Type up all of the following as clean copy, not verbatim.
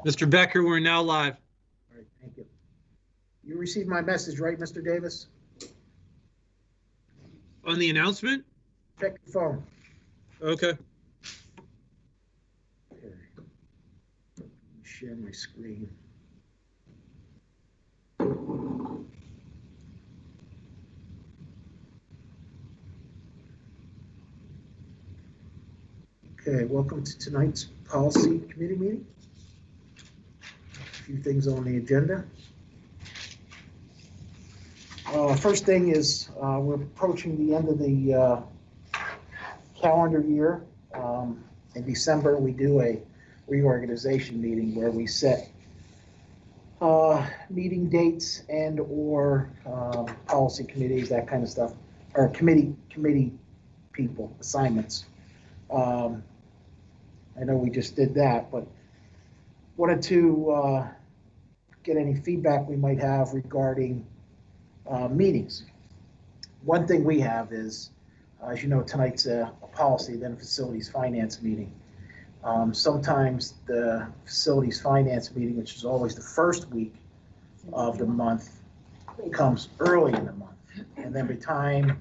Mr. Becker, we're now live. All right, thank you. You received my message, right, Mr. Davis? On the announcement? Check your phone. Okay. Okay. Share my screen. Okay, welcome to tonight's policy committee meeting. A few things on the agenda. First thing is we're approaching the end of the calendar year. In December, we do a reorganization meeting where we set meeting dates and or policy committees, that kind of stuff, or committee people, assignments. I know we just did that, but wanted to get any feedback we might have regarding meetings. One thing we have is, as you know, tonight's a policy, then a facilities finance meeting. Sometimes the facilities finance meeting, which is always the first week of the month, comes early in the month. And then by the time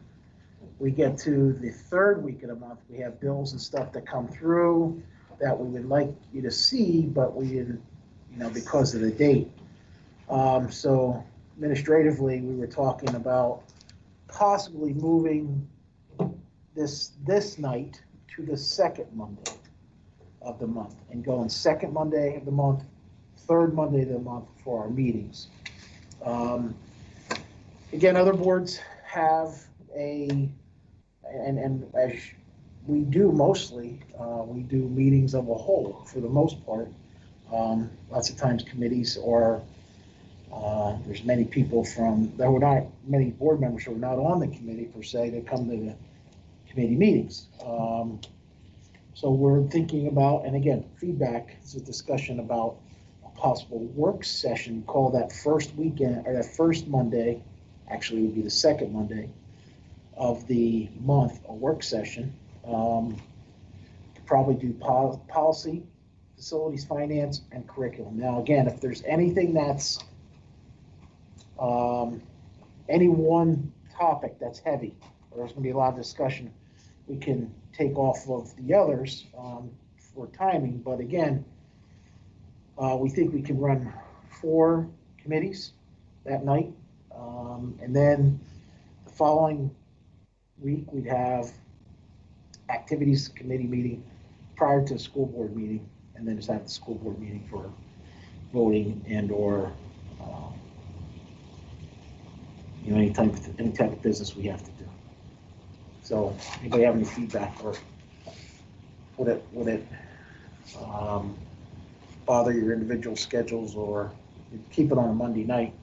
we get to the third week of the month, we have bills and stuff that come through that we would like you to see, but we didn't, because of the date. So administratively, we were talking about possibly moving this night to the second Monday of the month and going second Monday of the month, third Monday of the month for our meetings. Again, other boards have and as we do mostly, we do meetings of a whole for the most part. Lots of times committees or there's many people many board members who are not on the committee per se that come to the committee meetings. So we're thinking about, and again, feedback is a discussion about a possible work session. Call that first weekend or that first Monday, actually it would be the second Monday of the month, a work session. Probably do policy, facilities finance, and curriculum. Now again, if there's anything that's any one topic that's heavy, or there's going to be a lot of discussion, we can take off of the others for timing. But again, we think we can run 4 committees that night. And then the following week, we'd have activities committee meeting prior to the school board meeting, and then just have the school board meeting for voting and or any type of business we have to do. So anybody have any feedback, or would it bother your individual schedules, or keep it on a Monday night?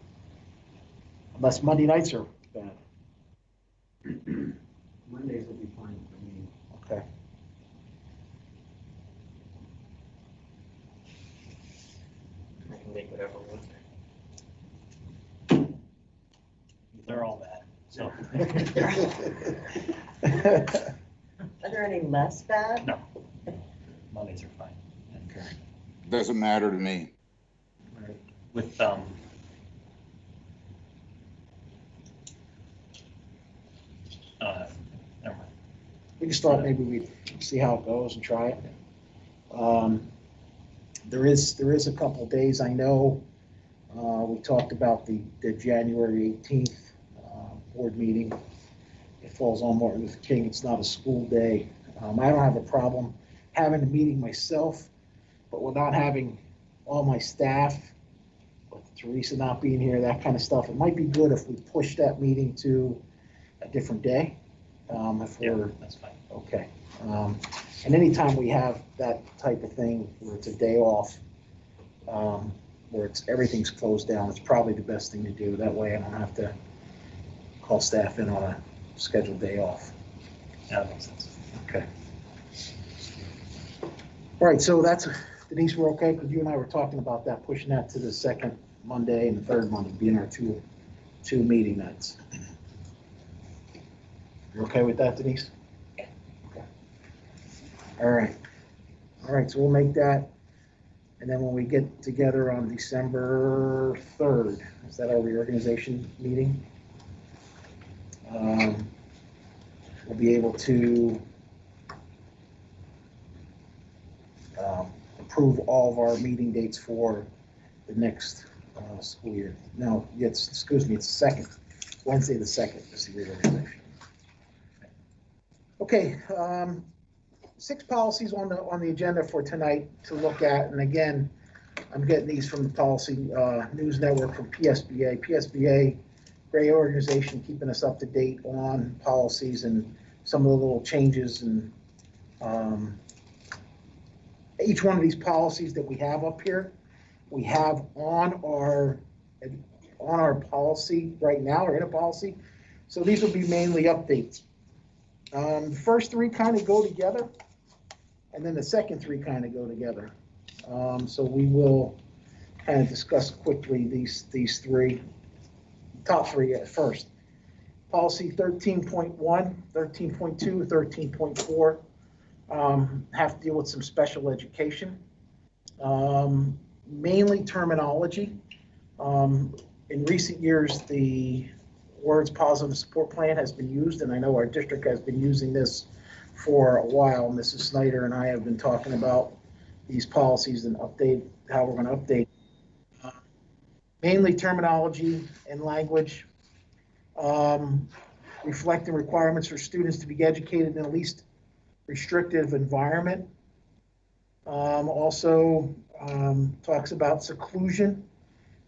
Unless Monday nights are bad. Mondays will be fine for me. Okay. I can make whatever work. They're all bad. So. Are there any less bad? No. Mondays are fine. Okay. Doesn't matter to me. Right. With never mind. We can start, maybe we see how it goes and try it. There is a couple of days, I know, we talked about the January 18th board meeting. It falls on Martin Luther King. It's not a school day. I don't have a problem having a meeting myself, but we're not having all my staff, with Teresa not being here, that kind of stuff. It might be good if we push that meeting to a different day. That's fine. Okay. And anytime we have that type of thing where it's a day off, where everything's closed down, it's probably the best thing to do. That way I don't have to call staff in on a scheduled day off. Yeah, that makes sense. Okay. All right, so that's, Denise, we're okay, because you and I were talking about that, pushing that to the second Monday and the third Monday being our two meeting nights. You okay with that, Denise? Okay. All right, so we'll make that And then when we get together on December 3rd, is that our reorganization meeting? We'll be able to approve all of our meeting dates for the next school year. No, it's, excuse me, it's the second, Wednesday the 2nd is the reorganization. Okay, 6 policies on the agenda for tonight to look at, and again, I'm getting these from the Policy News Network from PSBA. PSBA, great organization, keeping us up to date on policies and some of the little changes, and each one of these policies that we have up here, we have on our policy right now, or in a policy. So these will be mainly updates. The first 3 kind of go together, and then the second 3 kind of go together. So we will kind of discuss quickly these 3, top 3 at first. Policy 13.1, 13.2, 13.4 have to deal with some special education, mainly terminology. In recent years, the words positive support plan has been used, and I know our district has been using this for a while. Mrs. Snyder and I have been talking about these policies and how we're going to update. Mainly terminology and language, reflecting requirements for students to be educated in the least restrictive environment. Also talks about seclusion,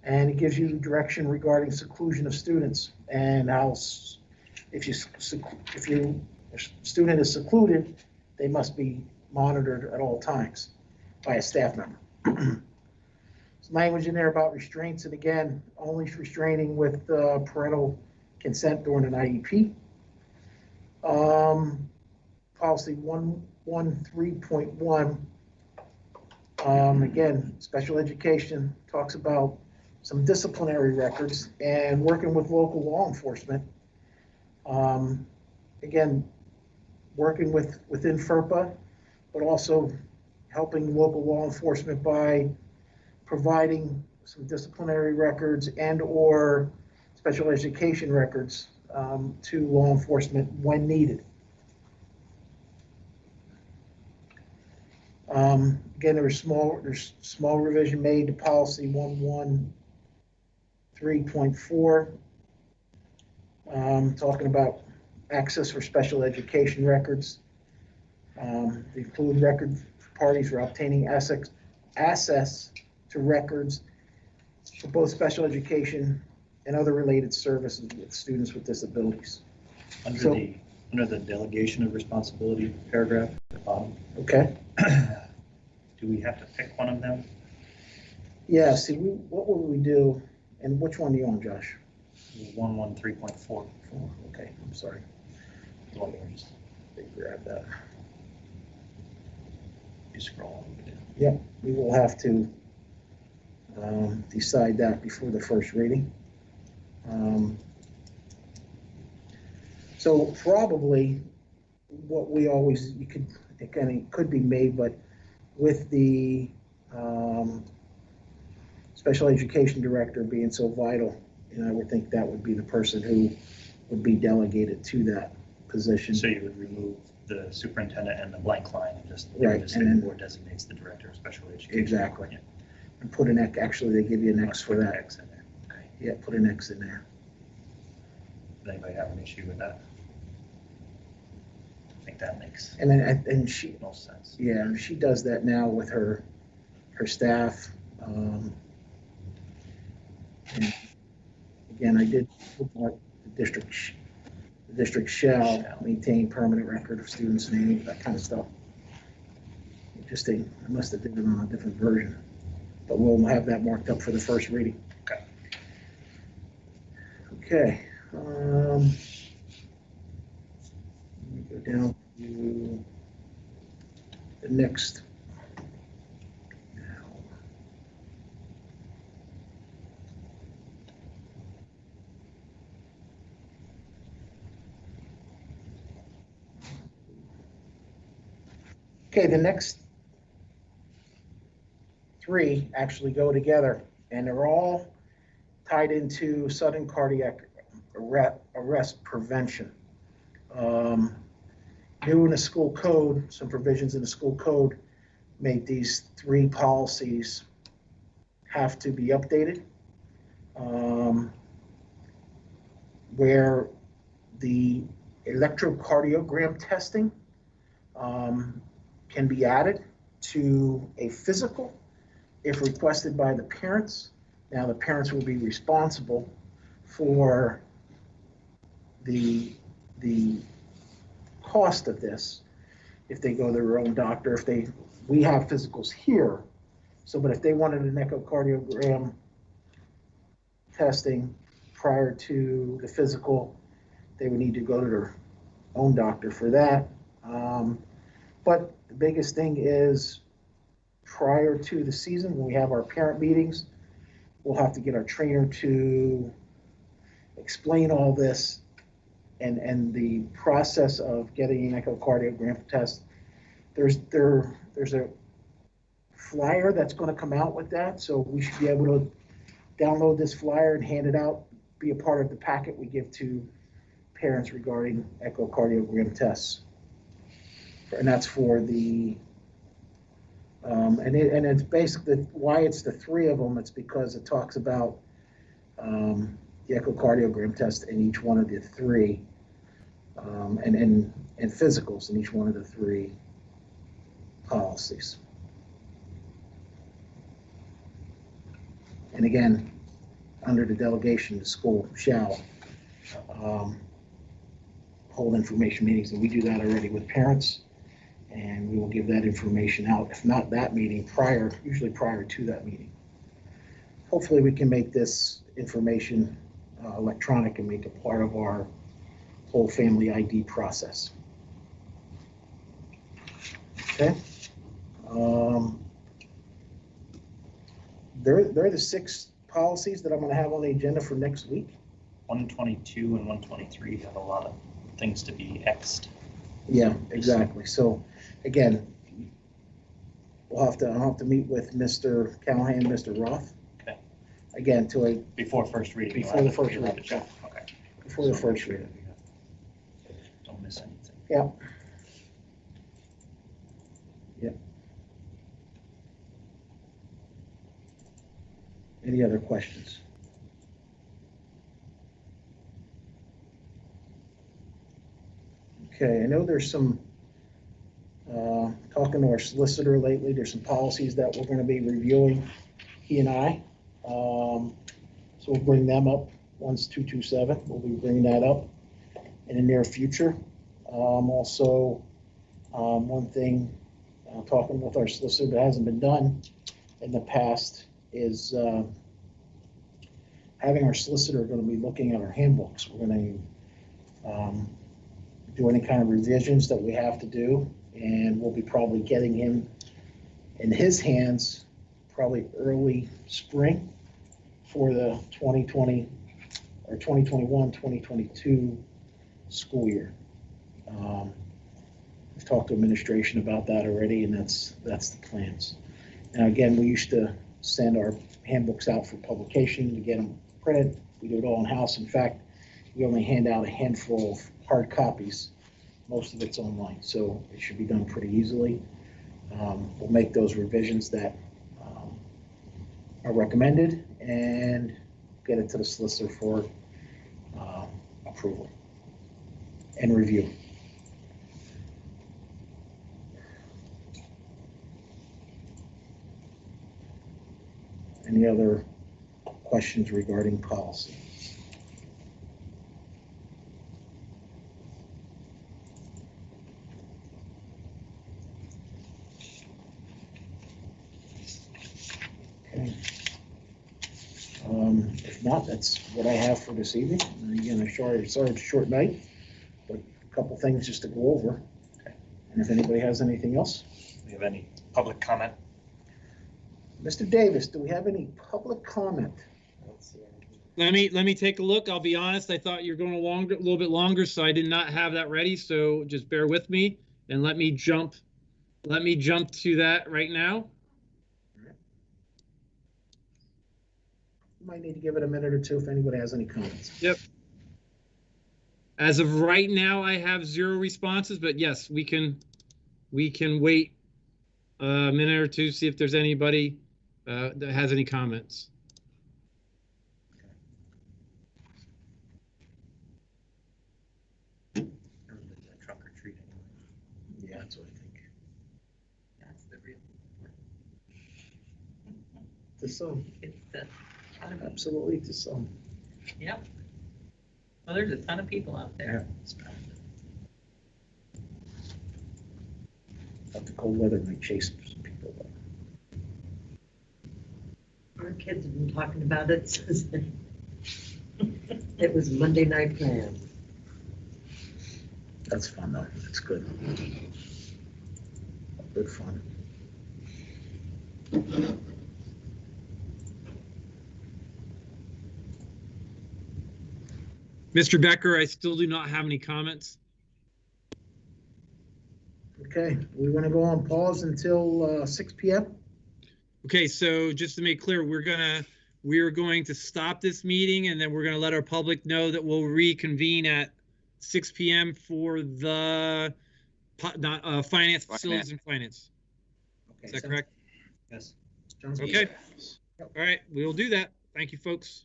and it gives you direction regarding seclusion of students and how if your student is secluded, they must be monitored at all times by a staff member. There's language in there about restraints, and again, only restraining with parental consent during an IEP. Policy 113.1, again, special education, talks about some disciplinary records and working with local law enforcement. Again, working within FERPA, but also helping local law enforcement by providing some disciplinary records and or special education records to law enforcement when needed. Again, there's small revision made to policy 113.4, talking about access for special education records. They include record parties for obtaining access to records for both special education and other related services with students with disabilities. Under the delegation of responsibility paragraph at the bottom, Okay. do we have to pick one of them? Yeah, see, what will we do, and which one are you on, Josh? 113.4. Okay, I'm sorry. The one where just They grab that. you scroll all the way down. Yep, we will have to decide that before the first reading. So probably what we always, it could be made, but with the special education director being so vital, I would think that would be the person who would be delegated to that position. So you would remove the superintendent and the blank line and just, Right, just and say then- the board designates the director of special education. Exactly. Yeah. And put an X, actually, they give you an X for Put an that. X in there. Okay. Yeah, put an X in there. Does anybody have an issue with that? I think that makes And then, and she, most sense. yeah, she does that now with her staff. And again, I did report the district shall maintain permanent record of students' names, that kind of stuff. I must have did it on a different version, but we'll have that marked up for the first reading. Okay. Okay. Let me go down to the next. Okay, the next three actually go together, and they're all tied into sudden cardiac arrest prevention. New in the school code, some provisions in the school code make these three policies have to be updated, where the electrocardiogram testing can be added to a physical if requested by the parents. Now, the parents will be responsible for the cost of this if they go to their own doctor. We have physicals here, but if they wanted an echocardiogram testing prior to the physical, they would need to go to their own doctor for that. But the biggest thing is, prior to the season, when we have our parent meetings, we'll have to get our trainer to explain all this and the process of getting an echocardiogram test. There's a flyer that's going to come out with that, so we should be able to download this flyer and hand it out, be a part of the packet we give to parents regarding echocardiogram tests. And that's for the and it's basically why it's the three of them. It's because it talks about the echocardiogram test in each one of the three, and physicals in each one of the three policies. And again, under the delegation, the school shall hold information meetings, and we do that already with parents. And we will give that information out, if not that meeting, usually prior to that meeting. Hopefully we can make this information electronic and make it part of our whole family ID process. Okay. They're the 6 policies that I'm going to have on the agenda for next week. 122 and 123 have a lot of things to be X'd. Yeah, exactly. So again, I'll have to meet with Mr. Callahan, Mr. Roth. Okay. Again, Before first reading. Before the first reading. Okay. Before the first reading. Don't miss anything. Yeah. Yep. Any other questions? Okay, I know there's some, talking to our solicitor lately, there's some policies that we're going to be reviewing, he and I. So we'll bring them up, one's 227, we'll be bringing that up in the near future. Also, one thing, talking with our solicitor that hasn't been done in the past is having our solicitor going to be looking at our handbooks. We're going to do any kind of revisions that we have to do, and we'll be probably getting him in his hands probably early spring for the 2020 or 2021-2022 school year. We've talked to administration about that already, and that's the plans. Now again, we used to send our handbooks out for publication to get them printed. We do it all in-house. In fact, we only hand out a handful of hard copies. Most of it's online, so it should be done pretty easily. We'll make those revisions that are recommended and get it to the solicitor for approval and review. Any other questions regarding policy? Okay. If not, that's what I have for this evening. And again, I'm sorry it's a short night, but a couple things just to go over. Okay. And if anybody has anything else? Do we have any public comment? Mr. Davis, do we have any public comment? I don't see anything. Let me take a look. I'll be honest, I thought you were going a little bit longer, so I did not have that ready. So just bear with me and let me jump to that right now. might need to give it a minute or two if anybody has any comments. Yep. As of right now, I have 0 responses, but yes, we can wait a minute or two, see if there's anybody that has any comments. Everybody's at trunk or treat anyway. Yeah, that's what I think. That's the real. To some, It's the, absolutely to some. yep. Well, there's a ton of people out there. But the cold weather might chase some people. Our kids have been talking about it since it was Monday Night Plan. That's fun though. It's good. Good fun. Mr. Becker, I still do not have any comments. Okay, we want to go on pause until 6 p.m. Okay, so just to make clear, we're going to stop this meeting, and then we're going to let our public know that we'll reconvene at 6 p.m. for the finance, facilities and finance. Okay, Is that so- correct? Yes. Sounds good. Okay. All right, we will do that. Thank you, folks.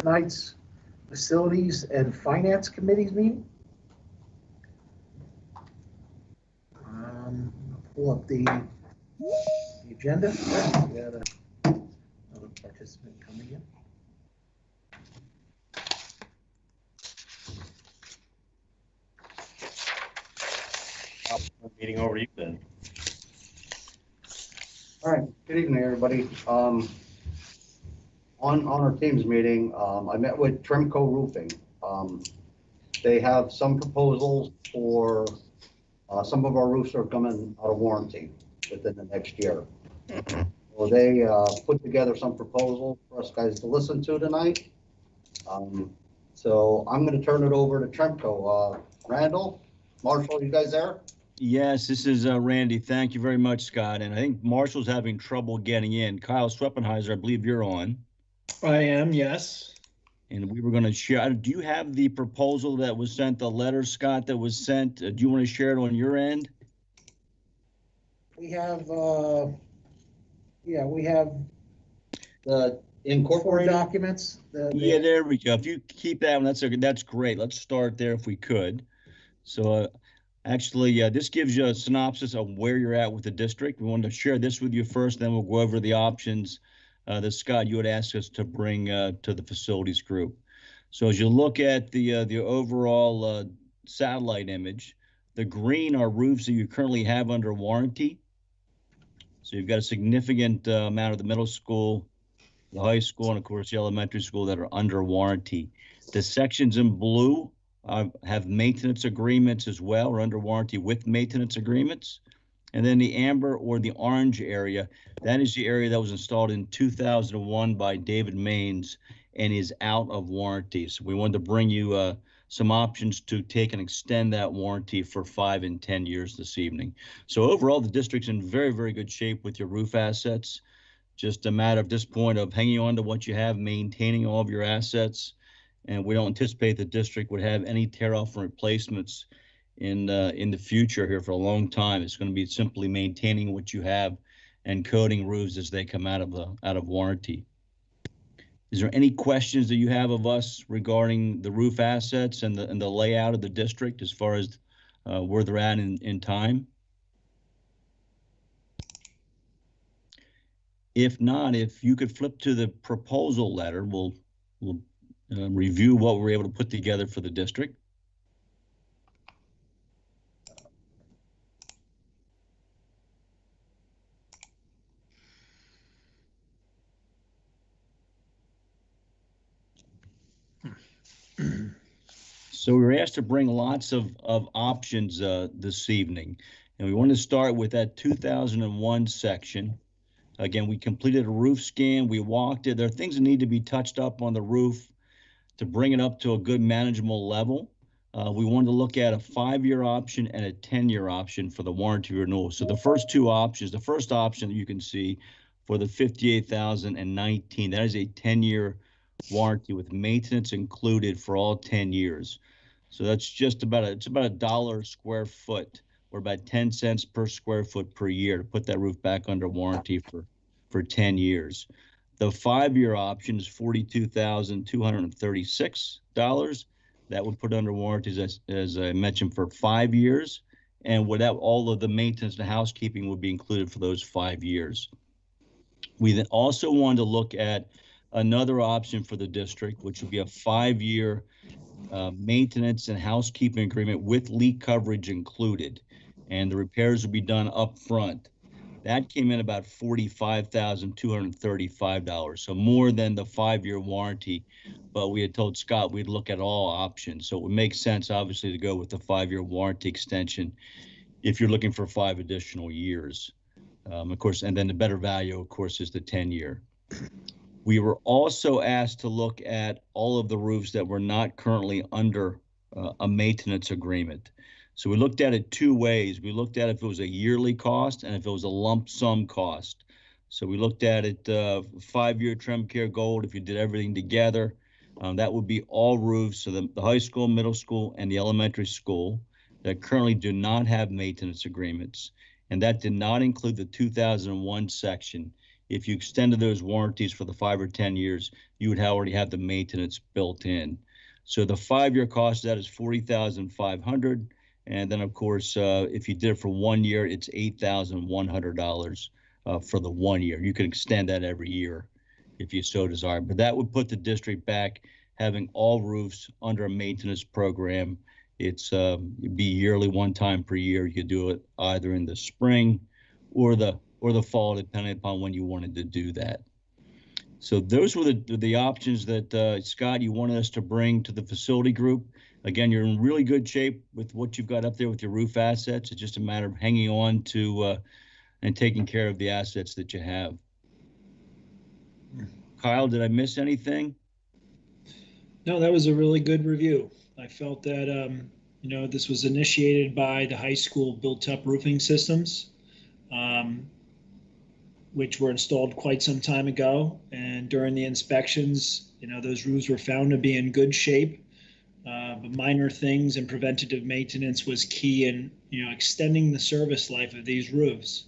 tonight's Facilities and Finance Committee's meeting. Pull up the agenda. We got another participant coming in. Meeting over you then. All right, good evening, everybody. On our team's meeting, I met with Trimco Roofing. They have some proposals for, some of our roofs are coming out of warranty within the next year. So they put together some proposals for us guys to listen to tonight. So I'm gonna turn it over to Trimco. Randall, Marshall, you guys there? Yes, this is Randy. Thank you very much, Scott. And I think Marshall's having trouble getting in. Kyle Sweppenheiser, I believe you're on. I am, yes. And we were going to share. Do you have the proposal that was sent, the letter, Scott, that was sent? Do you want to share it on your end? We have, we have The 4 incorporated. documents. Yeah, there we go. If you keep that one, that's great. Let's start there if we could. So actually, this gives you a synopsis of where you're at with the district. We wanted to share this with you first, then we'll go over the options that Scott, you had asked us to bring to the facilities group. So as you look at the overall satellite image, the green are roofs that you currently have under warranty. So you've got a significant amount of the middle school, the high school, and of course the elementary school that are under warranty. The sections in blue have maintenance agreements as well, or under warranty with maintenance agreements. And then the amber or the orange area, that is the area that was installed in 2001 by David Maines and is out of warranty. So we wanted to bring you some options to take and extend that warranty for 5 and 10 years this evening. So overall, the district's in very, very good shape with your roof assets. Just a matter at this point of hanging on to what you have, maintaining all of your assets. And we don't anticipate the district would have any tear-off and replacements in the future here for a long time. It's going to be simply maintaining what you have and coating roofs as they come out of warranty. Is there any questions that you have of us regarding the roof assets and the layout of the district as far as where they're at in time? If not, if you could flip to the proposal letter, we'll review what we're able to put together for the district. So we were asked to bring lots of options this evening, and we want to start with that 2001 section. Again, we completed a roof scan. We walked it. There are things that need to be touched up on the roof to bring it up to a good manageable level. We wanted to look at a 5-year option and a 10-year option for the warranty renewal. So the first two options, the first option that you can see for the 58,019, that is a 10-year warranty with maintenance included for all 10 years. So that's just about it's about $1 a square foot, or about 10 cents per square foot per year to put that roof back under warranty for 10 years. The 5-year option is $42,236. That would put under warranties, as I mentioned, for 5 years, and without all of the maintenance and housekeeping would be included for those 5 years. We then also wanted to look at another option for the district, which would be a 5-year maintenance and housekeeping agreement with leak coverage included, and the repairs would be done up front. That came in about $45,235, so more than the 5-year warranty, but we had told Scott we'd look at all options. So it would make sense, obviously, to go with the 5-year warranty extension if you're looking for 5 additional years. Of course, and then the better value, of course, is the 10-year. We were also asked to look at all of the roofs that were not currently under a maintenance agreement. So we looked at it 2 ways. We looked at if it was a yearly cost and if it was a lump sum cost. So we looked at it 5-year TrimCare Gold. If you did everything together, that would be all roofs. So the high school, middle school, and the elementary school that currently do not have maintenance agreements. And that did not include the 2001 section. If you extended those warranties for the 5 or 10 years, you would already have the maintenance built in. So the 5-year cost of that is $40,500. And then, of course, if you did it for 1 year, it's $8,100 for the 1 year. You can extend that every year if you so desire. But that would put the district back having all roofs under a maintenance program. It'd be yearly, one time per year. You could do it either in the spring or the fall, depending upon when you wanted to do that. So those were the options that Scott, you wanted us to bring to the facility group. Again, you're in really good shape with what you've got up there with your roof assets. It's just a matter of hanging on to and taking care of the assets that you have. Kyle, did I miss anything? No, that was a really good review. I felt that, this was initiated by the high school built-up roofing systems, which were installed quite some time ago. And during the inspections, those roofs were found to be in good shape. But minor things and preventative maintenance was key in, extending the service life of these roofs.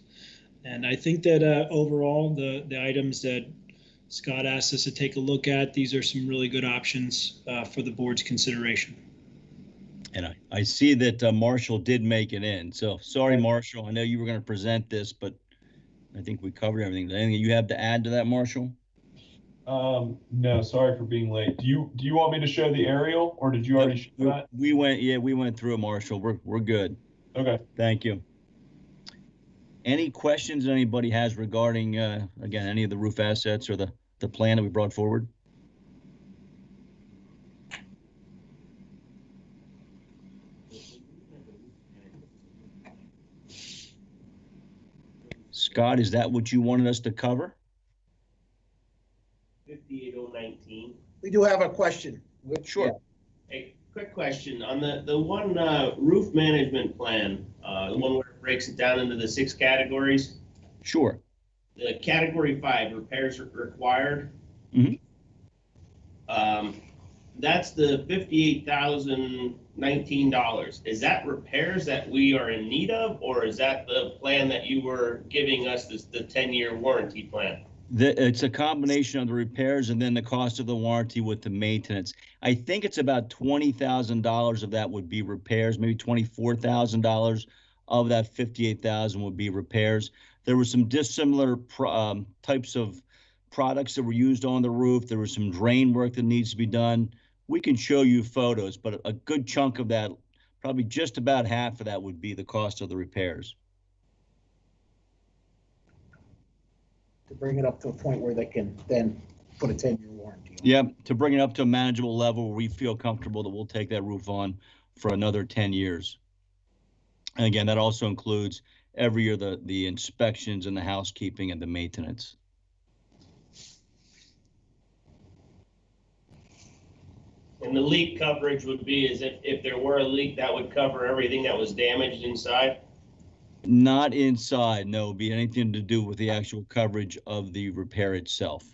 And I think that overall, the items that Scott asked us to take a look at, these are some really good options for the board's consideration. And I see that Marshall did make it in. So sorry, Marshall. I know you were going to present this, but I think we covered everything. Anything you have to add to that, Marshall? No, sorry for being late. Do you want me to show the aerial, or did you already show that? We went through it, Marshall. We're good. Okay. Thank you. Any questions anybody has regarding again, any of the roof assets or the plan that we brought forward? Scott, is that what you wanted us to cover? 58019. We do have a question. Sure. A quick question on the one roof management plan, the one where it breaks it down into the 6 categories. Sure. The category 5, repairs required. Mm-hmm. That's the $58,019. Is that repairs that we are in need of, or is that the plan that you were giving us, the 10-year warranty plan? It's a combination of the repairs and then the cost of the warranty with the maintenance. I think it's about $20,000 of that would be repairs, maybe $24,000 of that $58,000 would be repairs. There were some dissimilar types of products that were used on the roof. There was some drain work that needs to be done. We can show you photos, but a good chunk of that, probably just about half of that, would be the cost of the repairs. To bring it up to a point where they can then put a 10-year warranty on. Yeah, to bring it up to a manageable level where we feel comfortable that we'll take that roof on for another 10 years. And again, that also includes every year the inspections and the housekeeping and the maintenance. And the leak coverage would be as if there were a leak, that would cover everything that was damaged inside? Not inside, no. It'd be anything to do with the actual coverage of the repair itself.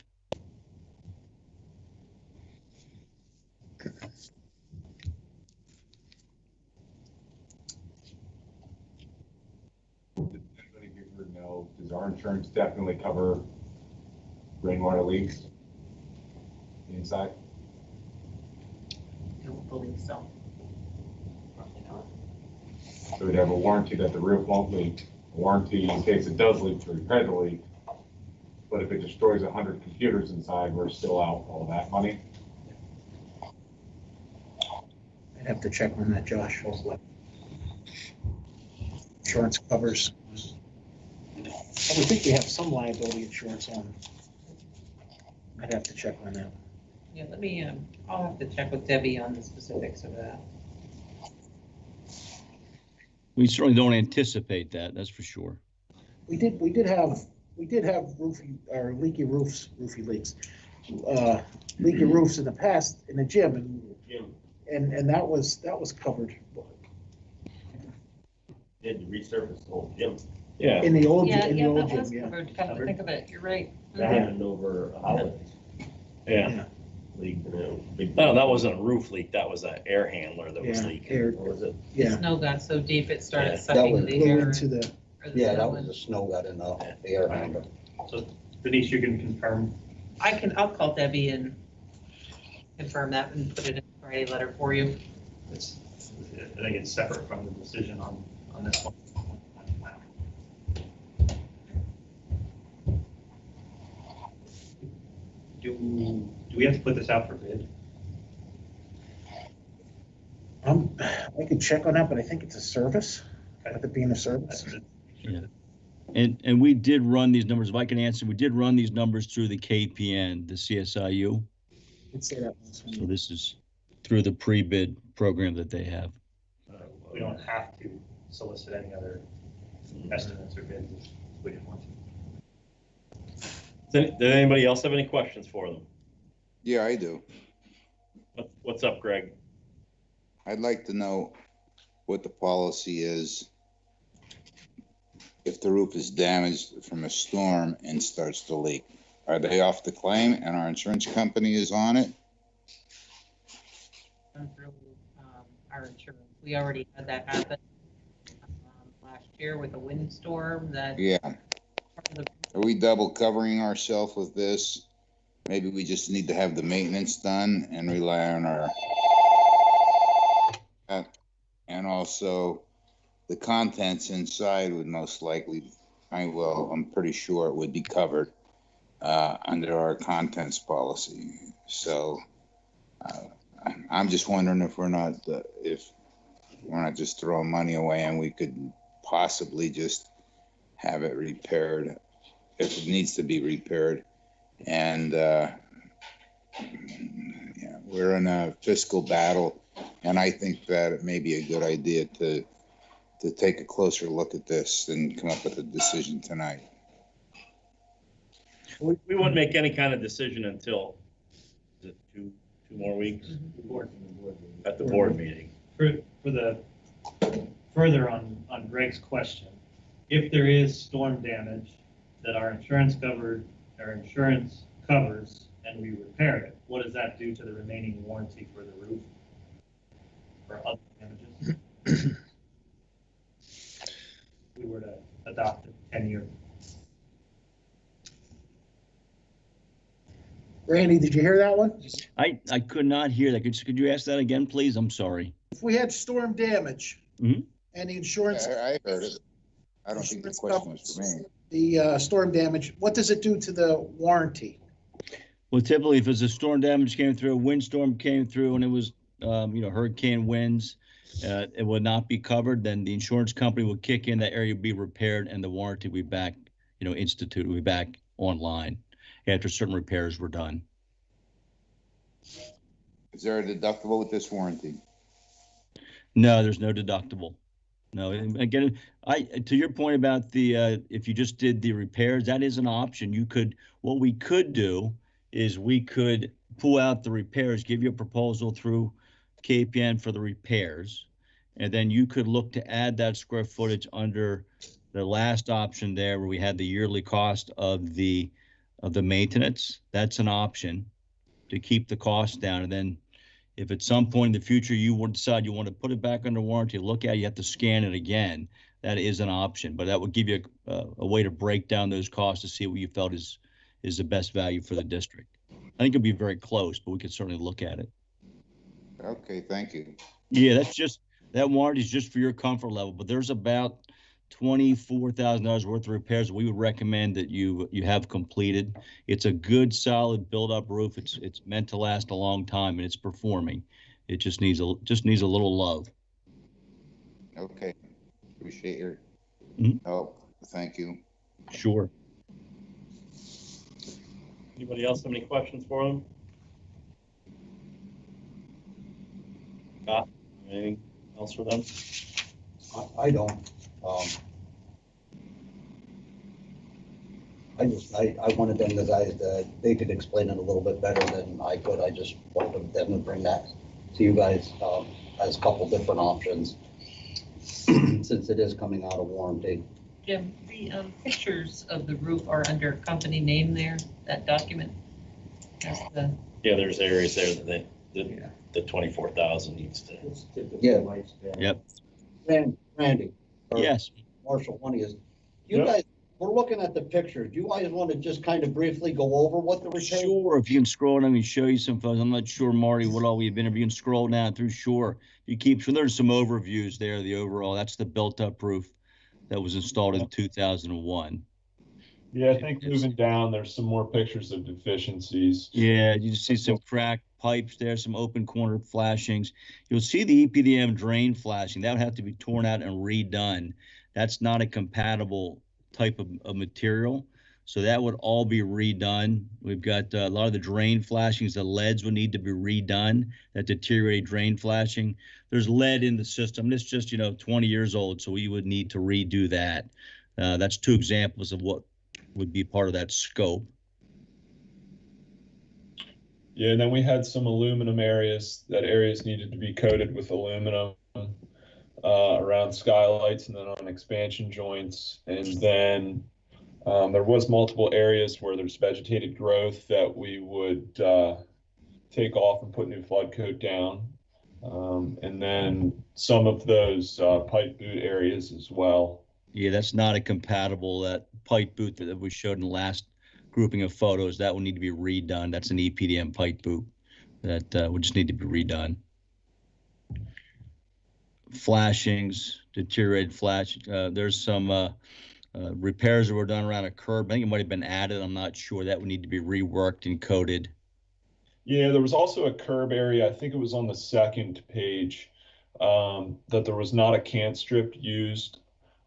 Does our insurance definitely cover rainwater leaks inside? I don't believe so. So we'd have a warranty that the roof won't leak, a warranty in case it does leak to repair the leak. But if it destroys 100 computers inside, we're still out all that money. I'd have to check on that, Josh. What insurance covers. I would think we have some liability insurance on. I'd have to check on that. Yeah, let me, I'll have to check with Debbie on the specifics of that. We certainly don't anticipate that, that's for sure. We did have roofy or leaky roofs, leaky roofs in the past in the gym, and that was covered. They had to resurface the whole gym. Yeah. In the old, Yeah, in the yeah, old that gym, was yeah. covered, come to think of it, you're right. That happened over holidays. Yeah. Leak, big. No, that wasn't a roof leak. That was an air handler that was Yeah, leaking. air- What was it? The Yeah. snow got so deep, it started Yeah, that sucking was the Blew air. into the, or the Yeah, that snow was in. the snow got in the air handler. So Denise, you can confirm. I'll call Debbie and confirm that and put it in the Friday letter for you. I think it's separate from the decision on this one. Do we have to put this out for bid? I could check on that, but I think it's a service, with it being a service. Yeah. And we did run these numbers, if I can answer, we did run these numbers through the KPN, the CSIU. Let's say that once. So this is through the pre-bid program that they have. We don't have to solicit any other estimates or bids if we didn't want to. Did anybody else have any questions for them? Yeah, I do. What's up, Greg? I'd like to know what the policy is if the roof is damaged from a storm and starts to leak. Are they off the claim and our insurance company is on it? Through our insurance. We already had that happen last year with a windstorm that. Yeah. Are we double covering ourselves with this? Maybe we just need to have the maintenance done and rely on our, and also the contents inside would most likely, I'm pretty sure it would be covered under our contents policy. So I'm just wondering if we're not just throwing money away and we could possibly just have it repaired if it needs to be repaired. And yeah, we're in a fiscal battle, and I think that it may be a good idea to take a closer look at this and come up with a decision tonight. We wouldn't make any kind of decision until, is it two more weeks? At the board meeting. For the further on Greg's question, if there is storm damage that our insurance covers and we repair it, what does that do to the remaining warranty for the roof or other damages? We were to adopt a 10-year. Randy, did you hear that one? I could not hear that. Could you ask that again, please? I'm sorry. If we had storm damage and the insurance. I heard it. I don't think the question was for me. The storm damage, what does it do to the warranty? Well, typically, if it's a storm damage came through, a windstorm came through, and it was, hurricane winds, it would not be covered. Then the insurance company would kick in, that area would be repaired, and the warranty would be back, instituted, would be back online after certain repairs were done. Is there a deductible with this warranty? No, there's no deductible. No, and again, to your point about the if you just did the repairs, that is an option. What we could do is we could pull out the repairs, give you a proposal through KPN for the repairs, and then you could look to add that square footage under the last option there where we had the yearly cost of the maintenance. That's an option to keep the cost down. And then if at some point in the future you would decide you want to put it back under warranty, look at it, you have to scan it again. That is an option, but that would give you a way to break down those costs to see what you felt is the best value for the district. I think it'd be very close, but we could certainly look at it. Okay, thank you. Yeah, that warranty is just for your comfort level, but there's about $24,000 worth of repairs we would recommend that you have completed. It's a good, solid build-up roof. It's meant to last a long time, and it's performing. It just needs a little love. Okay, appreciate your help. Thank you. Sure. Anybody else have any questions for them? Scott, anything else for them? I don't. I wanted them, the guys, they could explain it a little bit better than I could. I just wanted them to bring that to you guys as a couple different options since it is coming out of warranty. Jim, the pictures of the roof are under company name there, that document. Yeah, there's areas there that the 24,000 needs to. Yeah. Yep. Randy. Yes. Marshall, one is, you guys we're looking at the pictures. Do you guys want to just kind of briefly go over what the repairs? Sure, if you can scroll down and show you some photos. I'm not sure, Marty, what all we've been. If you can scroll down through, sure. You keep, so there's some overviews there, the overall. That's the built-up roof that was installed in 2001. Yeah, I think moving down, there's some more pictures of deficiencies. Yeah, you just see some cracked pipes there, some open corner flashings. You'll see the EPDM drain flashing. That would have to be torn out and redone. That's not a compatible type of material. So that would all be redone. We've got a lot of the drain flashings, the leads would need to be redone, that deteriorated drain flashing. There's lead in the system. It's just, 20 years old, so we would need to redo that. That's two examples of what would be part of that scope. Yeah, and then we had some aluminum areas. That areas needed to be coated with aluminum around skylights and then on expansion joints. And then there was multiple areas where there's vegetated growth that we would take off and put new flood coat down. And then some of those pipe boot areas as well. Yeah, that's not a compatible, that pipe boot that we showed in the last grouping of photos. That will need to be redone. That's an EPDM pipe boot that would just need to be redone. Flashings, deteriorated flash. There's some repairs that were done around a curb. I think it might have been added. I'm not sure. That would need to be reworked and coated. Yeah, there was also a curb area. I think it was on the second page that there was not a cant strip used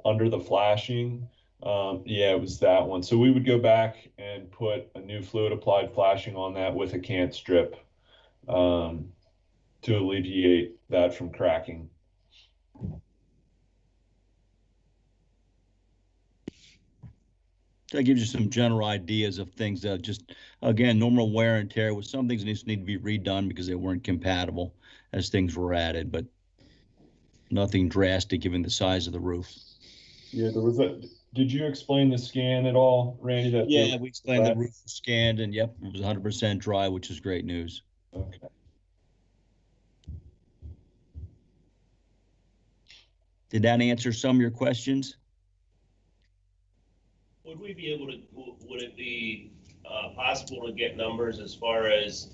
under the flashing. Yeah, it was that one. So we would go back and put a new fluid applied flashing on that with a cant strip to alleviate that from cracking. That gives you some general ideas of things that just, again, normal wear and tear with some things that need to be redone because they weren't compatible as things were added, but nothing drastic given the size of the roof. Yeah, there was a, did you explain the scan at all, Randy? That yeah, we explained the roof was scanned and yep, it was 100% dry, which is great news. Okay. Did that answer some of your questions? Would we be able to, would it be possible to get numbers as far as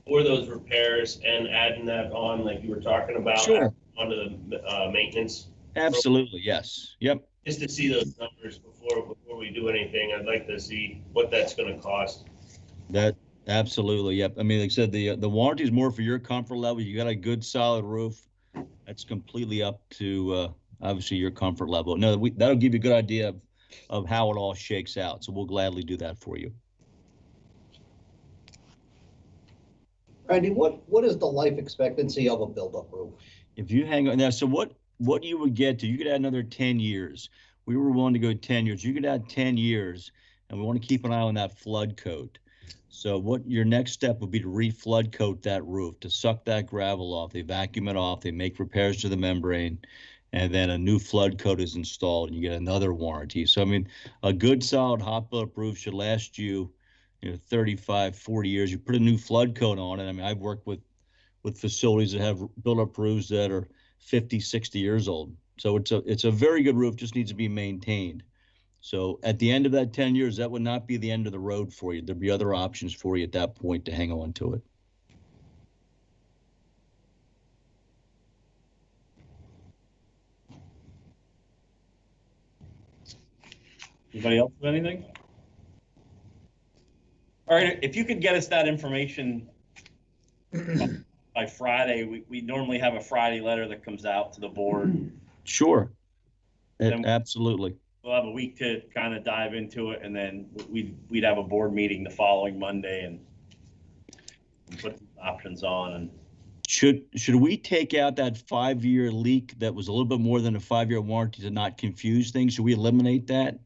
for those repairs and adding that on, like you were talking about, sure, onto the maintenance? Absolutely, yes. Yep. Just to see those numbers before we do anything, I'd like to see what that's going to cost. That absolutely, yep. I mean, like I said, the warranty is more for your comfort level. You got a good solid roof. That's completely up to obviously your comfort level. No, that'll give you a good idea of how it all shakes out. So we'll gladly do that for you. Randy, what is the life expectancy of a build-up roof? If you hang on now, so what you would get to, you could add another 10 years. We were willing to go 10 years. You could add 10 years, and we want to keep an eye on that flood coat. So what your next step would be to re-flood coat that roof, to suck that gravel off. They vacuum it off. They make repairs to the membrane, and then a new flood coat is installed, and you get another warranty. So, I mean, a good, solid, hot built roof should last you, 35, 40 years. You put a new flood coat on it. I mean, I've worked with facilities that have built-up roofs that are 50, 60 years old. So it's a very good roof, just needs to be maintained. So at the end of that 10 years, that would not be the end of the road for you. There'd be other options for you at that point to hang on to it. Anybody else have anything? All right, if you could get us that information by Friday, we normally have a Friday letter that comes out to the board. Sure. Absolutely. We'll have a week to kind of dive into it, and then we'd have a board meeting the following Monday and put options on. And should we take out that 5-year leak that was a little bit more than a 5-year warranty to not confuse things? Should we eliminate that?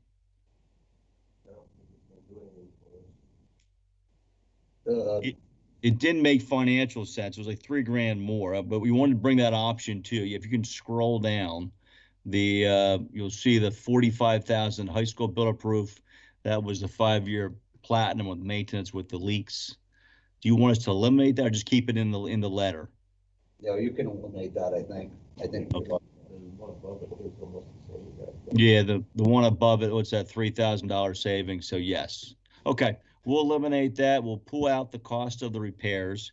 It didn't make financial sense. It was like $3,000 more, but we wanted to bring that option to you. If you can scroll down, you'll see the 45,000 high school build-up roof. That was the 5-year platinum with maintenance with the leaks. Do you want us to eliminate that or just keep it in the letter? Yeah, you can eliminate that, I think. Okay. Yeah, the one above it, what's that, $3,000 savings, so yes. Okay, we'll eliminate that, we'll pull out the cost of the repairs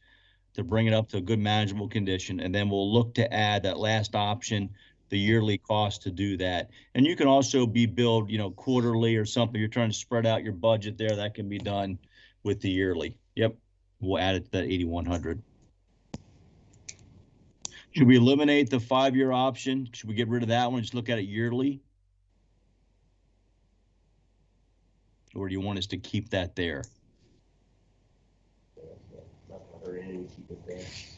to bring it up to a good manageable condition, and then we'll look to add that last option, the yearly cost to do that. And you can also be billed, quarterly or something, you're trying to spread out your budget there, that can be done with the yearly. Yep, we'll add it to that 8,100. Should we eliminate the 5-year option? Should we get rid of that one, just look at it yearly? Or do you want us to keep that there?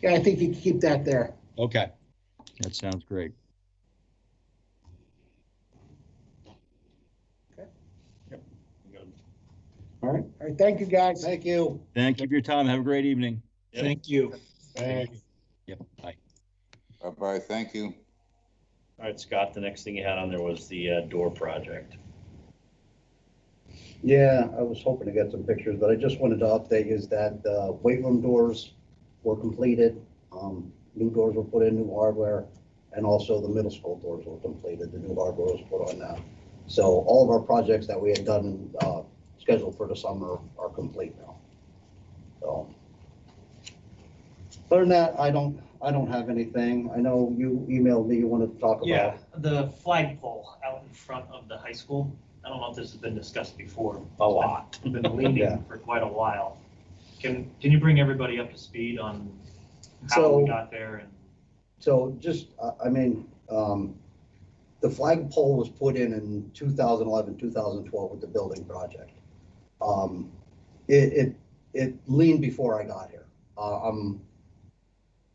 Yeah, I think you can keep that there. Okay, that sounds great. All right, thank you, guys. Thank you. Thank you for your time. Have a great evening. Yep. Thank you. Thanks. Yep, bye. Bye-bye, thank you. All right, Scott, the next thing you had on there was the door project. Yeah, I was hoping to get some pictures, but I just wanted to update you is that the weight room doors were completed. New doors were put in, new hardware, and also the middle school doors were completed. The new hardware was put on now. So all of our projects that we had done, scheduled for the summer are complete now. So, other than that, I don't have anything. I know you emailed me, you wanted to talk about. Yeah, the flagpole out in front of the high school. I don't know if this has been discussed before. A lot. It's been leaning Yeah. for quite a while. Can you bring everybody up to speed on how So- we got there and? So just, the flagpole was put in 2011, 2012 with the building project. It leaned before I got here.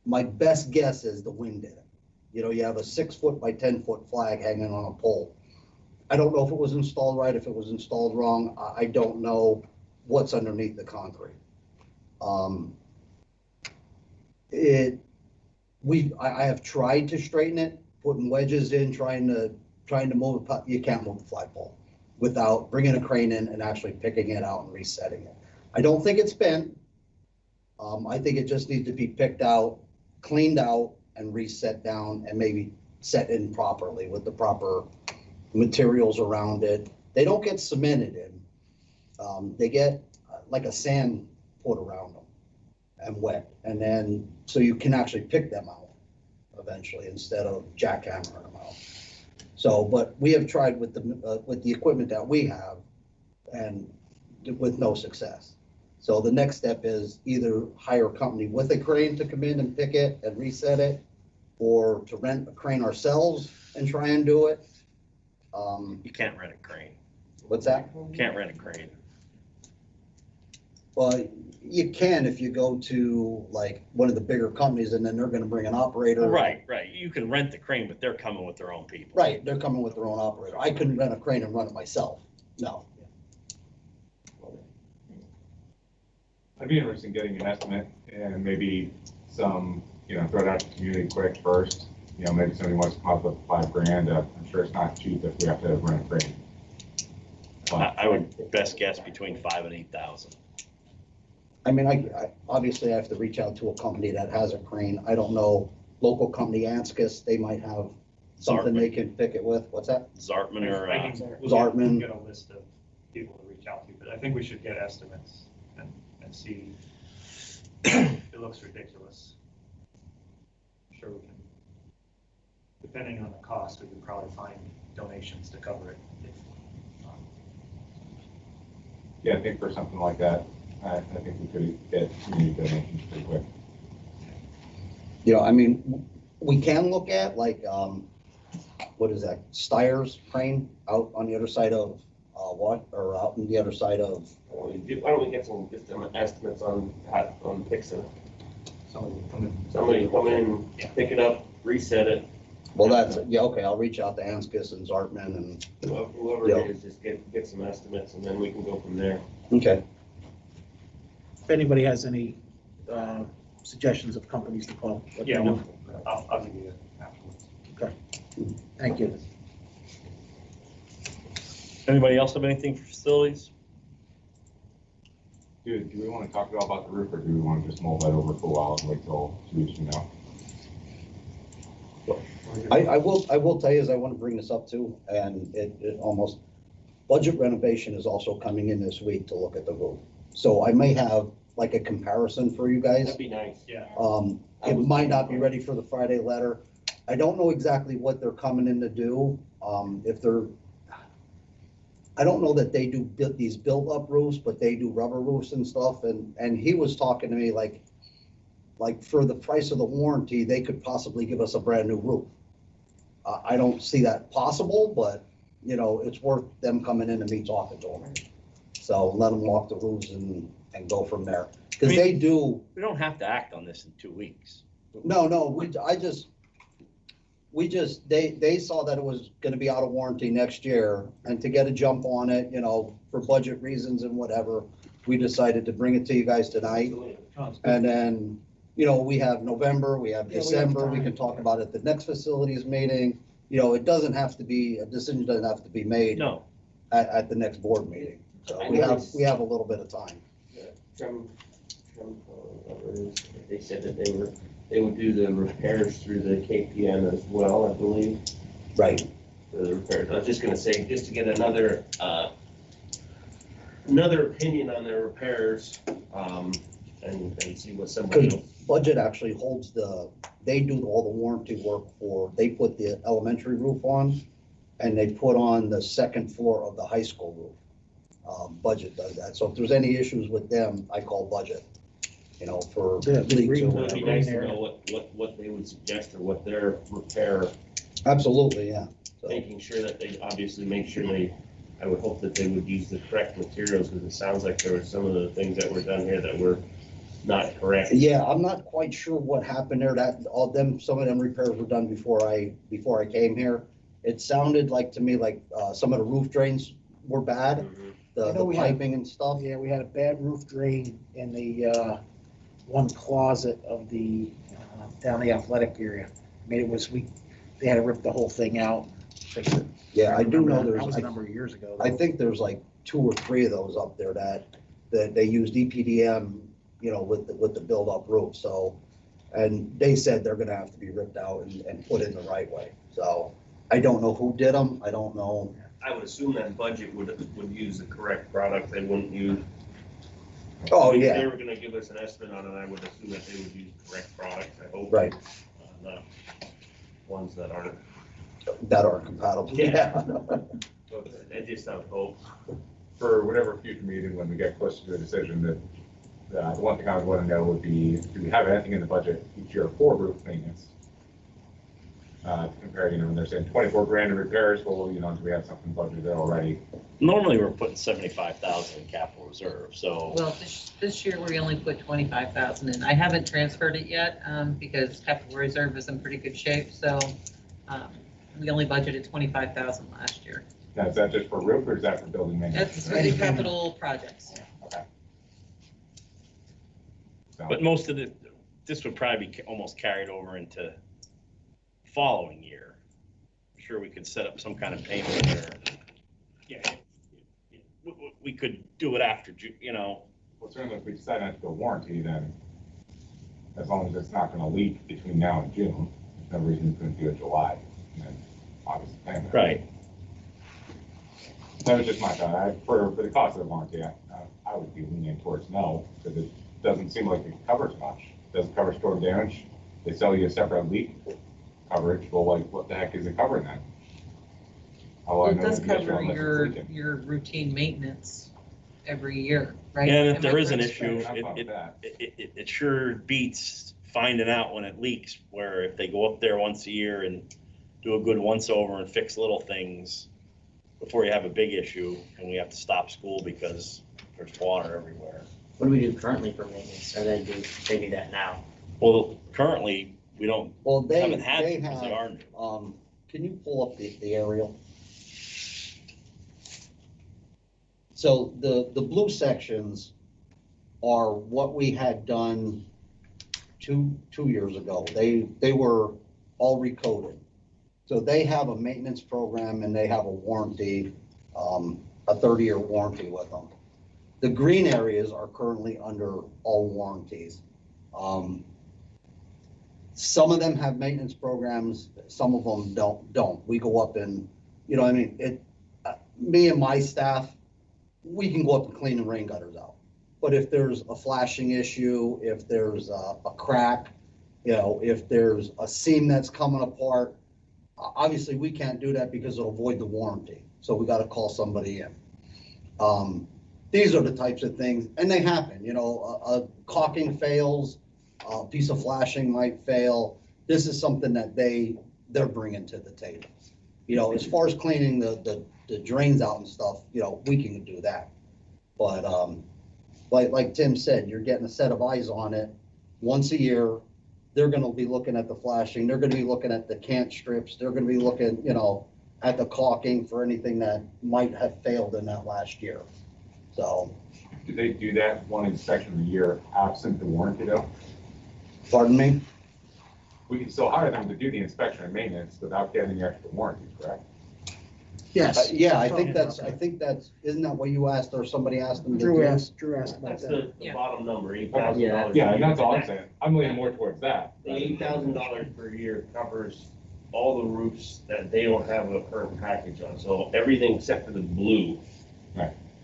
My best guess is the wind did it. You have a 6-foot by 10-foot flag hanging on a pole. I don't know if it was installed right, if it was installed wrong. I don't know what's underneath the concrete. I have tried to straighten it, putting wedges in, trying to move it. You can't move the flagpole without bringing a crane in and actually picking it out and resetting it. I don't think it's bent. I think it just needs to be picked out, cleaned out, and reset down, and maybe set in properly with the proper materials around it. They don't get cemented in. They get like a sand put around them and wet, and then so you can actually pick them out eventually instead of jackhammering them out. So, but we have tried with the equipment that we have, and with no success. So the next step is either hire a company with a crane to come in and pick it and reset it, or to rent a crane ourselves and try and do it. You can't rent a crane. What's that? Can't rent a crane. Well, you can if you go to like one of the bigger companies, and then they're gonna bring an operator. Right. You can rent the crane, but they're coming with their own people. Right, they're coming with their own operator. I couldn't rent a crane and run it myself. No. I'd be interested in getting an estimate and maybe some, throw it out to the community quick first. Maybe somebody wants to come up with $5,000. I'm sure it's not cheap if we have to rent a crane. I would best guess between 5,000 and 8,000. I mean, I obviously I have to reach out to a company that has a crane. I don't know, local company Anscus, they might have something they can pick it with. What's that? Zartman or Zartman. Get a list of people to reach out to, but I think we should get estimates and see. It looks ridiculous. I'm sure we can, depending on the cost, we could probably find donations to cover it. Yeah, I think for something like that, I think we could get community donations pretty quick. I mean, we can look at like, what is that, Steyer's crane out on the other side of out on the other side of. Why don't we get some estimates on fixing it? Somebody come in, pick it up, reset it. Well, okay, I'll reach out to Anscus and Zartman and. Whoever it is, just get some estimates, and then we can go from there. Okay. If anybody has any suggestions of companies to call, let me know. I'll give you afterwards. Okay, thank you. Anybody else have anything for facilities? Do we want to talk about the roof, or do we want to just mull that over for a while and wait till 2 weeks from now? I will tell you, as I want to bring this up too, and it almost, budget renovation is also coming in this week to look at the roof. So I may have like a comparison for you guys. That'd be nice. Yeah. It might not be ready for the Friday letter. I don't know exactly what they're coming in to do. I don't know that they do these built-up roofs, but they do rubber roofs and stuff. And he was talking to me like for the price of the warranty, they could possibly give us a brand new roof. I don't see that possible, but you know, it's worth them coming in and me talking to them. So let them walk the roofs and go from there. Because they do. We don't have to act on this in 2 weeks. No, they saw that it was gonna be out of warranty next year, and to get a jump on it, you know, for budget reasons and whatever, we decided to bring it to you guys tonight. And then, you know, we have November, we have December, we can talk about it at the next facilities meeting. You know, it doesn't have to be, a decision doesn't have to be made at the next board meeting. So we have a little bit of time. They said that they would do the repairs through the KPN as well, I believe. Right. The repairs. I was just gonna say, just to get another opinion on their repairs, and see what somebody else. Budget actually holds they do all the warranty work they put the elementary roof on, and they put on the second floor of the high school roof. Budget does that. So if there's any issues with them, I call budget, you know, for leaks or It'd be nice to know what they would suggest or what their repair. Absolutely, yeah. So. Making sure that they obviously make sure I would hope that they would use the correct materials, because it sounds like there were some of the things that were done here that were not correct. Yeah, I'm not quite sure what happened there. Some of them repairs were done before I came here. It sounded like to me like some of the roof drains were bad. Mm-hmm. The piping and stuff. Yeah, we had a bad roof drain in the one closet of the down the athletic area. I mean, they had to rip the whole thing out. Fix it. Yeah, I do know that was a number of years ago. I think there's like 2 or 3 of those up there that they used EPDM, you know, with the build-up roof. So, and they said they're gonna have to be ripped out and put in the right way. So I don't know who did them. I don't know. I would assume that budget would use the correct product. They wouldn't use. Oh, If yeah. they were gonna give us an estimate on it, I would assume that they would use the correct products. I hope. Right. Not ones that aren't. That are compatible. Yeah. I just have hope. For whatever future meeting, when we get closer to a decision, that the one thing I would want to know would be, do we have anything in the budget each year for roof maintenance? To compare, you know, when they're saying 24 grand in repairs, well, you know, do we have something budgeted already? Normally, we're putting 75,000 in capital reserve, so. Well, this year we only put 25,000 in. I haven't transferred it yet, because capital reserve is in pretty good shape, so, we only budgeted 25,000 last year. Now, is that just for roof or is that for building maintenance? That's for the capital projects. Okay. So, But most of this would probably be almost carried over into following year. I'm sure we could set up some kind of payment or, yeah, we could do it after, you know. well, certainly if we decide not to go warranty, then as long as it's not going to leak between now and June, there's no reason we couldn't do it July. And then obviously payment. Right. That was just my thought. For the cost of the warranty, I would be leaning towards no, because it doesn't seem like it covers much. It doesn't cover storm damage. They sell you a separate leak coverage. Well, like, what the heck is it covering then? Well, it does cover your routine maintenance every year, right? And if Am there I is an correct? issue, it sure beats finding out when it leaks, where if they go up there once a year and do a good once over and fix little things before you have a big issue and we have to stop school because there's water everywhere. What do we do currently for maintenance? Or they do that now? Well, currently, we don't, Well, haven't had to because they are new. Can you pull up the aerial? So the blue sections are what we had done two years ago. They were all recoded. So they have a maintenance program and they have a warranty, a 30-year warranty with them. The green areas are currently under all warranties. Some of them have maintenance programs, some of them don't. We go up and, you know, what I mean, me and my staff, we can go up and clean the rain gutters out. But if there's a flashing issue, if there's a crack, you know, if there's a seam that's coming apart, obviously we can't do that because it'll void the warranty. So we got to call somebody in. These are the types of things, and they happen, you know, a caulking fails, a piece of flashing might fail. This is something that they're bringing to the table. You know, as far as cleaning the drains out and stuff, you know, we can do that. But like Tim said, you're getting a set of eyes on it once a year. They're going to be looking at the flashing. They're going to be looking at the cant strips. They're going to be looking, you know, at the caulking for anything that might have failed in that last year. So. Do they do that one inspection a year absent the warranty though? Pardon me? We can still hire them to do the inspection and maintenance without getting the extra warranty, correct? Yes. Yeah, I think that's, isn't that what you asked or somebody asked them to do? Drew asked about That's that. the bottom number, $8,000. Yeah, and that's all I'm saying. I'm leaning more towards that. The $8,000 per year covers all the roofs that they don't have a current package on. So everything except for the blue.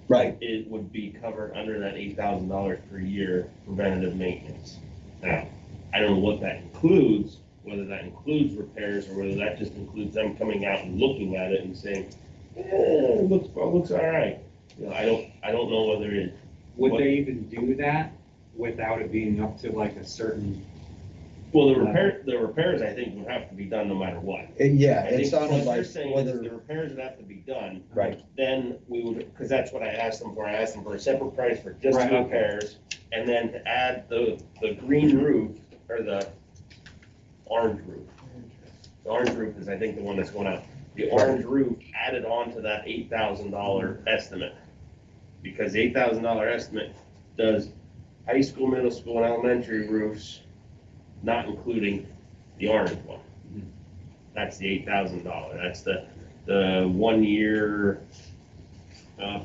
Right. It would be covered under that $8,000 per year preventative maintenance. Now, I don't know what that includes, whether that includes repairs or whether that just includes them coming out and looking at it and saying, it looks all right. You know, I don't know whether it. Would they even do that without it being up to like a certain? Well, the repairs I think would have to be done no matter what. Yeah, I it think sounded what they're like saying is whether, the repairs would have to be done. right, Then we would, because that's what I asked them for. I asked them for a separate price for just Right, the okay. repairs, and then to add the green roof or the orange roof. The orange roof is, I think, the one that's going out. The orange roof added on to that $8,000 estimate. Because the $8,000 estimate does high school, middle school, and elementary roofs, not including the orange one. That's the $8,000. That's the 1 year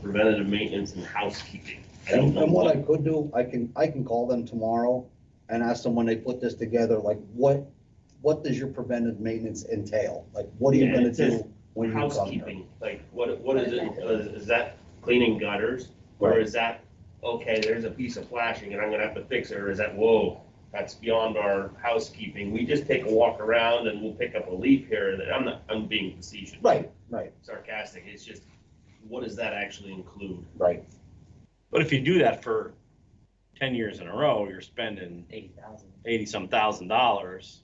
preventative maintenance and housekeeping. and what I could do, I can call them tomorrow and ask them when they put this together, like, what does your preventive maintenance entail? Like, what are you gonna do when you come here? Housekeeping, like, what is it? Is that cleaning gutters? Or Right. is that, okay, there's a piece of flashing and I'm gonna have to fix it? Or is that, whoa, that's beyond our housekeeping? We just take a walk around and we'll pick up a leaf here and there. I'm being facetious. Right, Sarcastic. It's just, what does that actually include? right. But if you do that for 10 years in a row, you're spending 80-some thousand dollars.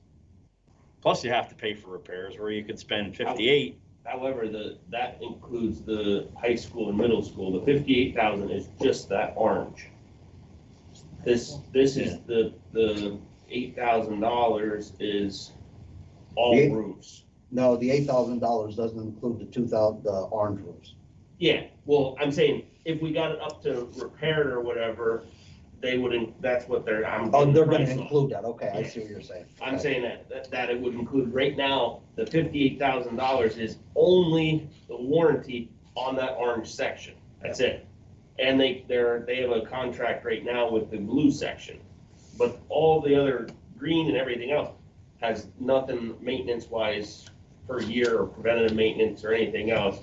Plus you have to pay for repairs where you could spend 58. However, that includes the high school and middle school. The 58,000 is just that orange. This is the $8,000 is all The eight- roofs. No, the $8,000 doesn't include the orange roofs. Yeah, well, I'm saying if we got it up to repaired or whatever, they would, that's what they're, I'm. Oh, getting they're the gonna price on. include that, okay, I see what you're saying. I'm saying that it would include, right now, the $58,000 is only the warranty on that orange section. That's it. And they have a contract right now with the blue section. But all the other green and everything else has nothing maintenance-wise per year or preventative maintenance or anything else.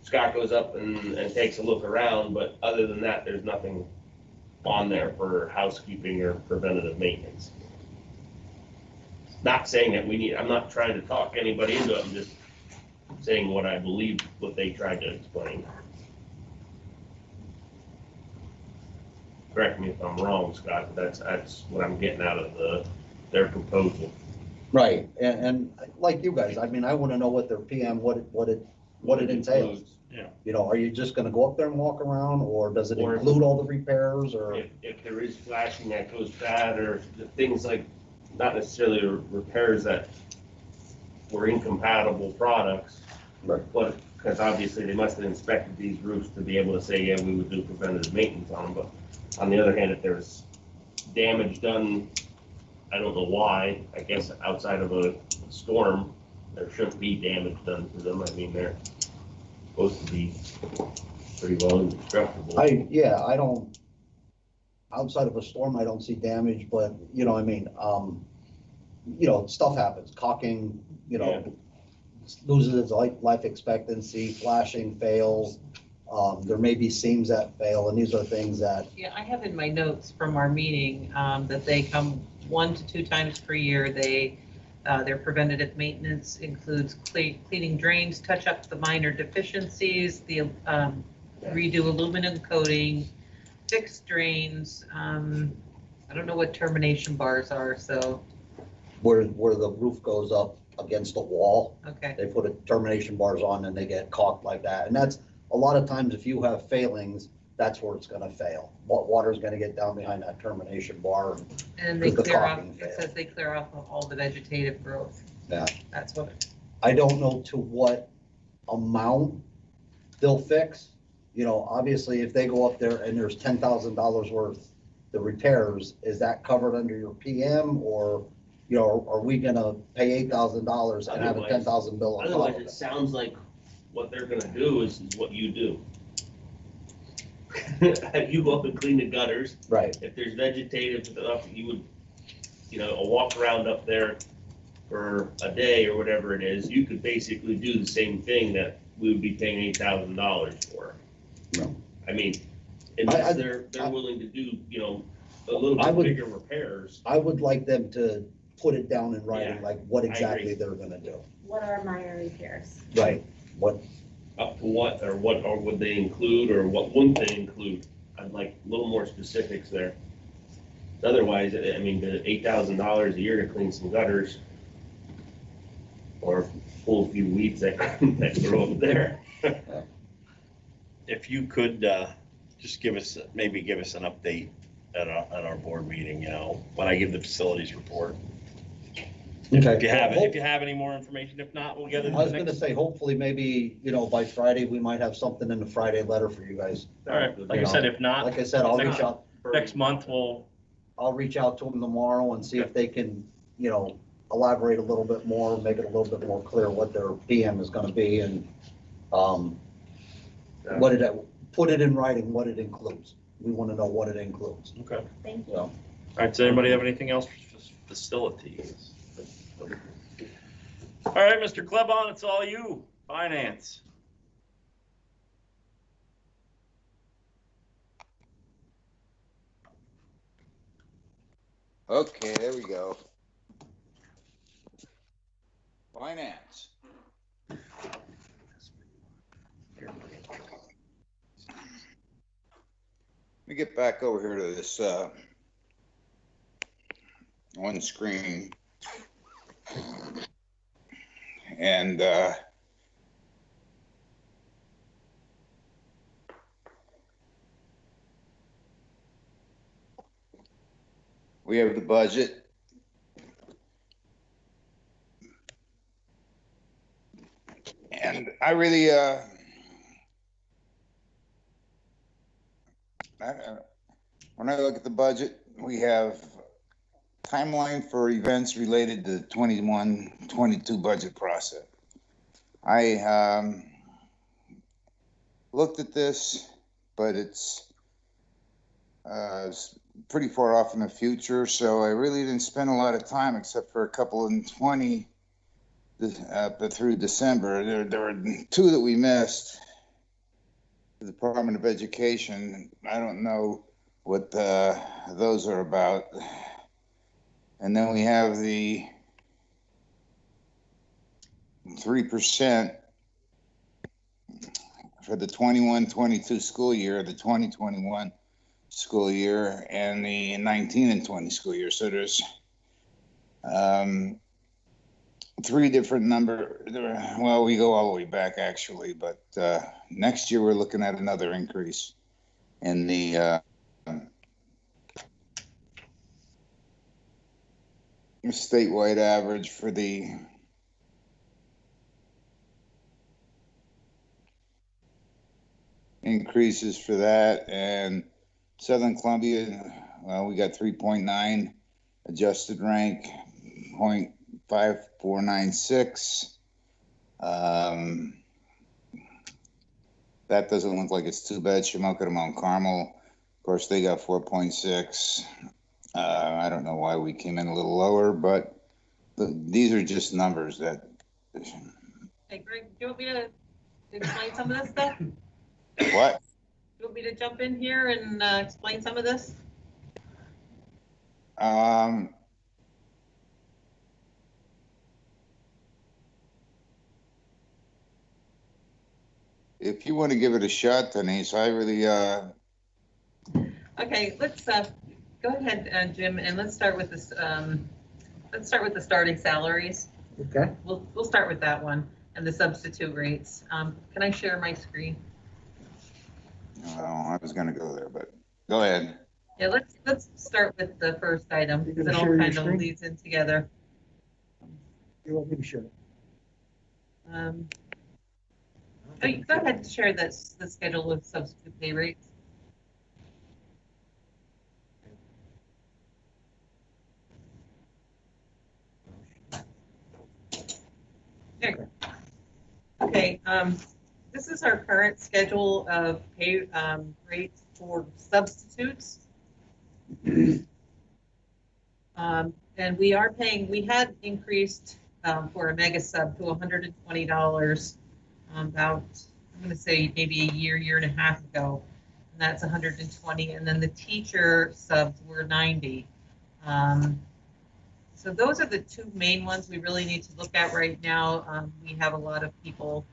Scott goes up and takes a look around, but other than that, there's nothing on there for housekeeping or preventative maintenance. Not saying that I'm not trying to talk anybody into it, I'm just saying what I believe, what they tried to explain. Correct me if I'm wrong, Scott, but that's what I'm getting out of their proposal. Right, and like you guys, I mean, I wanna know what their PM, what it entails. Yeah. You know, are you just gonna go up there and walk around, or does it Or- include all the repairs, or? If there is flashing that goes bad, or the things like, not necessarily repairs that were incompatible products. Right. But, because obviously they must have inspected these roofs to be able to say, yeah, we would do preventative maintenance on them, but on the other hand, if there's damage done, I don't know why, I guess outside of a storm, there shouldn't be damage done to them. I mean, they're supposed to be pretty well indestructible. I don't, outside of a storm, I don't see damage, but, you know, I mean, stuff happens, caulking, loses its life expectancy, flashing fails. There may be seams that fail, and these are things that, Yeah, I have in my notes from our meeting, that they come 1 to 2 times per year. Their preventative maintenance includes cleaning drains, touch up the minor deficiencies, redo aluminum coating, fix drains. I don't know what termination bars are, so. where the roof goes up against the wall, Okay. they put termination bars on and they get caulked like that. And that's, a lot of times if you have failings, that's where it's gonna fail. Water's gonna get down behind that termination bar. And they the clear off, caulking it failed. says they clear off all the vegetative growth. Yeah. That's what, I don't know to what amount they'll fix. Obviously, if they go up there and there's $10,000 worth the repairs, is that covered under your PM, or, are we gonna pay $8,000 and have a $10,000 bill on top Otherwise, of it it? sounds like what they're gonna do is what you do. You go up and clean the gutters. Right. If there's vegetative stuff, you would, a walk around up there for a day or whatever it is, you could basically do the same thing that we would be paying $8,000 for. No. I mean, unless they're willing to do, a little bit bigger repairs. I would like them to put it down in writing, Yeah, like what I exactly agree. they're gonna do. What are minor repairs? Right, what, Up to what, or would they include, or what wouldn't they include? I'd like a little more specifics there. Otherwise, I mean, the $8,000 a year to clean some gutters or pull a few weeds that grow up there. If you could, just maybe give us an update at our board meeting, when I give the facilities report. Okay. If you have any more information, if not, we'll get it. I was gonna say, hopefully, maybe, by Friday, we might have something in the Friday letter for you guys. All right, like I said, if not. Like I said, I'll reach out. Next month, I'll reach out to them tomorrow and see if they can, elaborate a little bit more, make it a little bit more clear what their PM is gonna be, and, put it in writing, what it includes. We wanna know what it includes. Okay. Thank you. So, all right, does anybody have anything else for facilities? All right, Mr. Klebon, it's all you. Finance. Okay, there we go. Finance. Let me get back over here to this one screen. And we have the budget. And I really, when I look at the budget, we have timeline for events related to the 21-22 budget process. I looked at this, but it's pretty far off in the future, so I really didn't spend a lot of time except for a couple in 20 through December. There were 2 that we missed. The Department of Education, I don't know what those are about. And then we have the 3% for the 21-22 school year, the 2021 school year, and the 19 and 20 school year. So there's 3 different well, we go all the way back actually, but next year we're looking at another increase in the statewide average for the increases for that. And Southern Columbia, well, we got 3.9 adjusted rank, 0.5496. That doesn't look like it's too bad. Shamokin and Mount Carmel, of course, they got 4.6. I don't know why we came in a little lower, but these are just numbers that, Hey, Greg, do you want me to explain some of this stuff? Do what? you want me to jump in here and explain some of this? If you want to give it a shot, Denise, I really, Okay, let's go ahead, Jim, and let's start with this. Let's start with the starting salaries. Okay. We'll start with that one and the substitute rates. Can I share my screen? I was gonna go there, but go ahead. Yeah, let's start with the first item because it all share your kind of screen? leads in together. You want me to share it? Oh, you go ahead and share this, the schedule of substitute pay rates. There. Okay, this is our current schedule of pay rates for substitutes. And we are paying, we had increased for a mega sub to $120 about, I'm going to say maybe a year and a half ago. And that's 120. And then the teacher subs were 90. So those are the two main ones we really need to look at right now. We have a lot of people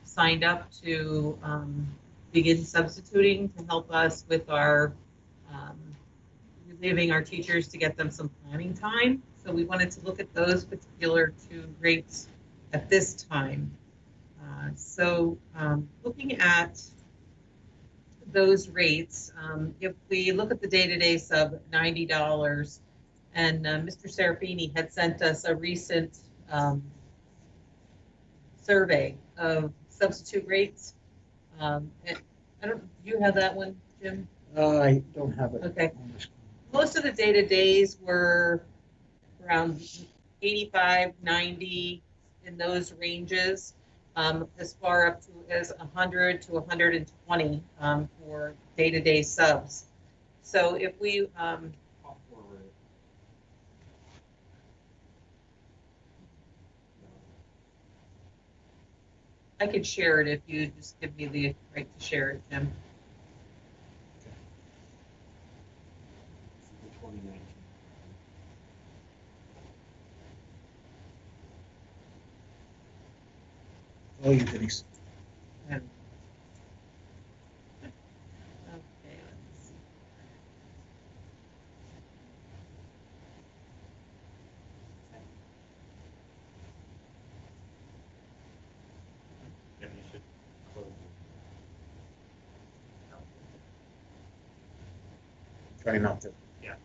signed up to begin substituting to help us with our relieving our teachers to get them some planning time. So we wanted to look at those particular two rates at this time. Looking at those rates, if we look at the day-to-day sub, $90, and Mr. Serafini had sent us a recent survey of substitute rates. Do you have that one, Jim? I don't have it. Okay. Most of the day-to-days were around 85, 90 in those ranges, as far up to as 100 to 120 for day-to-day subs. So if we I could share it if you just give me the right to share it, Jim. Oh, you Denise. Okay, let's see. Yeah, you should close it. Try not to. Yeah.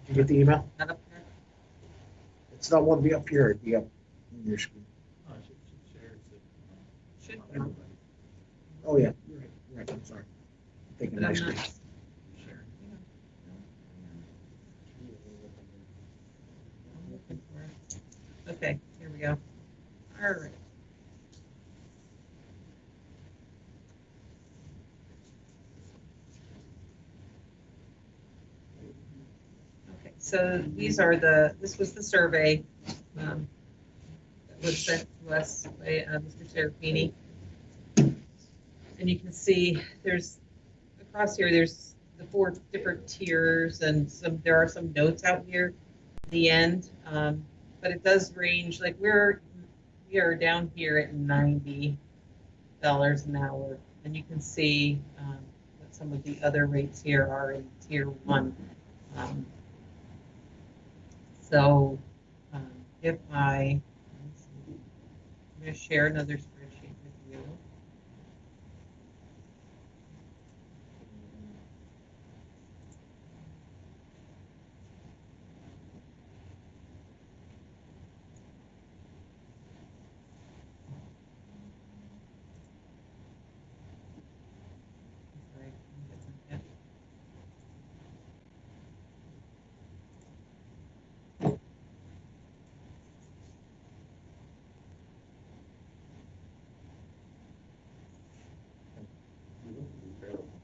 Did you get the email? Not up there? It's not one be up here, it'd be up on your screen. Oh, I should share it to Should be. everybody. Oh, yeah, you're right, I'm sorry. I'm thinking But my I'm screen. not Share. Okay, here we go. All right. Okay, so these are this was the survey that was sent to us by Mr. Serafini. And you can see there's, across here, there's the 4 different tiers and there are some notes out here at the end. But it does range, like we are down here at $90 an hour. And you can see what some of the other rates here are in tier 1. If I'm going to share another spreadsheet with you.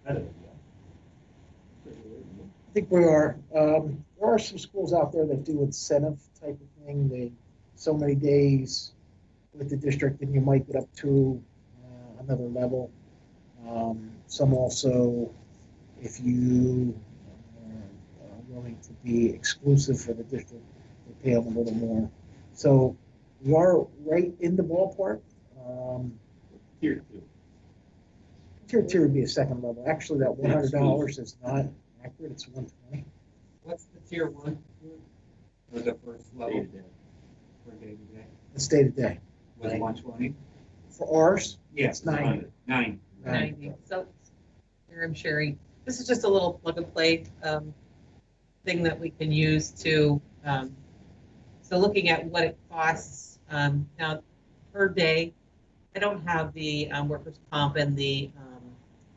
I think we are, There are some schools out there that do incentive type of thing. So many days with the district, and you might get up to another level. Some also, if you are willing to be exclusive for the district, they pay them a little more. So we are right in the ballpark. Tier 2. Tier 2 would be a second level. Actually, that $100 is not accurate. It's $120. What's the tier 1? Or the first level? For day to day? It's day to day. Was 120? For ours, Yes. it's 90. 90. So here I'm sharing. This is just a little plug and play thing that we can use to, so looking at what it costs now per day. I don't have the workers' comp and the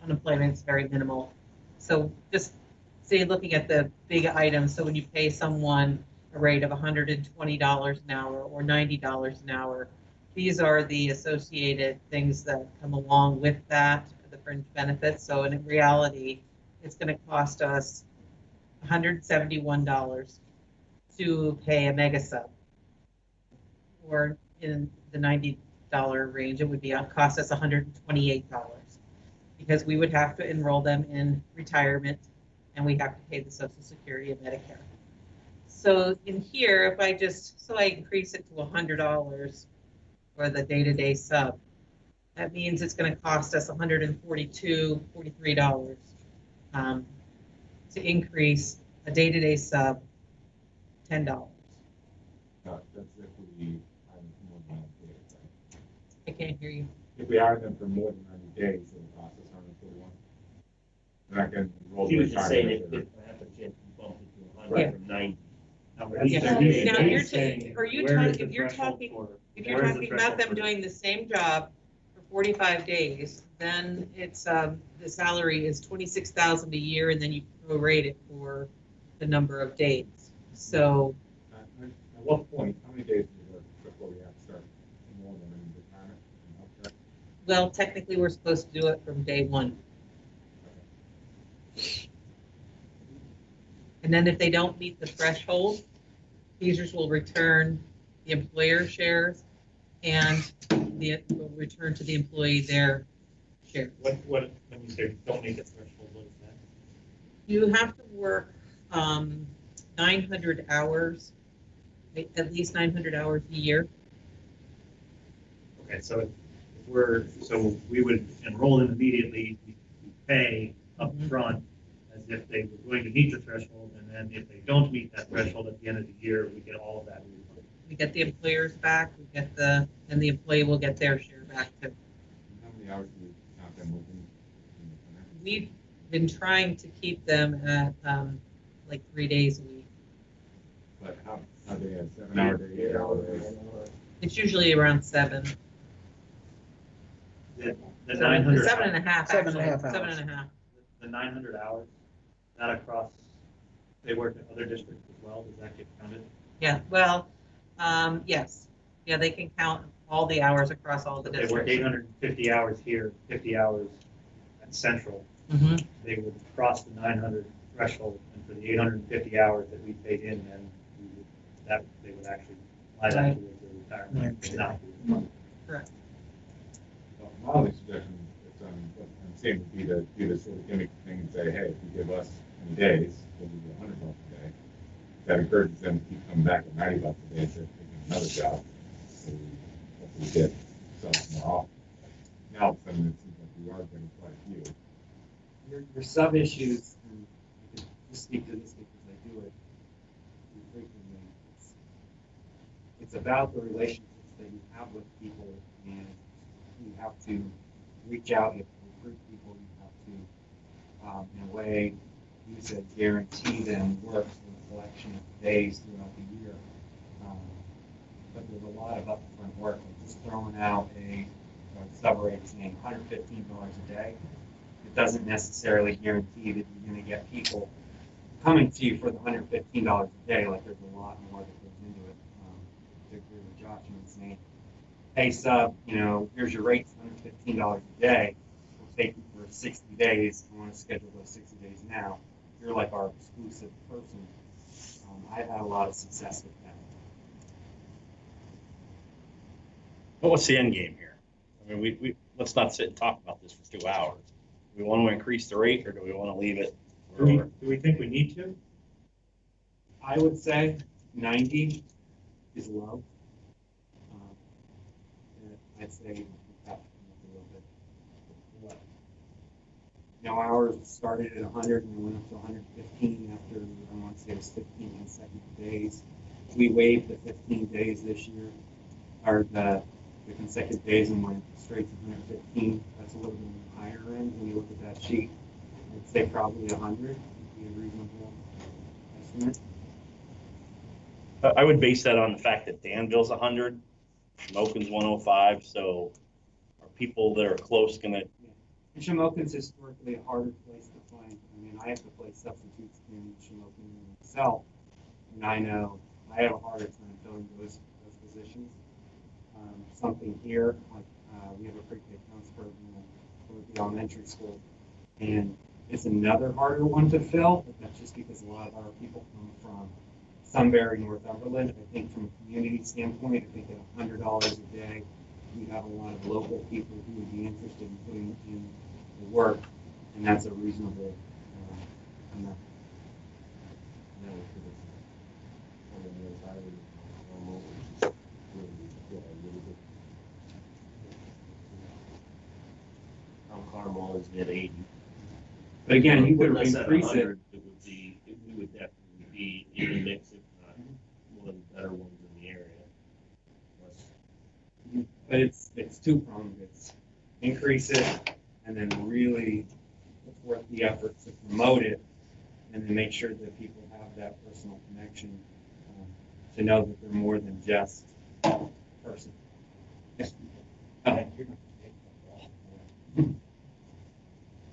unemployment. It's very minimal. So just say looking at the big items. So when you pay someone a rate of $120 an hour or $90 an hour, these are the associated things that come along with that, the fringe benefits. So in reality, it's going to cost us $171 to pay a mega sub, or in the $90 range, it would be cost us $128 because we would have to enroll them in retirement and we have to pay the Social Security and Medicare. So in here, if I just, so I increase it to $100 for the day-to-day sub, that means it's going to cost us $143 to increase a day-to-day sub $10. No, that's if we hire them for more than 90 days, right? I can't hear you. If we hire them for more than 90 days, it'll cost us 141. They're not going to enroll He the was just saying retirement. if I have a chance to bump it to 100 from 90. Now, Now you're talking, are you talking, if you're talking about them doing the same job for 45 days, then it's, the salary is $26,000 a year, and then you prorate it for the number of days. So. At what point, how many days do we work before we have to start enrolling them in retirement and healthcare? Well, technically, we're supposed to do it from day one. And then if they don't meet the threshold, users will return the employer shares and will return to the employee their share. What, when you say don't meet the threshold, what is that? You have to work 900 hours, at least 900 hours a year. Okay, so if so we would enroll them immediately, we pay upfront as if they were going to meet the threshold, and then if they don't meet that threshold at the end of the year, we get all of that. We get the employers back, and the employee will get their share back too. How many hours do we count them working? We've been trying to keep them at like 3 days a week. But how they have 7 hour day, 8 hour day? It's usually around 7. The 900 7 and a half, actually. 7.5 hours. 7.5. The 900 hours, that across, they work in other districts as well, does that get counted? Yeah, well, yes. Yeah, they can count all the hours across all the They work districts. 850 hours here, 50 hours at Central. Mhm. They would cross the 900 threshold, and for the 850 hours that we paid in, then they would actually apply that Right. towards their retirement. and not do it. Correct. Well, my only suggestion, is, what I'm saying would be to do this sort of gimmick thing and say, hey, if you give us any days, we'll give you $100 a day. That encourages them to keep coming back at $90 a day instead of taking another job. So we hopefully get some more often. Now, all of a sudden, it seems like we are getting quite a few. Your sub issues, and you can just speak to this because I do it frequently. It's about the relationships that you have with people, and you have to reach out, you have to recruit people, you have to, in a way, you said guarantee them work for a collection of days throughout the year. But there's a lot of upfront work, like just throwing out a sub rate saying $115 a day. It doesn't necessarily guarantee that you're going to get people coming to you for the $115 a day. Like there's a lot more that goes into it. To agree with Josh and saying, hey sub, here's your rates, $115 a day. We'll take you for 60 days. I want to schedule those 60 days now. you're like our exclusive person. I've had a lot of success with that. But what's the end game here? I mean, we let's not sit and talk about this for 2 hours. Do we want to increase the rate or do we want to leave it? Do we think we need to? I would say 90 is low. I'd say we have to come up a little bit. What? Now ours started at 100 and we went up to 115 after, I want to say it was 15 consecutive days. We waived the 15 days this year, or the consecutive days, and went straight to 115. That's a little bit on the higher end when you look at that sheet. I'd say probably 100 would be a reasonable estimate. I would base that on the fact that Danville's 100, Shamokin's 105, so are people that are close gonna? And Shamokin's historically a harder place to find. I mean, I have to play substitutes in Shamokin myself, and I know I have a harder time filling those positions. Something here, like we have a pre-K counselor for the elementary school, and it's another harder one to fill, but that's just because a lot of our people come from Sunbury, Northumberland. I think from a community standpoint, I think at $100 a day, we have a lot of local people who would be interested in putting in the work, and that's a reasonable amount. Carmel is at 80. But again, you could Less than increase 100, we would definitely be in the mix, if not one of the better ones in the area. But it's two-pronged. It's increase it and then really put forth the effort to promote it, and then make sure that people have that personal connection to know that they're more than just a person. Yes.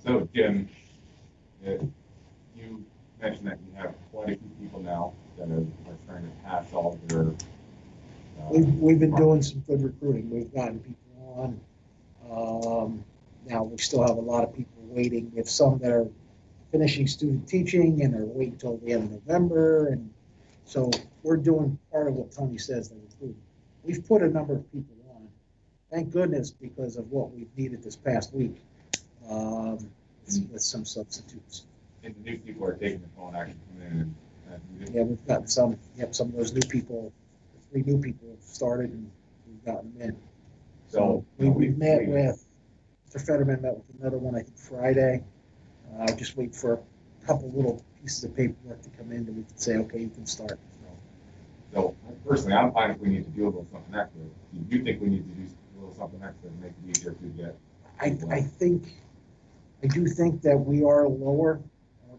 So Jim, you mentioned that you have quite a few people now that are trying to pass all their. We've been doing some good recruiting. We've gotten people on. Now we still have a lot of people waiting. We have some that are finishing student teaching and are waiting until the end of November. And so we're doing part of what Tony says, the recruiting. We've put a number of people on. Thank goodness, because of what we've needed this past week. With some substitutes. And the new people are taking the phone action come in. Yeah, we've gotten some. Yep, some of those new people, 3 new people have started, and we've gotten them in. So we've met with Mr. Fetterman, met with another one, I think Friday. Just wait for a couple little pieces of paperwork to come in that we can say, okay, you can start. So personally, I'm fine if we need to do a little something extra. Do you think we need to do a little something extra to make it easier to get? I do think that we are lower.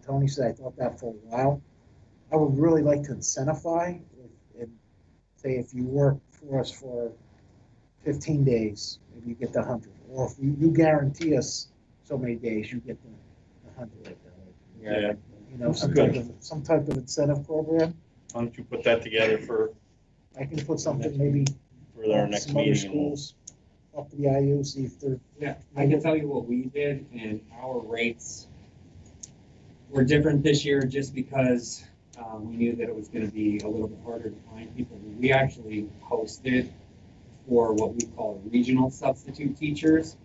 Tony said I thought that for a while. I would really like to incentivize and say if you work for us for 15 days, maybe you get the 100. Or if you guarantee us so many days, you get the 100. Yeah. You know, some type of incentive program. Why don't you put that together for? I can put something maybe for our next some meeting. Other schools up to the IU, see if they're. Yeah, I can tell you what we did, and our rates were different this year just because we knew that it was going to be a little bit harder to find people. We actually posted for what we call regional substitute teachers,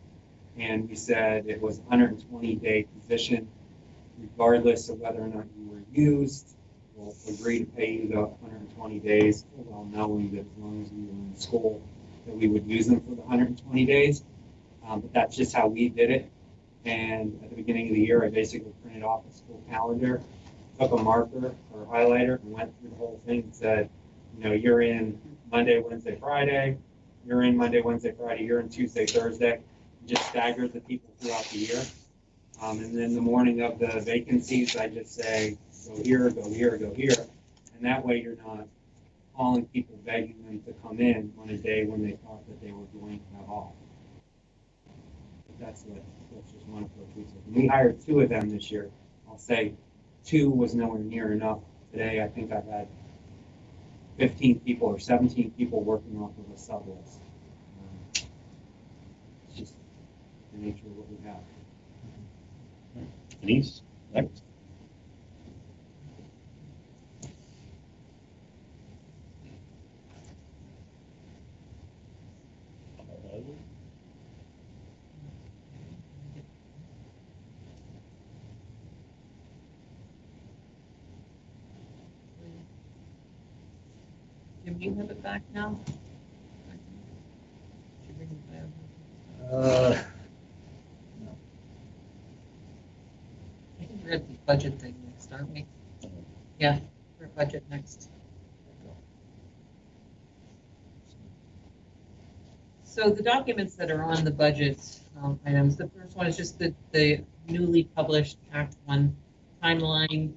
and we said it was a 120-day position, regardless of whether or not you were used. We'll agree to pay you the 120 days, while knowing that as long as we were in school, that we would use them for the 120 days. But that's just how we did it. And at the beginning of the year, I basically printed off a school calendar, took a marker or highlighter, and went through the whole thing and said, you know, you're in Monday, Wednesday, Friday. You're in Monday, Wednesday, Friday. You're in Tuesday, Thursday. Just staggered the people throughout the year. And then the morning of the vacancies, I just say, go here, go here, go here. And that way you're not calling people, begging them to come in on a day when they thought that they were going to have off. That's just one approach we took. And we hired 2 of them this year. I'll say 2 was nowhere near enough. Today, I think I've had 15 people or 17 people working off of a sub list. It's just the nature of what we have. Denise, next. Jim, you have it back now? Uh, I think we're at the budget thing next, aren't we? Yeah, we're at budget next. So the documents that are on the budget items, the first one is just the newly published Act 1 timeline.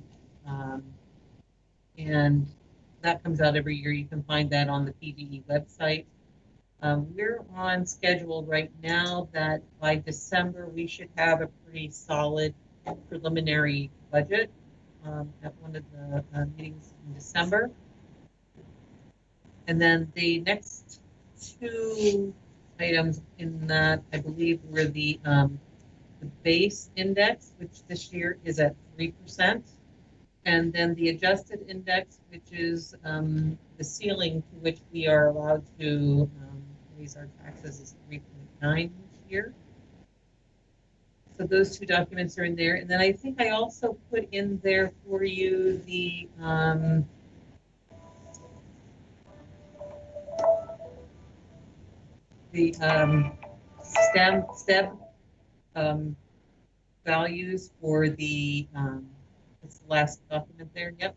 And that comes out every year. You can find that on the PDE website. We're on schedule right now that by December, we should have a pretty solid preliminary budget at one of the meetings in December. And then the next two items in that, I believe, were the base index, which this year is at 3%. And then the adjusted index, which is the ceiling to which we are allowed to raise our taxes, is 3.9 this year. So those two documents are in there. And then I think I also put in there for you the STEB values for the it's the last document there. Yep.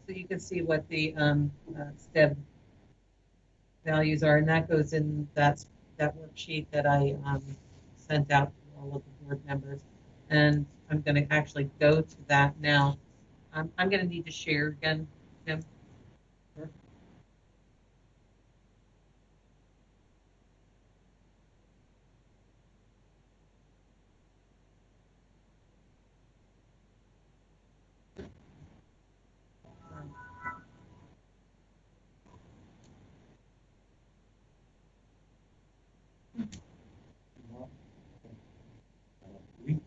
So you can see what the STEB values are, and that goes in that worksheet that I sent out to all of the board members. And I'm going to actually go to that now. I'm going to need to share again, Tim. We have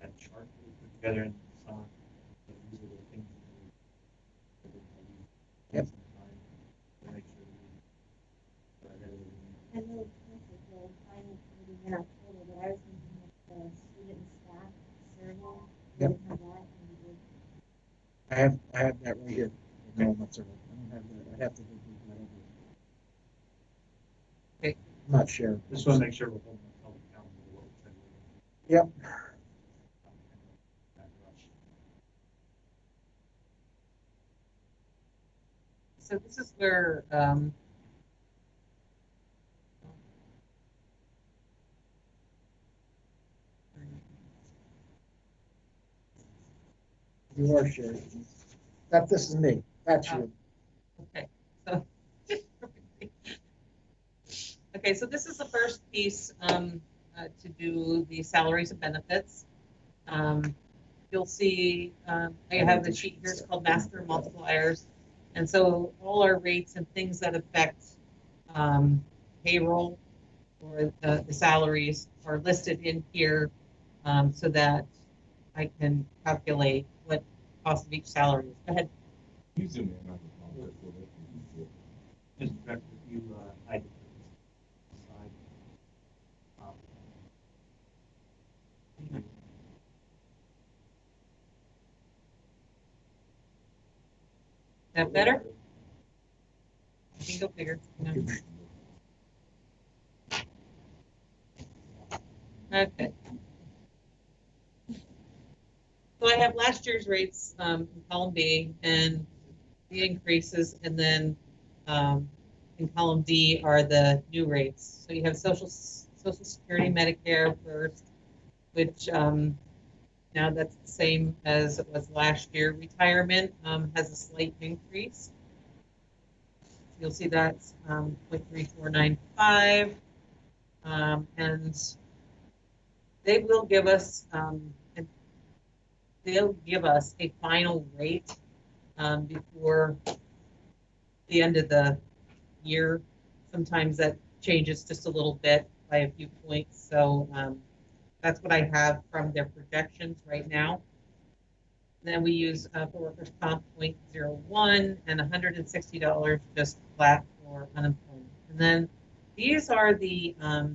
that chart we put together in summer. These are the things that we Yep. to make sure we are ahead of the game. I know this is the finance meeting in October, but I was thinking of the student and staff survey. Yep. We have that and we would- I have that right here. No, I'm not certain. I don't have that. I'd have to look at that over. Okay. I'm not sure. Just want to make sure we're holding the public accountable to what we said we were Yep. gonna do. That rush. So this is where You are sharing. This is me. That's you. okay. So okay, so this is the first piece to do the salaries and benefits. You'll see I have the sheet here. It's called Master Multipliers. And so all our rates and things that affect payroll or the salaries are listed in here so that I can calculate what cost of each salary is. Go ahead. You zoom in on the number so that you can see it. Just Director, if you hide the slide. That better? You can go bigger. No. Okay. So I have last year's rates in column B and the increases, and then in column D are the new rates. So you have Social Security, Medicare first, which now that's the same as it was last year. Retirement has a slight increase. You'll see that's 0.3495, and they will give us a final rate before the end of the year. Sometimes that changes just a little bit by a few points. So that's what I have from their projections right now. Then we use for workers' comp 0.01 and $160 just flat for unemployment. And then these are the our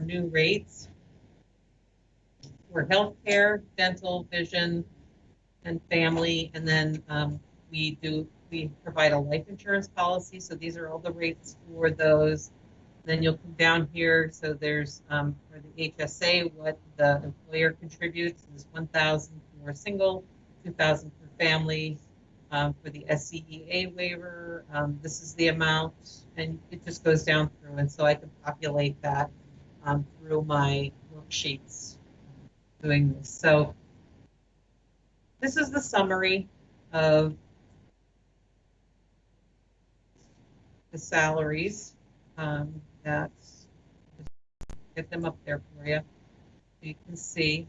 new rates for healthcare, dental, vision, and family. And then we provide a life insurance policy. So these are all the rates for those. Then you'll come down here. So there's for the HSA, what the employer contributes is $1,000 for a single, $2,000 for family. For the SCEA waiver, this is the amount, and it just goes down through. And so I can populate that through my worksheets doing this. So this is the summary of the salaries. That's get them up there for you. So you can see.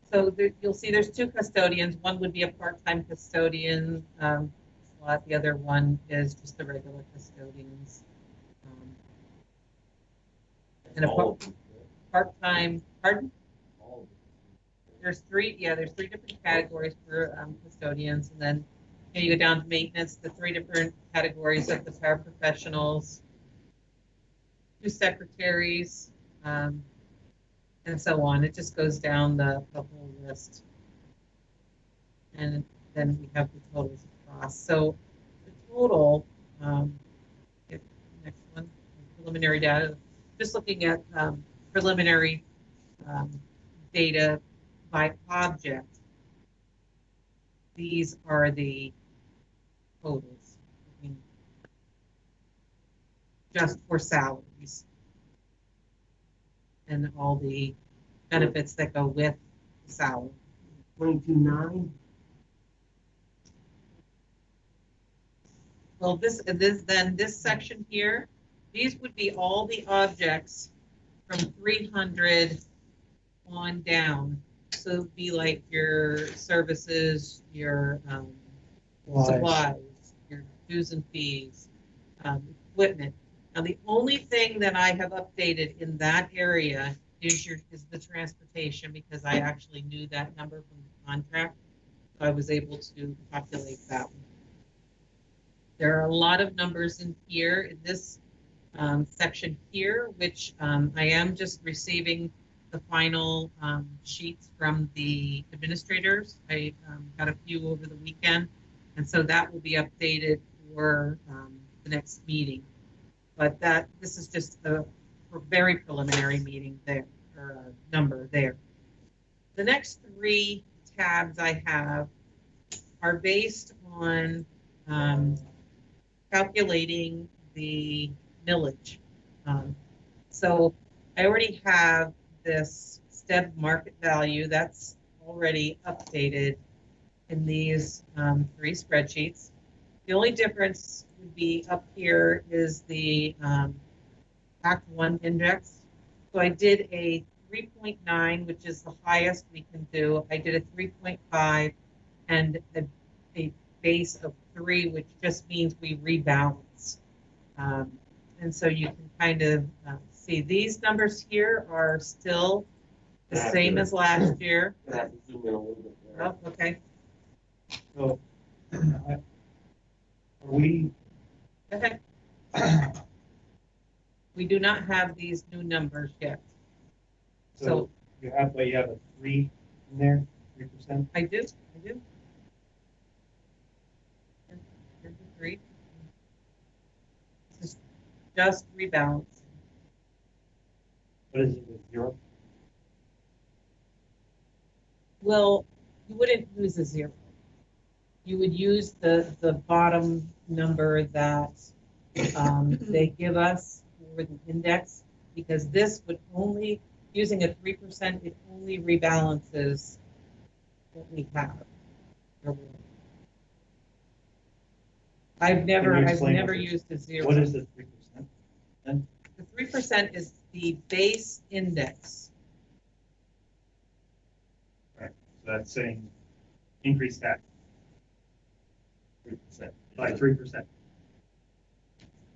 So there, you'll see there's two custodians. One would be a part-time custodian. The other one is just the regular custodians. And a part-time, pardon? There's three different categories for custodians. And then you go down to maintenance, the three different categories of the paraprofessionals, 2 secretaries, and so on. It just goes down the whole list. And then we have the totals across. So the total, next one, preliminary data, just looking at preliminary data by object. These are the totals, just for salaries and all the benefits that go with the salary. 22.9. Well, this section here, these would be all the objects from 300 on down. So it would be like your services, your supplies, your dues and fees, equipment. Now, the only thing that I have updated in that area is the transportation, because I actually knew that number from the contract. So I was able to calculate that one. There are a lot of numbers in here in this section here, which I am just receiving the final sheets from the administrators. I got a few over the weekend, and so that will be updated for the next meeting. But this is just a very preliminary meeting there, or a number there. The next 3 tabs I have are based on calculating the millage. So I already have this STEB market value that's already updated in these 3 spreadsheets. The only difference would be up here is the Act 1 index. So I did a 3.9, which is the highest we can do. I did a 3.5 and a base of 3, which just means we rebalance. And so you can kind of see these numbers here are still the same as last year. Oh, okay. So, are we? Okay. We do not have these new numbers yet. So you have a 3 in there, 3%? I do. Here's the 3. This is just rebalance. What is it with 0? Well, you wouldn't use a 0. You would use the bottom number that they give us for the index, because this would only, using a 3%, it only rebalances what we have. I've never used a 0. What is the 3% then? The 3% is the base index. Right. So that's saying increase tax 3%, by 3%.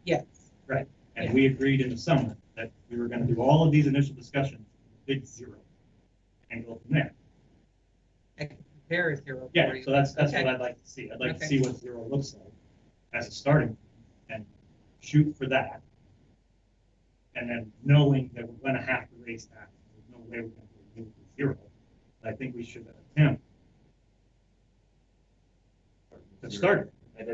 Yes. Right. And we agreed in the summer that we were going to do all of these initial discussions, big 0, and go from there. I can compare a 0. Yeah, for you. so that's Okay. what I'd like to see. I'd like to see what 0 looks like as a starting point, and shoot for that. And then knowing that we're gonna have to raise taxes, there's no way we're gonna be able to zero. I think we should attempt to start and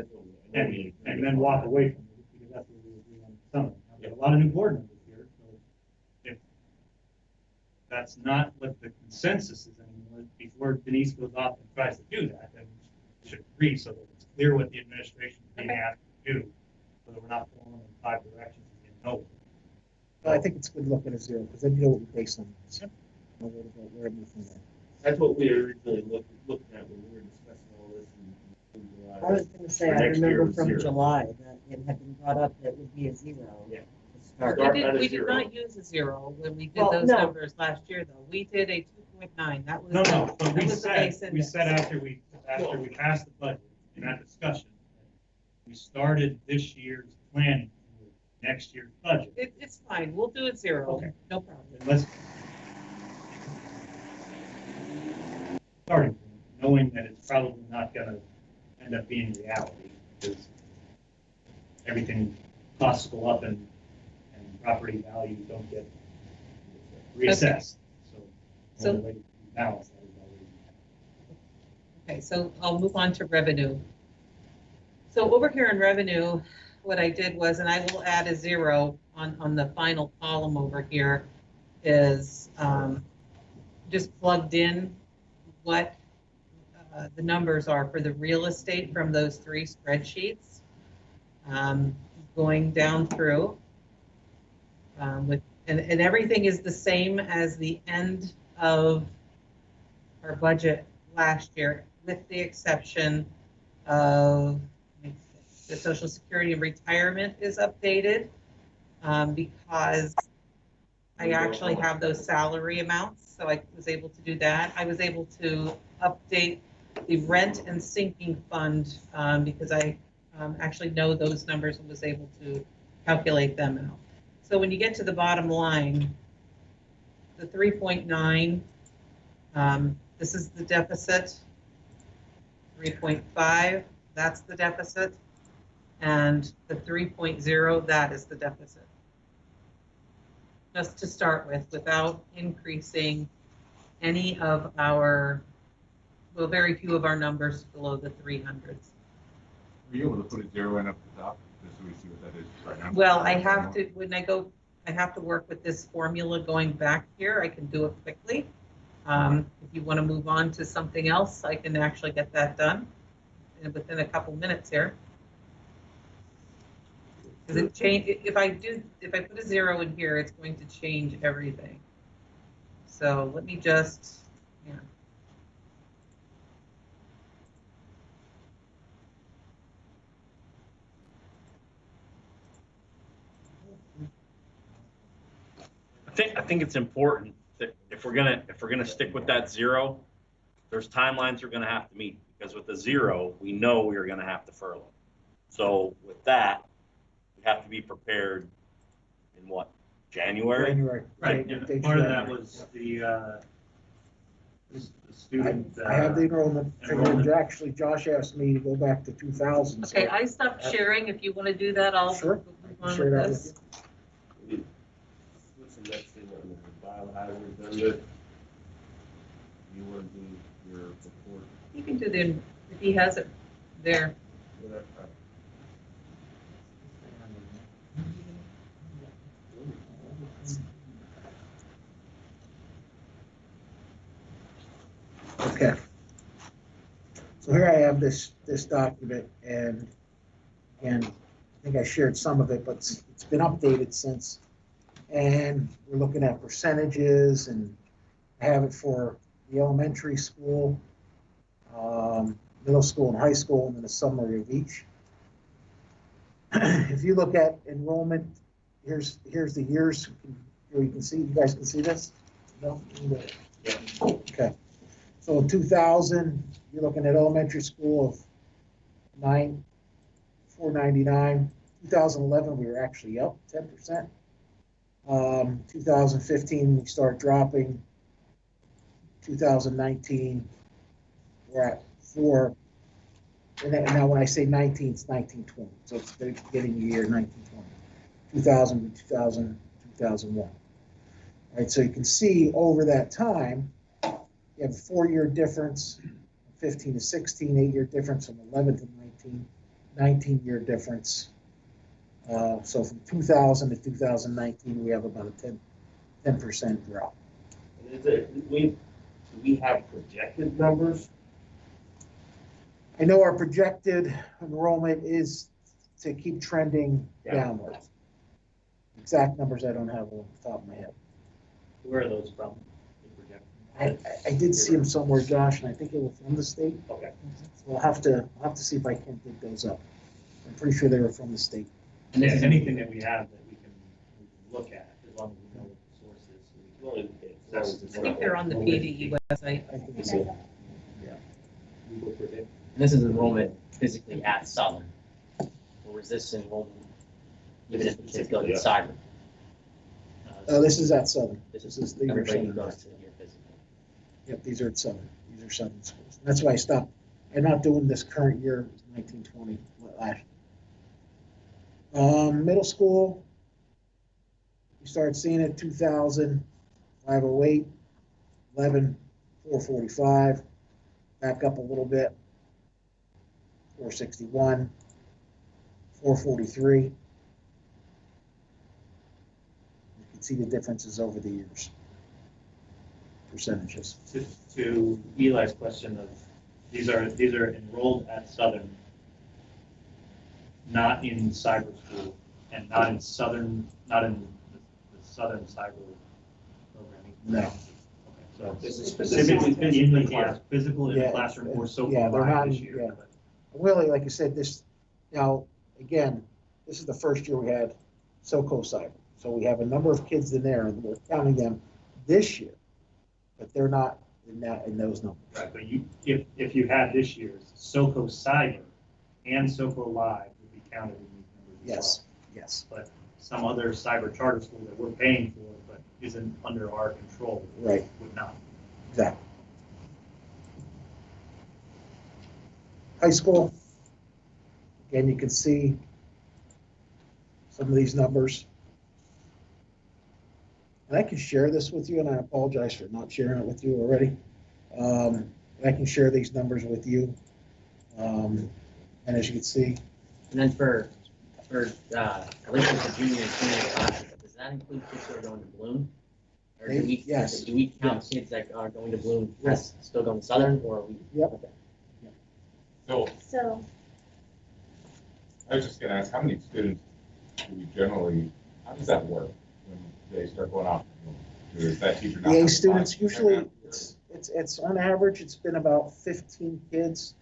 then walk away from it, because that's what we agree on some. I've got a lot of new board members here, so if that's not what the consensus is anymore, before Denise goes off and tries to do that, then we should agree so that it's clear what the administration is being asked to do, so that we're not going in 5 directions and no. But I think it's good looking at zero, because then you know what we base on. Know what about where I'm looking at. That's what we originally looked at when we were discussing all this in July. I was gonna say, I Next year remember was from zero. July that it had been brought up that it would be a zero. Yeah. To start. We did not use a zero when we did Well, those no. numbers last year, though. We did a 2.9. That was. No, but that we was the base said, index. after we passed the budget, in that discussion, we started this year's planning for next year's budget. It's fine. We'll do it zero. Okay. No problem. Let's starting, knowing that it's probably not gonna end up being reality, because everything costs go up and property values don't get reassessed. So the only way to balance that is always. Okay, so I'll move on to revenue. So over here in revenue, what I did was, and I will add a zero on the final column over here, is just plugged in what the numbers are for the real estate from those 3 spreadsheets. Going down through and everything is the same as the end of our budget last year, with the exception of the Social Security and retirement is updated because I actually have those salary amounts, so I was able to do that. I was able to update the rent and sinking fund because I actually know those numbers and was able to calculate them out. So when you get to the bottom line, the 3.9, this is the deficit. 3.5, that's the deficit. And the 3.0, that is the deficit. Just to start with, without increasing any of our, well, very few of our numbers below the 300s. Were you able to put a zero in up the top, just so we see what that is right now? Well, I have to, when I go, I have to work with this formula going back here. I can do it quickly. If you want to move on to something else, I can actually get that done within a couple minutes here. Does it change? If I put a zero in here, it's going to change everything. So let me just, yeah. I think it's important that if we're gonna stick with that zero, there's timelines we're gonna have to meet, because with the zero, we know we are gonna have to furlough. So with that, we have to be prepared in what, January? January. Right, Yeah, yeah. Part of that was the student. I have the enrollment figure. Actually, Josh asked me to go back to 2000. Okay, so I stopped sharing. If you want to do that, I'll Sure. move on share with that this. with you. What's the next thing on the biohazard then that you want to do your report? You can do the, if he has it there. Whatever. Okay. So here I have this document, and I think I shared some of it, but it's been updated since. And we're looking at percentages, and I have it for the elementary school, middle school and high school, and then a summary of each. If you look at enrollment, here's the years. Here you can see, you guys can see this? No? Yeah. Okay. So in 2000, you're looking at elementary school of 499. 2011, we were actually up 10%. 2015, we start dropping. 2019, we're at and then, now when I say 19, it's 1920. So it's the beginning of the year 1920, 2000 to 2001. All right, so you can see over that time, you have a 4-year difference, 15 to 16, 8-year difference, from 11 to 19, 19-year difference. So from 2000 to 2019, we have about a 10% drop. Do we have projected numbers? I know our projected enrollment is to keep trending downward. Exact numbers I don't have on the top of my head. Where are those from? I did see them somewhere, Josh, and I think it was from the state. Okay. So I'll have to see if I can dig those up. I'm pretty sure they were from the state. And there's anything that we have that we can look at, as long as we know what the source is. I think they're on the PDE website. I think so. Yeah. And this is enrollment physically at Southern. Or is this enrollment even if the kids go to cyber? This is at Southern. This is these are everybody Southern. goes to here physically. Yep, these are at Southern. These are Southern schools. That's why I stopped. I'm not doing this current year, 1920, last. Middle school, we started seeing it 2000, 508, 11, 445, back up a little bit, 461, 443. You can see the differences over the years, percentages. To Eli's question of, these are enrolled at Southern, not in cyber school, and not in Southern, not in the Southern cyber programming. No. Okay, so This is specifically specifically in the physical class, physical in the Yeah, classroom, or so yeah, they're not, this year. yeah. Really, like I said, this, now, again, this is the first year we had SoCo Cyber. So we have a number of kids in there, and we're counting them this year, but they're not in those numbers. Right, but if you had this year's SoCo Cyber and SoCo Live would be counted in these numbers as Yes, well. yes. But some other cyber charter school that we're paying for, but isn't under our control. Right. Would not. Exactly. High school, again, you can see some of these numbers. And I can share this with you, and I apologize for not sharing it with you already. I can share these numbers with you. And as you can see. And then for at least with the junior and senior class, does that include kids who are going to Bloom? Or do we, Yes. do we count kids that are going to Bloom as still going to Southern, or are we? Yep. Okay. So, I was just gonna ask, how many students do we generally, how does that work when they start going off? Is that teacher not? The A have students, five? usually, it's on average, it's been about 15 kids,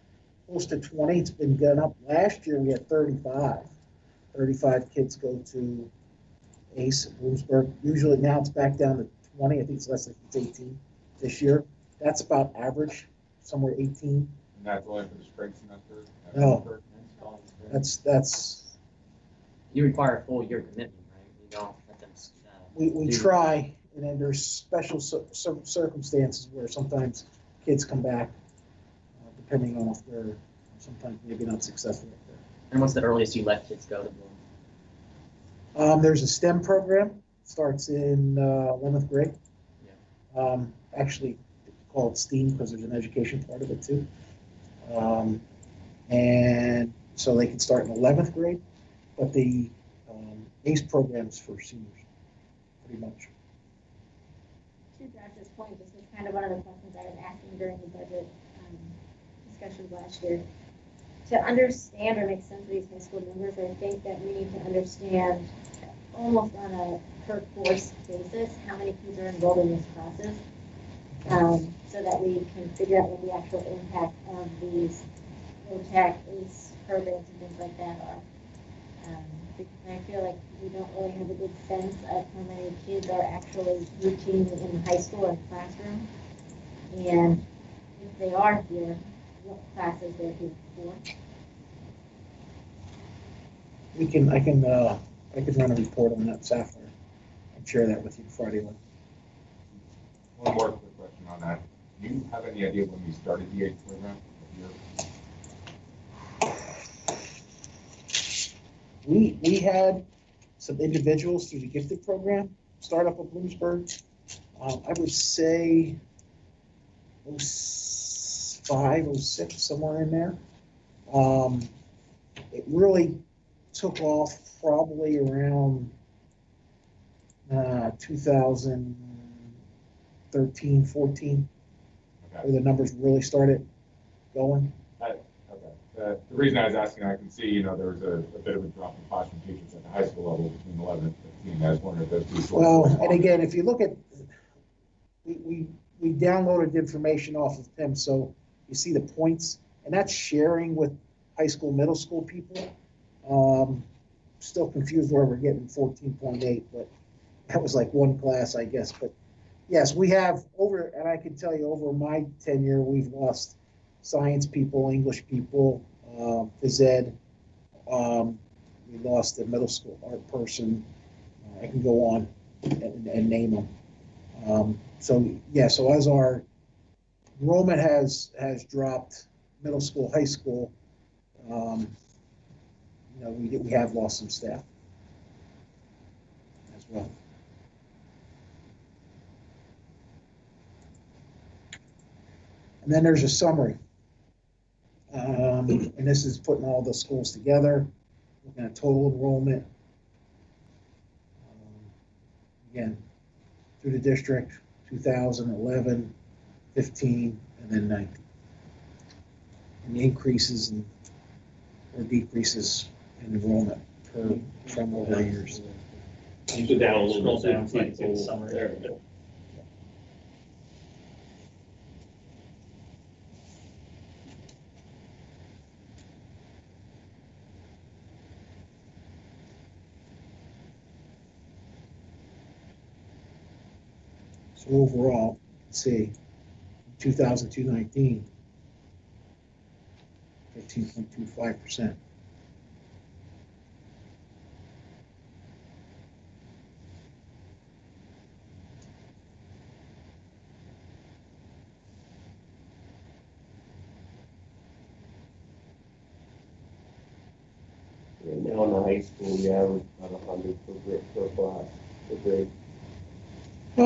close to 20. It's been going up. Last year, we had 35. 35 kids go to ACE at Bloomsburg. Usually now it's back down to 20. I think it's less than 18 this year. That's about average, somewhere 18. And that's only for the spring semester? No. That's, You require a full year commitment, right? You don't let them. we try, and then there's special circumstances where sometimes kids come back, depending on if they're sometimes maybe not successful up there. And what's the earliest you let kids go to Bloom? There's a STEM program, starts in 11th grade. Actually, call it STEAM because there's an education part of it too. And so they can start in 11th grade, but the ACE program's for seniors, pretty much. to Josh's point, this was kind of one of the questions I was asking during the budget discussions last year. To understand or make sense of these high school numbers, I think that we need to understand almost on a per course basis how many kids are enrolled in these classes, so that we can figure out what the actual impact of these low-tech ACE programs and things like that are. Because I feel like we don't really have a good sense of how many kids are actually routinely in high school or classroom. And if they are here, what classes they're here for. I can run a report on that this afternoon and share that with you Friday night. One more quick question on that. Do you have any idea when we started the ACE program? We had some individuals through the gifted program start up at Bloomsburg. I would say 05, 06, somewhere in there. It really took off probably around 2013, 14, where the numbers really started going. The reason I was asking, I can see, there was a bit of a drop in classroom teachers at the high school level between 11 and 15. I was wondering if those two sources. Well, and again, if you look at, we downloaded information off of Tim, so you see the points, and that's sharing with high school, middle school people. Still confused where we're getting 14.8, but that was like one class, I guess. But yes, we have and I can tell you over my tenure, we've lost science people, English people, phys ed. We lost a middle school art person. I can go on and name them. So as our enrollment has dropped, middle school, high school, we have lost some staff as well. And then there's a summary. And this is putting all the schools together, looking at total enrollment. Again, through the district, 2011, 15, and then 19. And the increases or decreases in enrollment from over the years. You go down a little Scroll down, bit. so you can see the summary. There we go. So overall, let's see, 2002-19, 15.25%. Right now in the high school, we average about 100 per class, per grade. I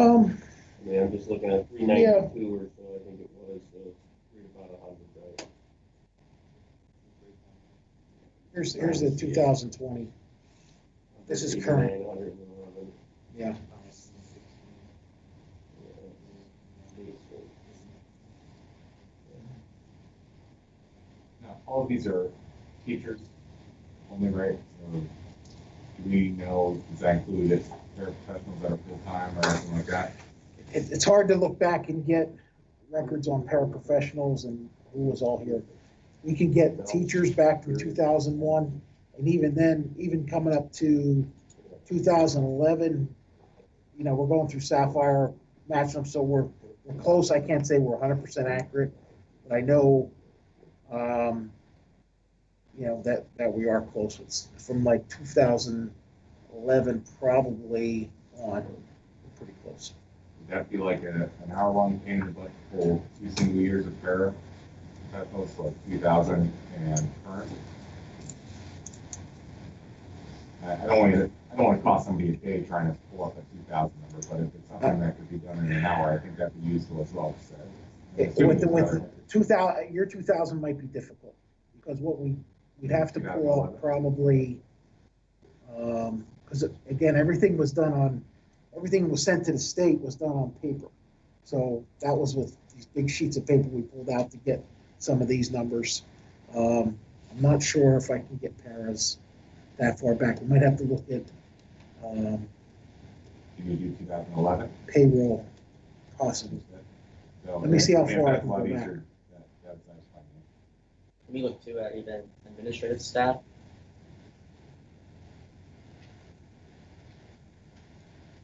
mean, I'm just looking at 392 or so, I think it was, so it's about 100, right? Here's the 2020. This is current. 111. Yeah. Now, all of these are teachers only, right? So do we know, does that include if paraprofessionals that are full-time or anything like that? It's hard to look back and get records on paraprofessionals and who was all here. We can get teachers back from 2001, and even then, even coming up to 2011, we're going through Sapphire, matching them, so we're close. I can't say we're 100% accurate, but I know, that we are close. It's from like 2011 probably on. We're pretty close. Would that be like an hour-long pain in the butt to pull 2 single years of paraprofessionals, like 2000 and current? I don't want to cost somebody a day trying to pull up a 2000 number, but if it's something that could be done in an hour, I think that'd be useful as well. So, With 2000, year 2000 might be difficult because we'd have to pull up probably, because again, everything was sent to the state was done on paper. So that was with these big sheets of paper we pulled out to get some of these numbers. I'm not sure if I can get paras that far back. We might have to look at Can you do 2011? payroll, possibly. So, Let me see how far I that's can a lot go back. easier. That's fine. Can we look too at even administrative staff?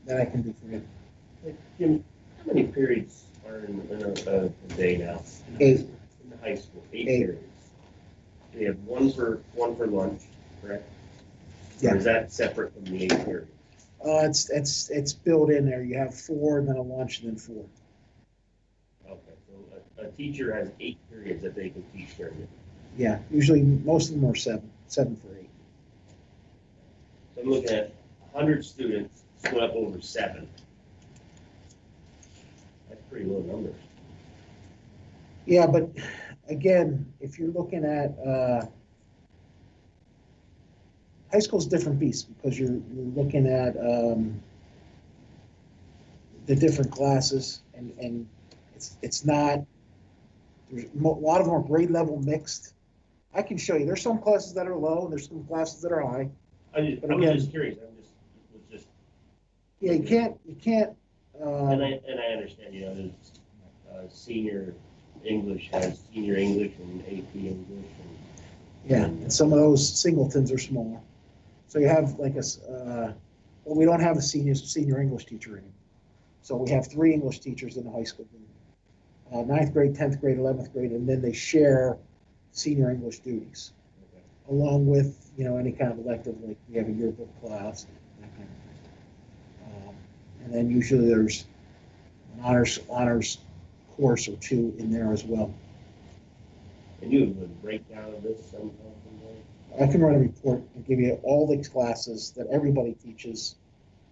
That I can do for you. Jim, how many periods are in a day now? 8. In the high school, 8 8. periods. We have one for lunch, correct? Yeah. Or is that separate from the 8 periods? It's built in there. You have 4 and then a lunch and then 4. Okay, so a teacher has 8 periods that they can teach during it. Yeah, usually most of them are 7 for 8. I'm looking at 100 students split up over 7. That's pretty low numbers. Yeah, but again, if you're looking at, high school's a different beast because you're looking at, the different classes and it's not, there's a lot of them are grade level mixed. I can show you, there's some classes that are low and there's some classes that are high. I was just curious. Was just. Yeah, you can't. And I understand, there's, senior English has senior English and AP English. Yeah, and some of those singletons are smaller. So you have like well, we don't have a senior English teacher anymore. So we have 3 English teachers in the high school. 9th grade, 10th grade, 11th grade, and then they share senior English duties. Okay. Along with, any kind of elective, like we have a yearbook class, that kind of thing. And then usually there's an honors course or 2 in there as well. And you have a breakdown of this sometime? I can run a report and give you all the classes that everybody teaches.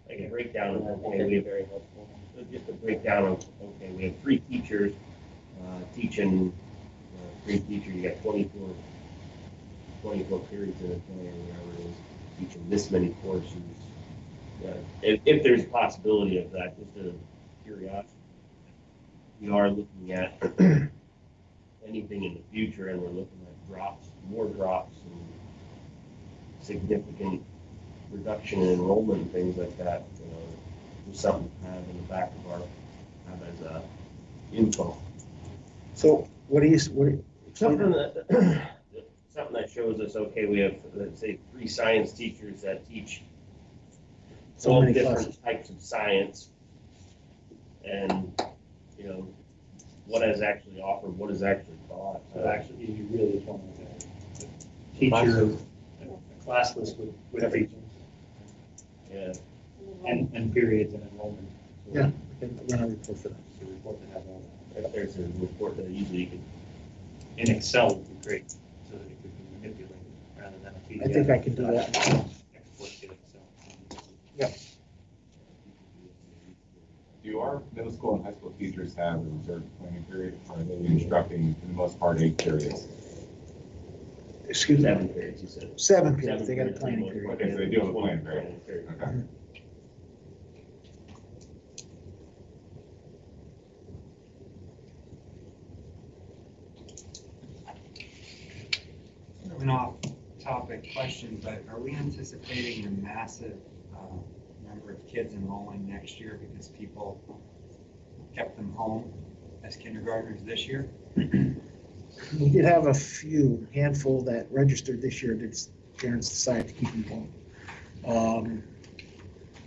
Like a breakdown of, okay, we have very helpful. Just a breakdown of, okay, we have 3 teachers teaching, 3 teachers, you got 24 periods in a day or whatever it is, teaching this many courses. If there's a possibility of that, just a curiosity. We are looking at anything in the future, and we're looking at more drops, and significant reduction in enrollment and things like that. There's something to have in the back of have as a info. So what do you? Something that shows us, okay, we have, let's say, 3 science teachers that teach 12 different types of science, and what is actually offered, what is actually taught. So actually, you really just want to teacher, a class list with regions. Yeah. And periods and enrollment. Yeah, I can run a report for that. It's a report that has all that. If there's a report that usually you can. In Excel would be great, so that it could be manipulated rather than a PDF. I think I can do that. Export to Excel. Yep. Do our middle school and high school teachers have a reserved planning period, or are they instructing for the most part 8 periods? Excuse me? 7 periods, you said. 7 periods, they got a planning period. Okay, so they do have a planning period. Okay. An off-topic question, but are we anticipating a massive number of kids enrolling next year because people kept them home as kindergartners this year? We did have a handful that registered this year that parents decided to keep them home.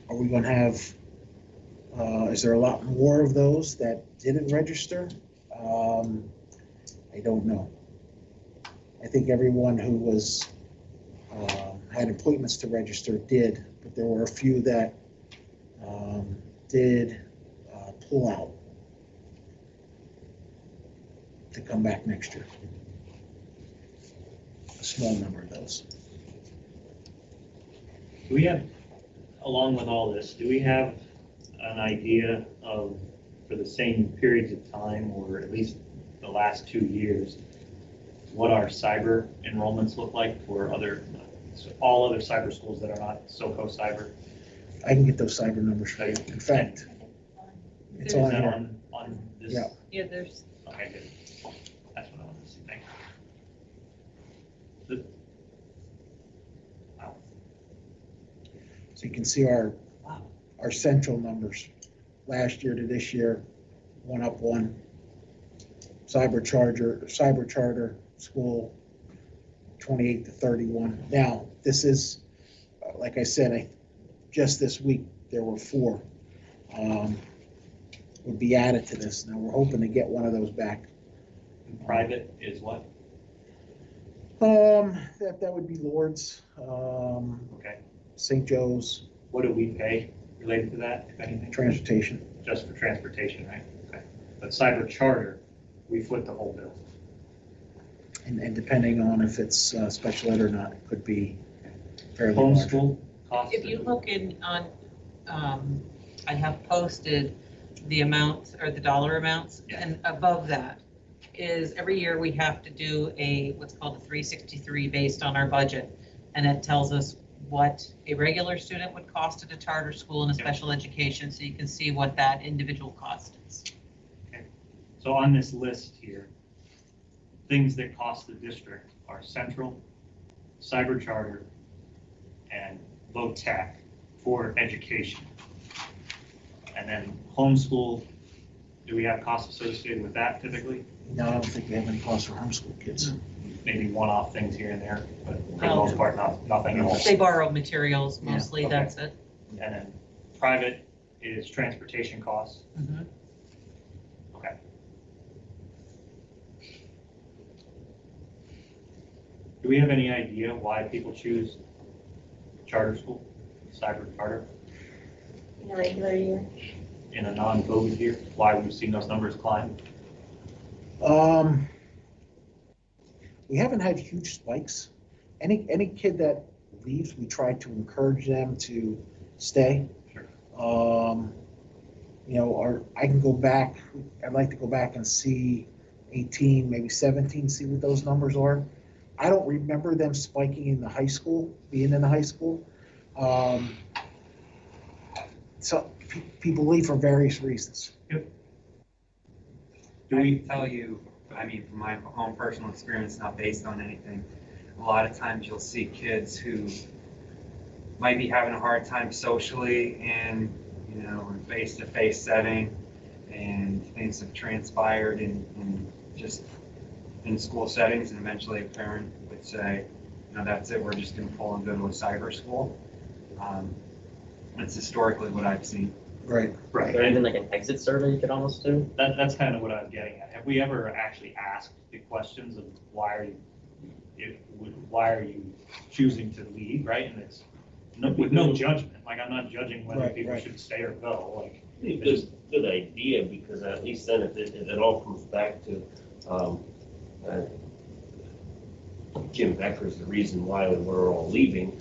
Are we going to have, is there a lot more of those that didn't register? I don't know. I think everyone who was had appointments to register did, but there were a few that did pull out to come back next year. A small number of those. Do we have, along with all this, do we have an idea of, for the same periods of time, or at least the last 2 years, what our cyber enrollments look like for all other cyber schools that are not SoCo Cyber? I can get those cyber numbers for you. In fact, it's Is on that here. on this? Yeah. Yeah, there's, Okay, good. That's what I wanted to see. Thank you. Wow. So you can see our central numbers. Last year to this year, 1 up 1. Cyber charter school, 28 to 31. Now, this is, like I said, just this week, there were 4 would be added to this. Now, we're hoping to get one of those back. And private is what? That would be Lord's, Okay. St. Joe's. What do we pay related to that, if anything? Transportation. Just for transportation, right? Okay. But cyber charter, we foot the whole bill. And depending on if it's special ed or not, it could be fairly large. Homeschool, cost? If you look in on, I have posted the amounts or the dollar amounts, and above that is every year we have to do what's called a 363 based on our budget. And it tells us what a regular student would cost at a charter school and a special education, so you can see what that individual cost is. Okay. So on this list here, things that cost the district are central, cyber charter, and low tech for education. And then homeschool, do we have costs associated with that typically? No, I don't think we have any costs for homeschool kids. Maybe one-off things here and there, but for the most part, nothing else. They borrow materials mostly, Okay. that's it. And then private is transportation costs. Mhm. Okay. Do we have any idea why people choose charter school, cyber charter, In a regular year. in a non-COVID year? Why we've seen those numbers climb? We haven't had huge spikes. Any kid that leaves, we try to encourage them to stay. Sure. You know, or I can go back, I'd like to go back and see 18, maybe 17, see what those numbers are. I don't remember them spiking in the high school, being in the high school. So people leave for various reasons. Yep. I can tell you, I mean, from my own personal experience, not based on anything, a lot of times you'll see kids who might be having a hard time socially and, you know, in face-to-face setting, and things have transpired in just in school settings, and eventually a parent would say, you know, that's it, we're just gonna pull and go to a cyber school. That's historically what I've seen. Right. Is there even like an exit survey you could almost do? That's kind of what I was getting at. Have we ever actually asked the questions of why are you choosing to leave, right? And it's with no judgment. Like, I'm not judging whether people should stay or go. Like, It's a good idea, because at least then it all comes back to, Jim Becker's the reason why we're all leaving.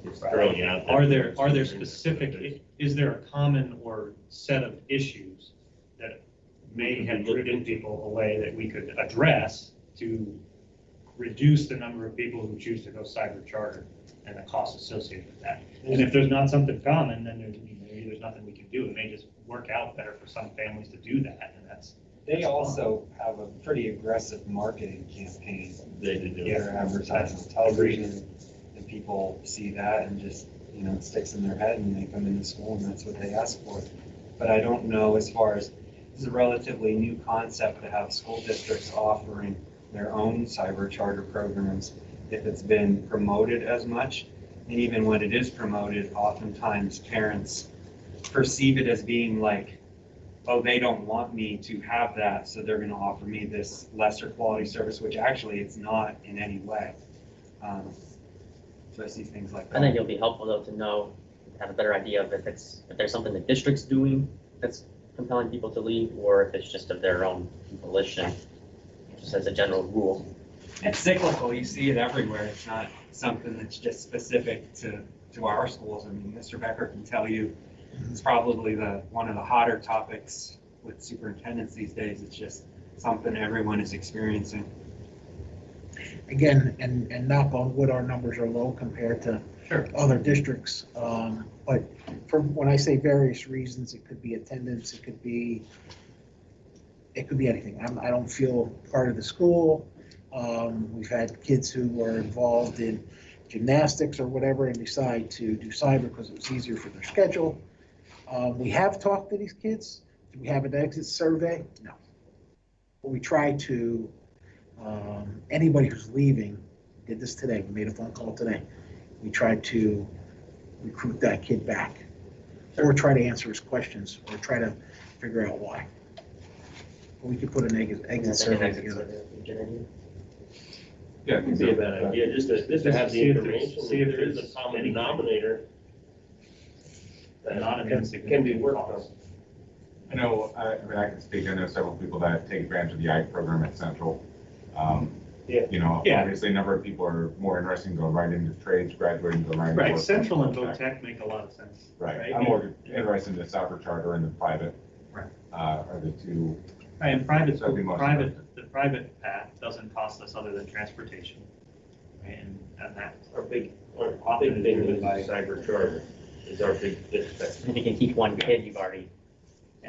It's throwing out there. Are there specific, is there a common or set of issues that may have driven people away that we could address to reduce the number of people who choose to go cyber charter and the costs associated with that? And if there's not something common, then maybe there's nothing we can do. It may just work out better for some families to do that, and that's. They also have a pretty aggressive marketing campaign. They do. They're advertising on television, and people see that and just, you know, it sticks in their head, and they come into school and that's what they ask for. But I don't know, as far as, this is a relatively new concept to have school districts offering their own cyber charter programs, if it's been promoted as much. And even when it is promoted, oftentimes parents perceive it as being like, oh, they don't want me to have that, so they're gonna offer me this lesser quality service, which actually it's not in any way. So I see things like that. I think it'll be helpful though to know, have a better idea of if there's something the district's doing that's compelling people to leave, or if it's just of their own volition, just as a general rule. It's cyclical, you see it everywhere. It's not something that's just specific to our schools. I mean, Mr. Becker can tell you, it's probably one of the hotter topics with superintendents these days. It's just something everyone is experiencing. Again, and knock on wood, our numbers are low compared to other districts. But when I say various reasons, it could be attendance, it could be anything. I don't feel part of the school. We've had kids who were involved in gymnastics or whatever and decide to do cyber because it was easier for their schedule. We have talked to these kids. Do we have an exit survey? No. But we try to, anybody who's leaving, did this today, we made a phone call today. We tried to recruit that kid back, or try to answer his questions, or try to figure out why. But we could put an exit survey together. Yeah, it could be a bad idea, just to have the information, see if there is a common denominator that can be worked on. I know, I mean, I can speak, I know several people that take advantage of the IKE program at Central. Yeah. You know, Yeah. obviously a number of people are more interested in going right into trades, graduating, going right into Right, work. Central and VOTEC make a lot of sense. Right, I'm more interested in the soccer charter and the private. Right. Are the two. Right, and private, That'd be most the private path doesn't cost us other than transportation. Right, and that's Our big thing is cyber charter is our big expense. If you can keep one kid, you've already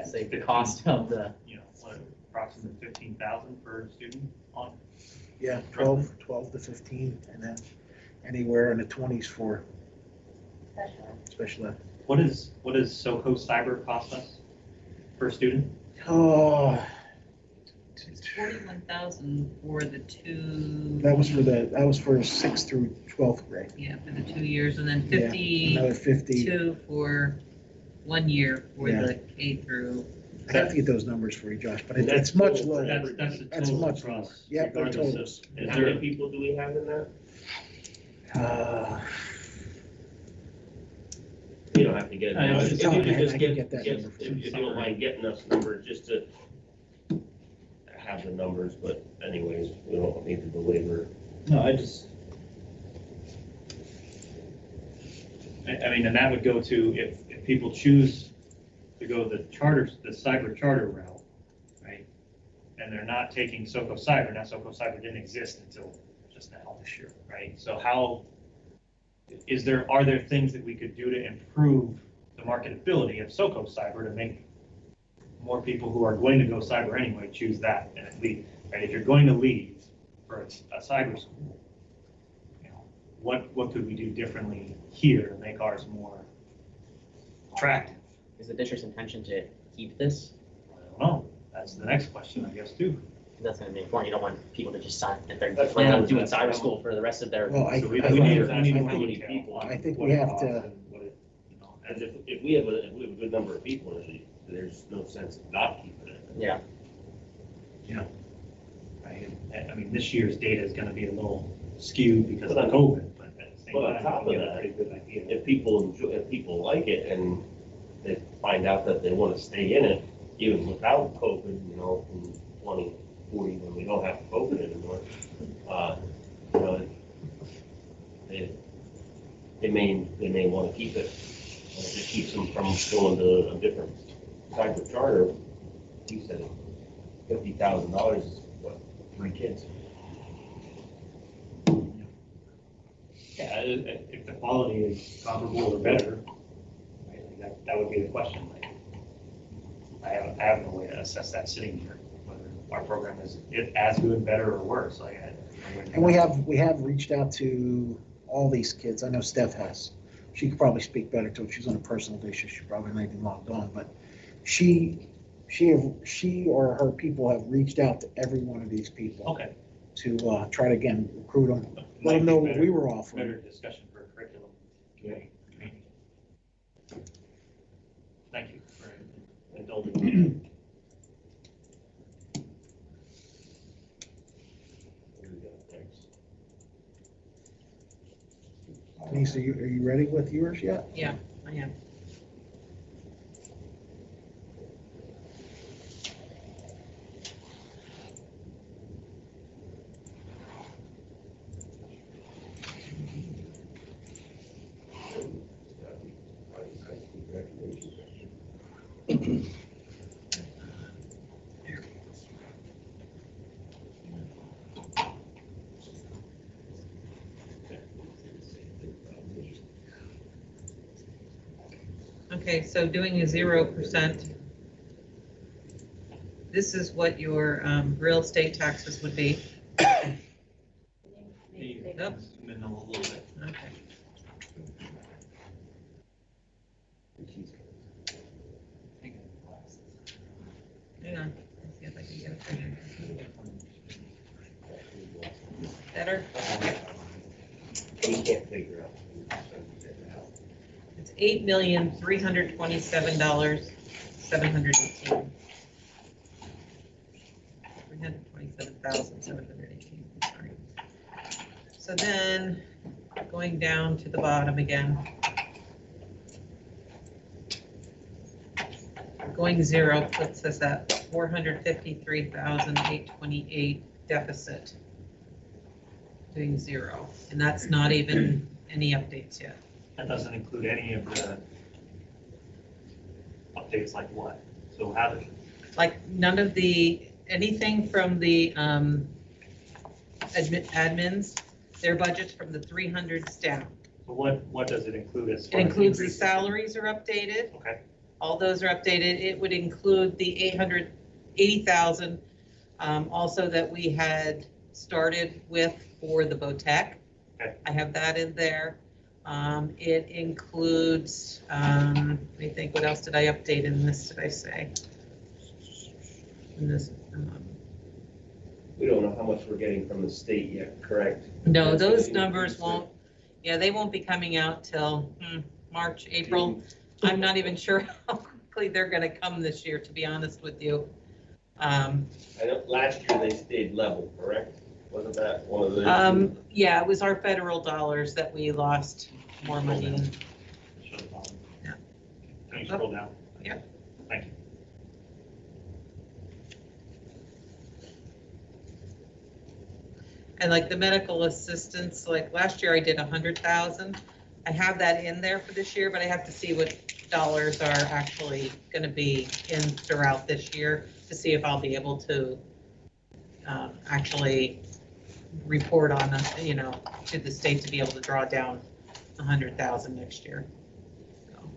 saved the cost of the. You know, what, approximately 15,000 per student on. Yeah, 12 to 15, and then anywhere in the 20s for special ed. What does SoCo Cyber cost us per student? Oh, It's 41,000 for the two. that was for 6th through 12th grade. Yeah, for the 2 years, and then Yeah, another 50. 52 for 1 year for Yeah. the K through. I have to get those numbers for you, Josh, but And that's it's much total. lower. That's the That's total much for lower. us, Yep, they're regardless totals. And how many people do we have in that? You don't have to get. I know, If it's on you my head, just I can get that number for if you don't mind getting us numbers, just to have the numbers, but anyways, we don't need to belabor. No, I just. I mean, and that would go to, if people choose to go the cyber charter route, right? And they're not taking SoCo Cyber, now SoCo Cyber didn't exist until just now this year, right? So are there things that we could do to improve the marketability of SoCo Cyber to make more people who are going to go cyber anyway choose that and at least, right? If you're going to leave for a cyber school, you know, what could we do differently here to make ours more attractive? Is the district's intention to keep this? I don't know. That's the next question, I guess, too. That's gonna be important. You don't want people to just sign, if they're That's planning on what doing I'm- cyber school for the rest of their. Well, So we I need think- to I know think- how many people. I think what we it have costs to- and what it, you know, And if we have a good number of people, there's no sense of not keeping it. Yeah. right? I mean, this year's data is gonna be a little skewed because of But on- COVID, but at the same But on time, top we of have a that, pretty good idea. if people like it and they find out that they want to stay in it, even without COVID, you know, in 2040, when we don't have COVID anymore, you know, they may want to keep it. And if it keeps them from going to a different type of charter, you said $50,000 is what, 3 kids? Yeah, if the quality is comparable or better, right, like that would be the question. Like, I have no way to assess that sitting here, whether our program is as good, better, or worse. Like, And we have reached out to all these kids. I know Steph has. She could probably speak better to it. She's on a personal basis. She probably not even logged on, but she or her people have reached out to every one of these people. Okay. To try to again recruit them, let them know what we were offering. Better discussion for curriculum committee. Thank you for indulging me. Denise, are you ready with yours yet? Yeah, I am. Okay, so doing a 0%, this is what your real estate taxes would be. Yep. Zoom in a little bit. Okay. Hang on, let's see if I can get it for you. Better? We can't figure out. It's $8,327,718. $327,718, sorry. So then, going down to the bottom again. Going 0 puts us at 453,828 deficit. doing 0, and that's not even any updates yet. That doesn't include any of the updates like what? So how did, Like none of the, anything from the admins, their budgets from the 300s down. so what does it include as It far as includes the increases? salaries are updated. Okay. All those are updated. It would include the 880,000 also that we had started with for the VOTEC. Okay. I have that in there. It includes, let me think, what else did I update in this, did I say? In this, We don't know how much we're getting from the state yet, correct? no, That's those gonna numbers increase it. won't, yeah, they won't be coming out till March, April. I'm not even sure how quickly they're gonna come this year, to be honest with you. I know last year they stayed level, correct? Wasn't that one of the? Yeah, it was our federal dollars that we lost more money in. Show the bottom. Yeah. Can you scroll down? Yeah. Thank you. And like the medical assistance, like last year I did 100,000. I have that in there for this year, but I have to see what dollars are actually gonna be in throughout this year to see if I'll be able to actually report on, to the state to be able to draw down 100,000 next year. So,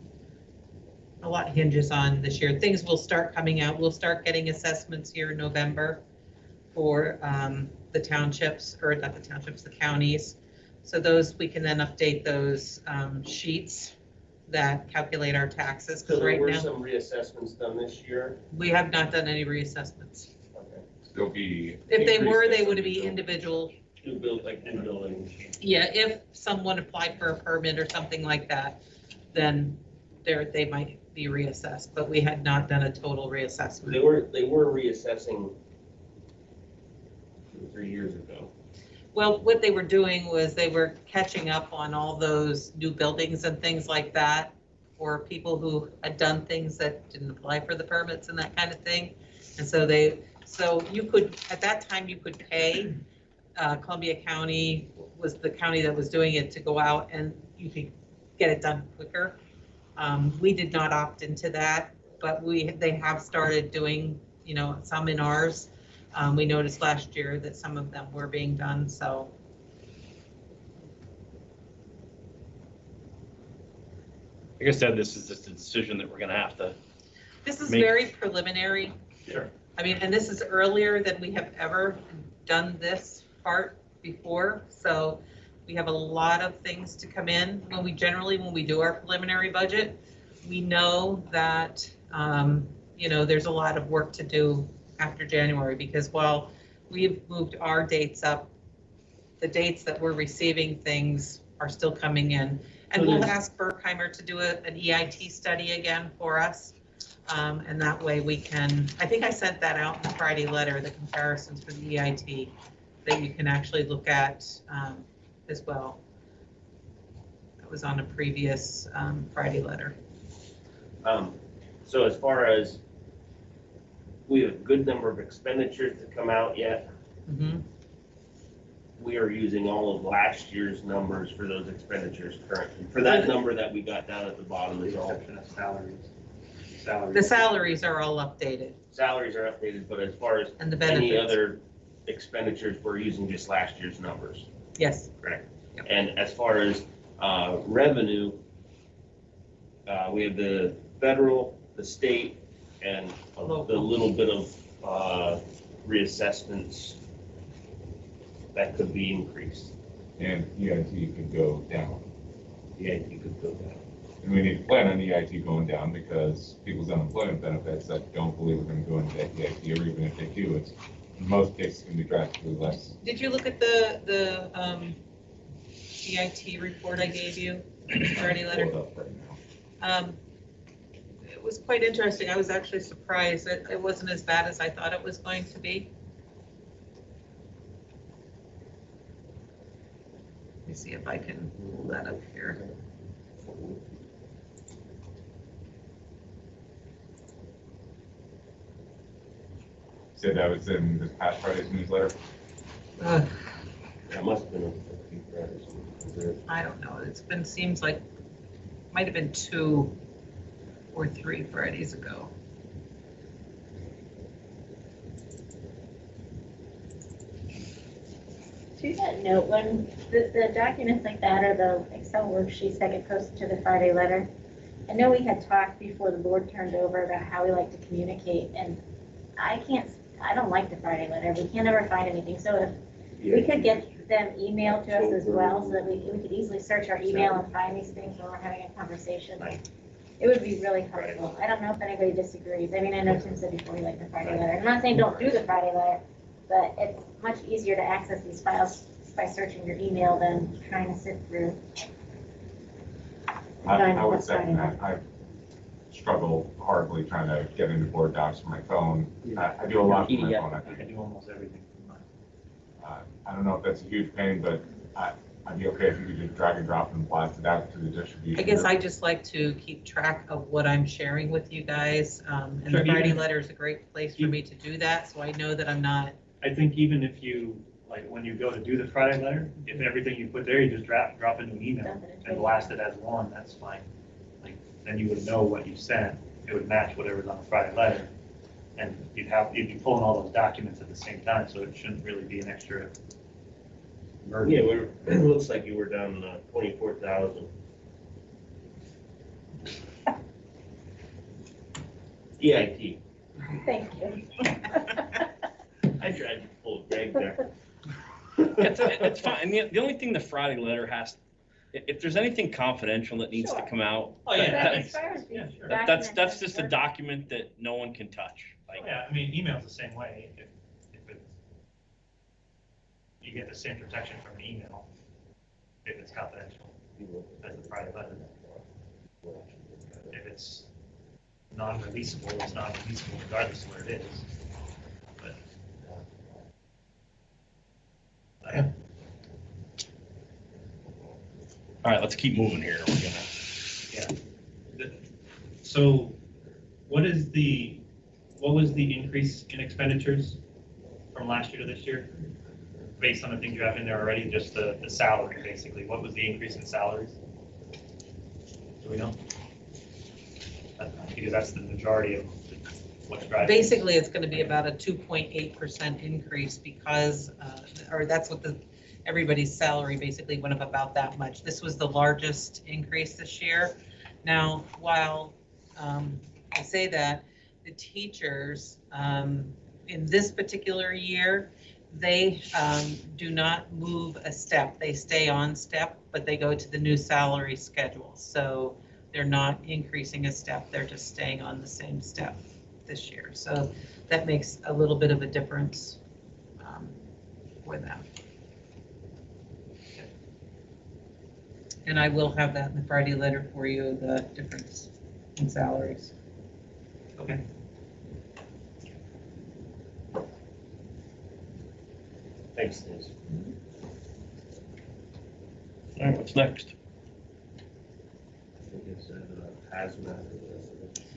a lot hinges on this year. Things will start coming out. We'll start getting assessments here in November for the townships, or not the townships, the counties. So those, we can then update those sheets that calculate our taxes. So Because there right were now, some reassessments done this year? we have not done any reassessments. Okay. Still be. If they were, increased they as would be individual. individual. New build, like new buildings. Yeah, if someone applied for a permit or something like that, then they might be reassessed, but we had not done a total reassessment. They were reassessing 2 or 3 years ago. Well, what they were doing was they were catching up on all those new buildings and things like that for people who had done things that didn't apply for the permits and that kind of thing. And so you could, at that time, you could pay, Columbia County was the county that was doing it, to go out and you could get it done quicker. We did not opt into that, but they have started doing, some in ours. We noticed last year that some of them were being done, so. Like I said, this is just a decision that we're gonna have to. This is Make- very preliminary. Sure. I mean, and this is earlier than we have ever done this part before, so we have a lot of things to come in. When we do our preliminary budget, we know that, there's a lot of work to do after January, because while we've moved our dates up, the dates that we're receiving things are still coming in. And we'll ask Berkheimer to do an EIT study again for us. And that way we can, I think I sent that out in the Friday letter, the comparisons for the EIT that you can actually look at as well. That was on a previous Friday letter. So as far as, we have a good number of expenditures to come out yet. Mm-hmm. We are using all of last year's numbers for those expenditures currently. For that number that we got down at the bottom is all. Exception of salaries. The salaries are all updated. Salaries are updated, but as far as And the any benefits. other expenditures, we're using just last year's numbers. Yes. Correct. Yep. And as far as revenue, we have the federal, the state, and the little bit of reassessments that could be increased. And EIT could go down. EIT could go down. And we need to plan on EIT going down, because people's unemployment benefits that don't believe we're going to go into that EIT, or even if they do, it's in most cases going to be drastically less. Did you look at the EIT report I gave you, Friday letter? Pull it up right now. It was quite interesting. I was actually surprised that it wasn't as bad as I thought it was going to be. Let me see if I can pull that up here. Said that was in this past Friday's newsletter. Yeah, That must have been a few Fridays. I don't know, seems like, might have been 2 or 3 Fridays ago. To that note, when the documents like that or the Excel worksheets that get posted to the Friday letter, I know we had talked before the board turned over about how we like to communicate, and I don't like the Friday letter. We can't ever find anything. So if we could get them emailed to us as well, so that we could easily search our email and find these things when we're having a conversation, it would be really helpful. I don't know if anybody disagrees. I mean, I know Tim said before he liked the Friday letter. I'm not saying don't do the Friday letter, but it's much easier to access these files by searching your email than trying to sift through. I would second that. I struggle horribly trying to get into board docs from my phone. I do a lot from my phone. I do almost everything from mine. I don't know if that's a huge pain, but I'd be okay if you could just drag and drop and blast it out to the distribution. I guess I just like to keep track of what I'm sharing with you guys. And Sure, the Friday even- letter is a great place for me to do that, so I know that I'm not. I think even if you, like, when you go to do the Friday letter, if everything you put there, you just drop into an email and blast it as one, that's fine. Like, then you would know what you sent, it would match whatever's on the Friday letter. And you'd be pulling all those documents at the same time, so it shouldn't really be an extra burden. Yeah, it looks like you were down 24,000. EIT. Thank you. I tried to pull Greg there. It's fine. And the only thing the Friday letter has, if there's anything confidential that needs to come out, Oh, yeah, that's just a document that no one can touch. Like, Yeah, I mean, email's the same way. If it's, you get the same protection from an email if it's confidential as a private letter. If it's non-releasable, it's non-releasable regardless of where it is. But, all right, let's keep moving here. We're gonna. Yeah. So what was the increase in expenditures from last year to this year? Based on the things you have in there already, just the salary, basically. What was the increase in salaries? Do we know? Because that's the majority of what's driving. Basically, it's going to be about a 2.8% increase because, or that's what everybody's salary basically went up about that much. This was the largest increase this year. Now, while I say that, the teachers in this particular year, they do not move a step. They stay on step, but they go to the new salary schedule. So they're not increasing a step. They're just staying on the same step this year. So that makes a little bit of a difference for them. And I will have that in the Friday letter for you, the difference in salaries. Okay. Thanks, Liz. All right, what's next? I think it's hazmat.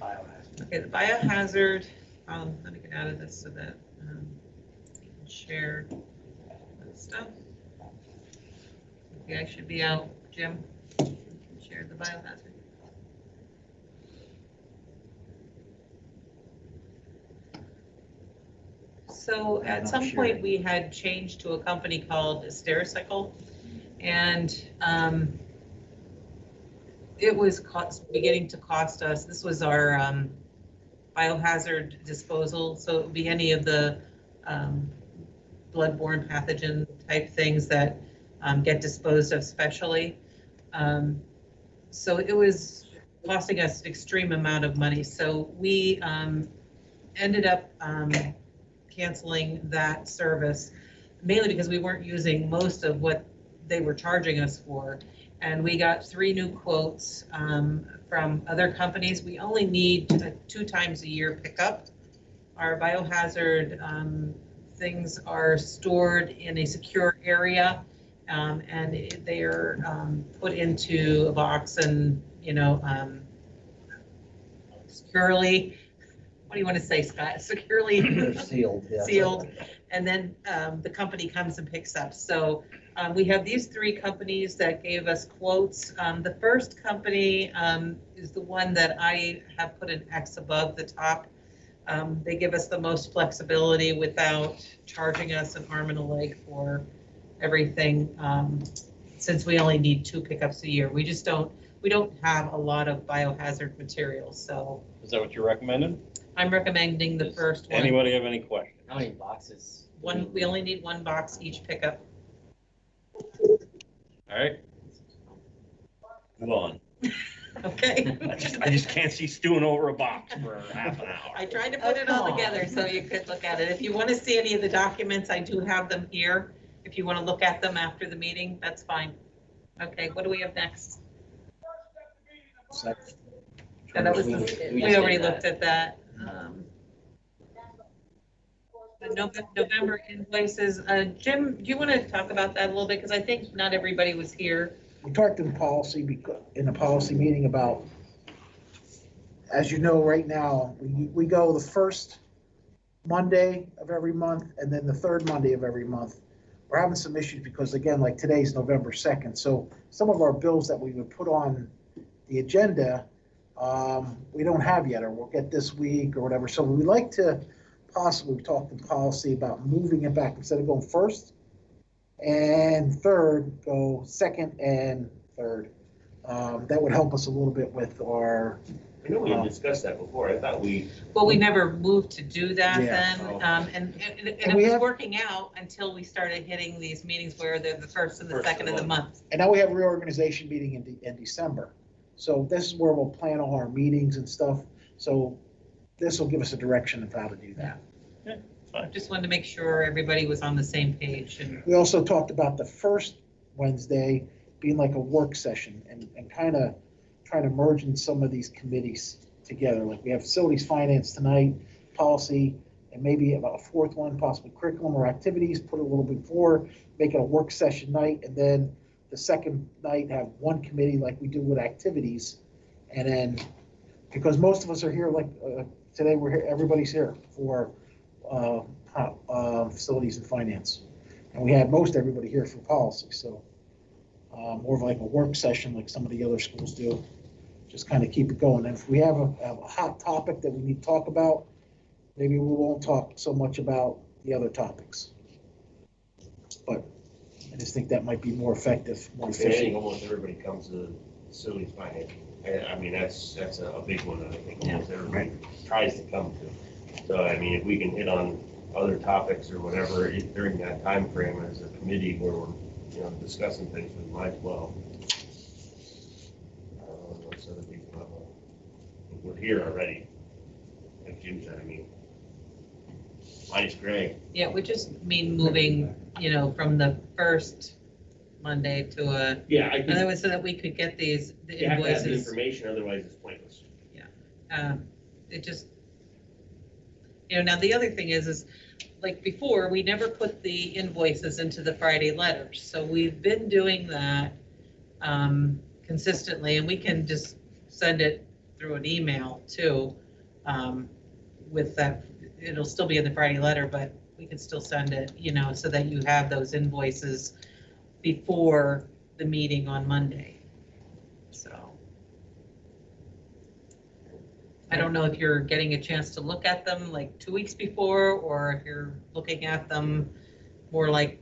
Biohazard. Okay, the biohazard, let me get out of this so that we can share that stuff. Okay, I should be out, Jim. You can share the biohazard. So at some point, we had changed to a company called Stericycle, and it was beginning to cost us. This was our biohazard disposal, so it would be any of the bloodborne pathogen type things that get disposed of specially. So it was costing us an extreme amount of money. So we ended up canceling that service, mainly because we weren't using most of what they were charging us for. And we got 3 new quotes from other companies. We only need 2 times a year pickup. Our biohazard things are stored in a secure area, and they are put into a box and, securely, what do you want to say, Scott? Securely Sealed. Yeah. sealed, and then the company comes and picks up. So We have these three companies that gave us quotes. The first company is the one that I have put an X above the top. They give us the most flexibility without charging us an arm and a leg for everything. Since we only need 2 pickups a year, we don't have a lot of biohazard materials, so. Is that what you're recommending? I'm recommending the first one. Anybody have any questions? How many boxes? We only need 1 box each pickup. All right. Move on. Okay. I just can't see stewing over a box for half an hour. I tried to put it all together so you could look at it. If you want to see any of the documents, I do have them here. If you want to look at them after the meeting, that's fine. Okay, what do we have next? Yeah, that was we already looked at that. The November invoices. Jim, do you want to talk about that a little bit? Because I think not everybody was here. We talked in the policy meeting about, as you know, right now, we go the first Monday of every month and then the third Monday of every month. We're having some issues because, again, like today's November 2nd. So some of our bills that we would put on the agenda, we don't have yet, or we'll get this week or whatever. So we'd like to possibly talk in policy about moving it back, instead of going first and third, go second and third. That would help us a little bit with our. I know we had discussed that before. I thought we. Well, we never moved to do that Yeah. then, and it was working out until we started hitting these meetings where they're the first and the second of the month. And now we have a reorganization meeting in December. So this is where we'll plan all our meetings and stuff. So this will give us a direction of how to do that. Yeah, fine. Just wanted to make sure everybody was on the same page. And we also talked about the first Wednesday being like a work session and kind of trying to merge in some of these committees together. Like we have facilities finance tonight, policy, and maybe about a fourth one, possibly curriculum or activities, put it a little before, make it a work session night, and then the second night have one committee like we do with activities. And then, because most of us are here, like today we're here, everybody's here for facilities and finance. And we had most everybody here for policy, so more of like a work session like some of the other schools do. Just kind of keep it going. And if we have a hot topic that we need to talk about, maybe we won't talk so much about the other topics. But I just think that might be more effective, more efficient. I think almost everybody comes to facilities finance. I mean, that's a big one that I think almost everybody tries to come to. So, I mean, if we can hit on other topics or whatever during that time frame as a committee where we're, discussing things, we might as well. So that we can we're here already. Like Jim said, I mean, minus Greg. yeah, we just mean moving, from the first Monday to a. Yeah, I and that was so that we could get the you have to have invoices. the information, otherwise it's pointless. It just, now the other thing is like before, we never put the invoices into the Friday letters. So we've been doing that consistently, and we can just send it through an email too. With that, it'll still be in the Friday letter, but we can still send it, so that you have those invoices before the meeting on Monday. So I don't know if you're getting a chance to look at them like 2 weeks before, or if you're looking at them more like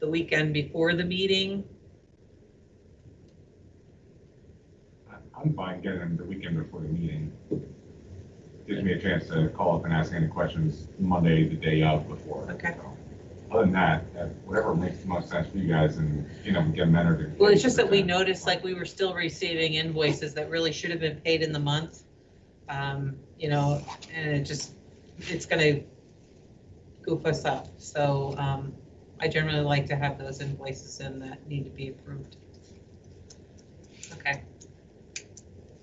the weekend before the meeting. I'm fine getting them the weekend before the meeting. Gives me a chance to call up and ask any questions Monday, the day of before. Okay. So, other than that, whatever makes the most sense for you guys, and get them entered. Well, it's just that we noticed like we were still receiving invoices that really should have been paid in the month. And it's gonna goof us up. So I generally like to have those invoices in that need to be approved. Okay.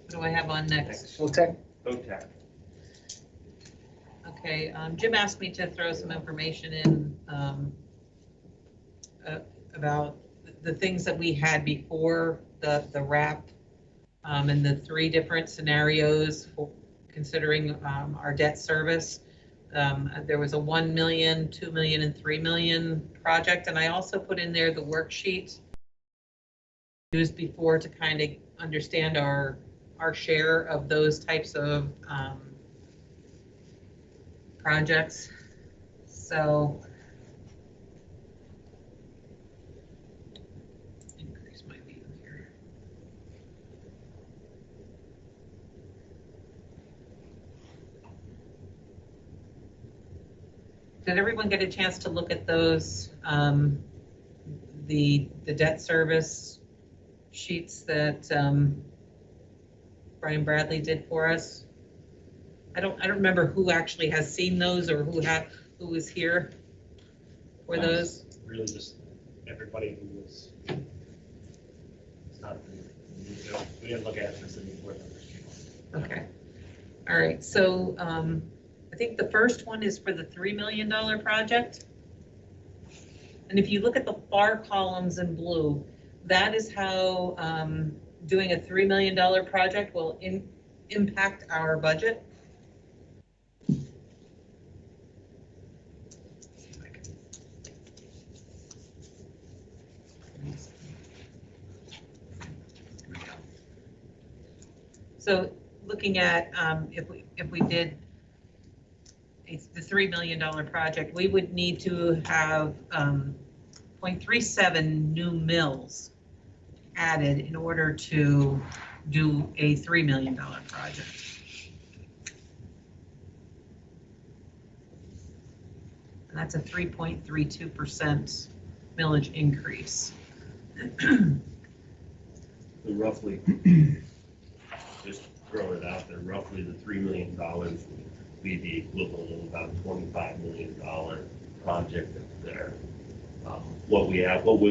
What do I have on next? OTEC. OTEC. Okay, Jim asked me to throw some information in about the things that we had before the wrap and the 3 different scenarios for considering our debt service. There was a 1 million, 2 million, and 3 million project, and I also put in there the worksheet used before to kind of understand our share of those types of projects. So increase my view here. Did everyone get a chance to look at those, the debt service sheets that Brian Bradley did for us? I don't remember who actually has seen those or who was here for those. Really just everybody who was, it's not, we didn't look at it for city board members. Okay. All right. So I think the first one is for the $3 million project. And if you look at the far columns in blue, that is how doing a $3 million project will impact our budget. So looking at if we did the $3 million project, we would need to have 0.37 new mills added in order to do a $3 million project. And that's a 3.32% millage increase. So roughly, just throw it out there, roughly the $3 million would be the equivalent of about a $25 million project that's there. What we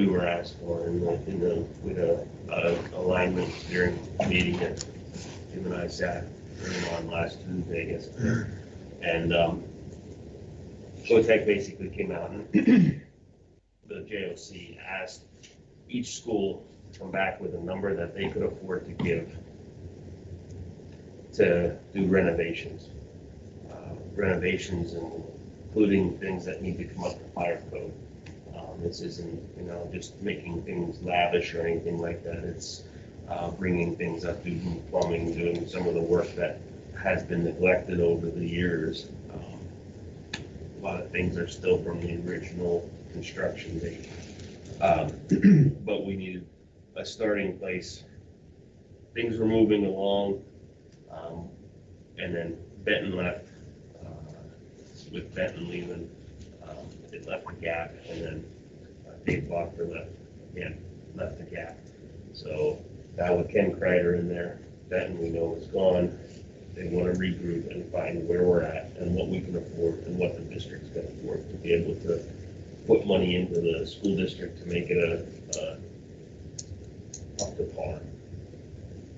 were asked for with a alignment steering meeting that Jim and I sat on last Tuesday, I guess. And COTEC basically came out and the JOC asked each school to come back with a number that they could afford to give to do renovations. Renovations including things that need to come up to fire code. This isn't, just making things lavish or anything like that. It's bringing things up, doing plumbing, doing some of the work that has been neglected over the years. A lot of things are still from the original construction date. But we needed a starting place. Things were moving along, and then Benton left. With Benton leaving, it left a gap, and then Dave Blocker left a gap. So now with Ken Kreider in there, Benton we know is gone. They want to regroup and find where we're at and what we can afford and what the district's can afford to be able to put money into the school district to make it up to par,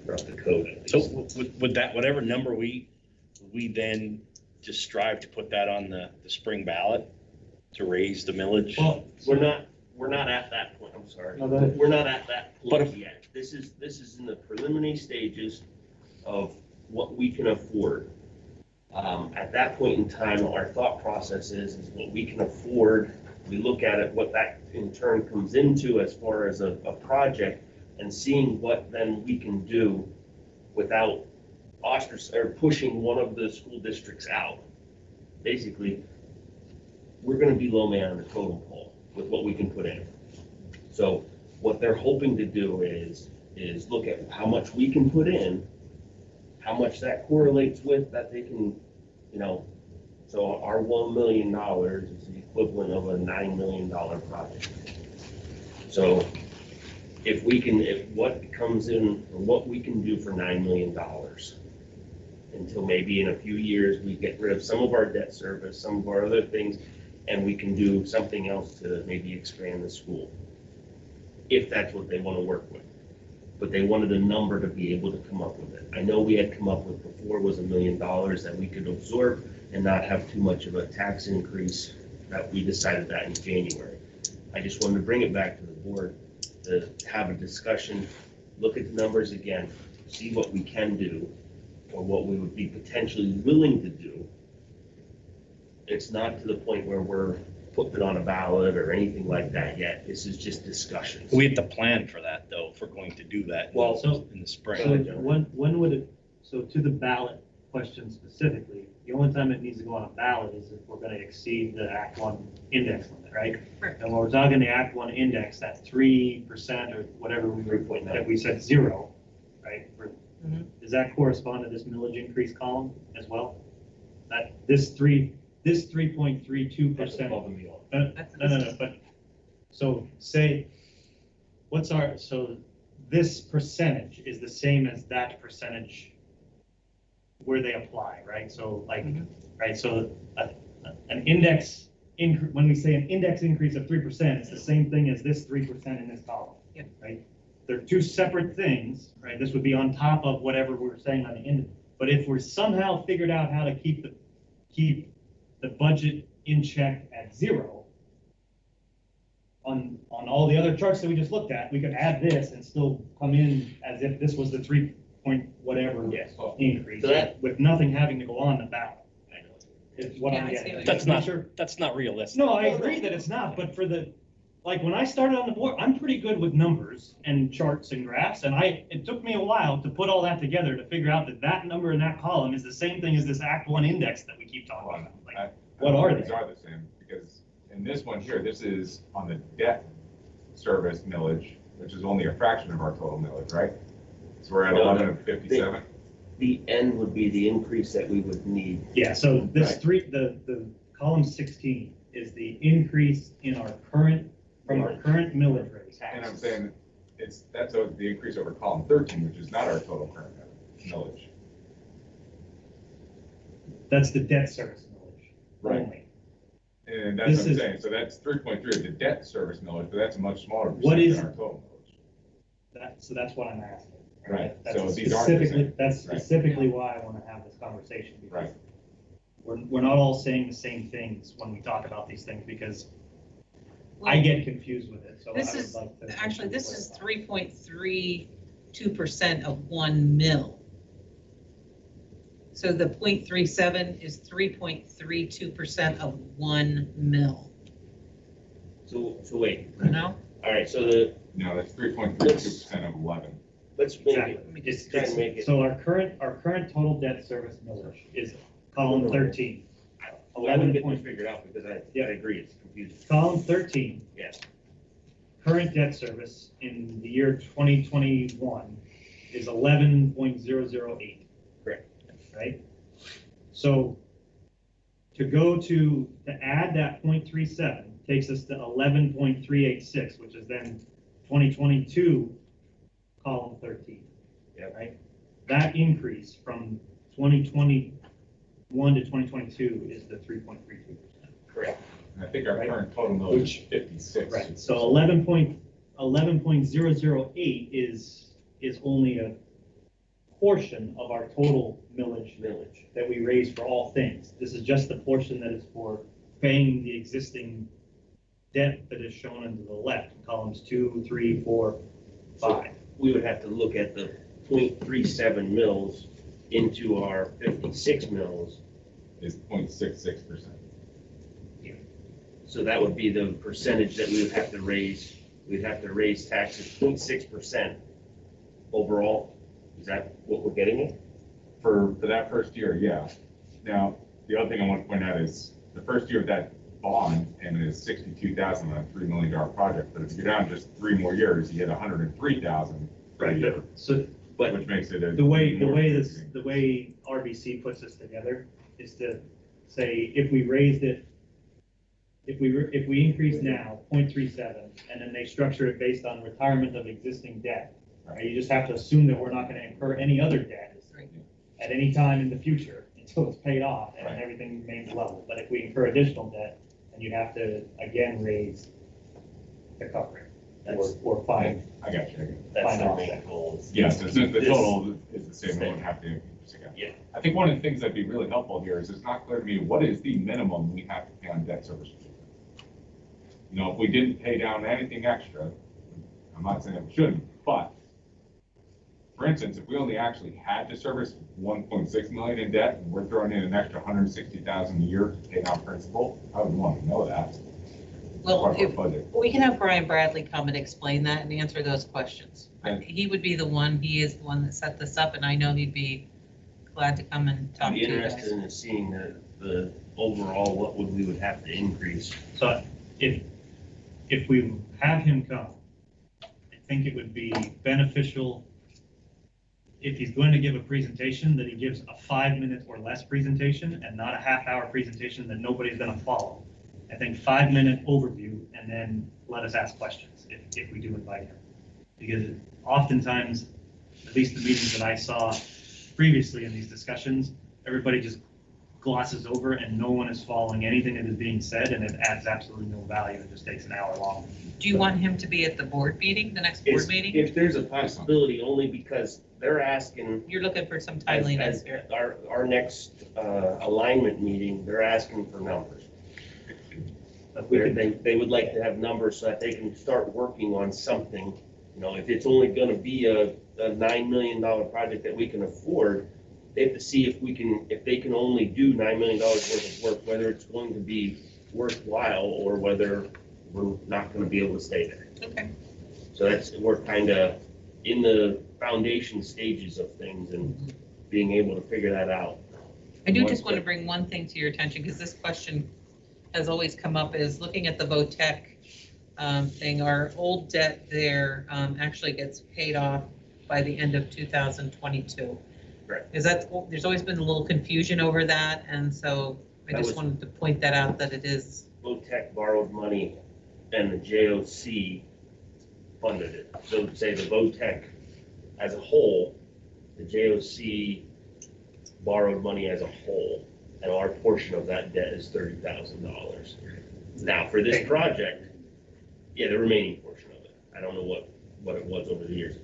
or up to code at least. So with that, whatever number we then just strive to put that on the spring ballot to raise the millage? Well, we're not at that point. I'm sorry. No, We're not at that point But yet. This is in the preliminary stages of what we can afford. At that point in time, our thought process is what we can afford. We look at it, what that in turn comes into as far as a project, and seeing what then we can do without pushing one of the school districts out. Basically, we're going to be low man on the totem pole with what we can put in. So what they're hoping to do is look at how much we can put in, how much that correlates with that they can, so our $1 million is the equivalent of a $9 million project. So if what comes in, or what we can do for $9 million, until maybe in a few years we get rid of some of our debt service, some of our other things, and we can do something else to maybe expand the school, if that's what they want to work with. But they wanted a number to be able to come up with it. I know we had come up with before was $1 million that we could absorb and not have too much of a tax increase, that we decided that in January. I just wanted to bring it back to the board to have a discussion, look at the numbers again, see what we can do, or what we would be potentially willing to do, It's not to the point where we're putting it on a ballot or anything like that yet. This is just discussions. We have to plan for that, though, if we're going to do that Well, in the So spring. when would it, so to the ballot question specifically, the only time it needs to go on a ballot is if we're gonna exceed the Act One index limit, right? Correct. And when we're talking the Act One index, that 3% or whatever we were, that we said 0, right? Does that correspond to this millage increase column as well? That this 3.32%. That's above and beyond. No, but, so say, so this percentage is the same as that percentage where they apply, right? So like, right, so an index, when we say an index increase of 3%, it's the same thing as this 3% in this column, right? They're two separate things, right? This would be on top of whatever we're saying on the end. But if we're somehow figured out how to keep the budget in check at 0, on all the other charts that we just looked at, we could add this and still come in as if this was the 3 point whatever increase, So that, with nothing having to go on the ballot. Is what I'm Yeah, I see getting. what That's not realistic. No, I agree that it's not, but for the, like, when I started on the board, I'm pretty good with numbers and charts and graphs, and it took me a while to put all that together to figure out that that number in that column is the same thing as this Act One index that we keep talking about. Like, what are they? These are the same, because in this one here, this is on the debt service millage, which is only a fraction of our total millage, right? So we're at No, 11.57. the end would be the increase that we would need. Yeah, so this Right. the column 16 is the increase in our current, from our current millage rate. And I'm saying that's the increase over column 13, which is not our total current millage. That's the debt service millage. Right. Only. And that's This what I'm is- saying. So that's 3.3 of the debt service millage, but that's a much smaller What percent is- than our total millage. So that's what I'm asking. Right. That's So these aren't the specifically, same. that's Right. specifically why I want to have this conversation. Because Right. we're not all saying the same things when we talk about these things, because I get confused with it, so I This would is, like to. actually, this is 3.32% of 1 mil. So the 0.37 is 3.32% of 1 mil, So wait, you know? all right, so No, that's 3.32% of 11. let's make Exactly. it, just try and make it. So our current total debt service millage is column 13. I wouldn't get 11 this figured out because I agree, it's confusing. Column 13, Yes. current debt service in the year 2021 is 11.008. Correct. Right? So to add that 0.37 takes us to 11.386, which is then 2022, column 13. Yeah. Right? That increase from 2021 to 2022 is the 3.32%. Correct. And I think our current total millage is 56. Right, so 11.008 is only a portion of our total millage that we raise for all things. This is just the portion that is for paying the existing debt that is shown into the left, in columns 2, 3, 4, 5. We would have to look at the 0.37 mils into our 56 mils. Is 0.66%. So that would be the percentage that we would have to raise. We'd have to raise taxes 0.6% overall. Is that what we're getting at? For that first year, yeah. Now, the other thing I want to point out is the first year of that bond and is 62,000 on a $3 million project. But if you go down just 3 more years, you get 103,000 per year. So, which makes it the way RBC puts this together is to say, if we raised it, if we increase now 0.37, and then they structure it based on retirement of existing debt, right? You just have to assume that we're not going to incur any other debt at any time in the future until it's paid off and everything remains level. But if we incur additional debt, then you have to again raise the cover or find. I got you. That's our main goal. Yes, since the total is the same, we wouldn't have to increase again. Yeah. I think one of the things that'd be really helpful here is it's not clear to me, what is the minimum we have to pay on debt service? You know, if we didn't pay down anything extra, I'm not saying it shouldn't, but for instance, if we only actually had to service 1.6 million in debt, and we're throwing in an extra 160,000 a year to pay down principal, I would want to know that. Well, Part of our if, budget. we can have Brian Bradley come and explain that and answer those questions. Okay. He would be the one, he is the one that set this up, and I know he'd be glad to come and talk I'd to be you interested guys. in seeing the overall, what we would have to increase. So if we have him come, I think it would be beneficial if he's going to give a presentation, that he gives a 5-minute or less presentation and not a half-hour presentation that nobody's gonna follow. I think 5-minute overview, and then let us ask questions if we do invite him. Because oftentimes, at least the meetings that I saw previously in these discussions, everybody just glosses over and no one is following anything that is being said, and it adds absolutely no value. It just takes an hour long. Do you want him to be at the board meeting, the next board meeting? If there's a possibility, only because they're asking. You're looking for some timeliness here. Our next alignment meeting, they're asking for numbers. They would like to have numbers so that they can start working on something. You know, if it's only gonna be a $9 million project that we can afford, they have to see if they can only do $9 million worth of work, whether it's going to be worthwhile or whether we're not gonna be able to stay there. Okay. So we're kind of in the foundation stages of things and being able to figure that out. I do just want to bring one thing to your attention, because this question has always come up, is looking at the VOTEC thing. Our old debt there actually gets paid off by the end of 2022. Right. Is that, there's always been a little confusion over that, and so I just wanted to point that out, that it is. VOTEC borrowed money and the JOC funded it. So say the VOTEC as a whole, the JOC borrowed money as a whole, and our portion of that debt is $30,000. Now, for this project, yeah, the remaining portion of it, I don't know what it was over the years.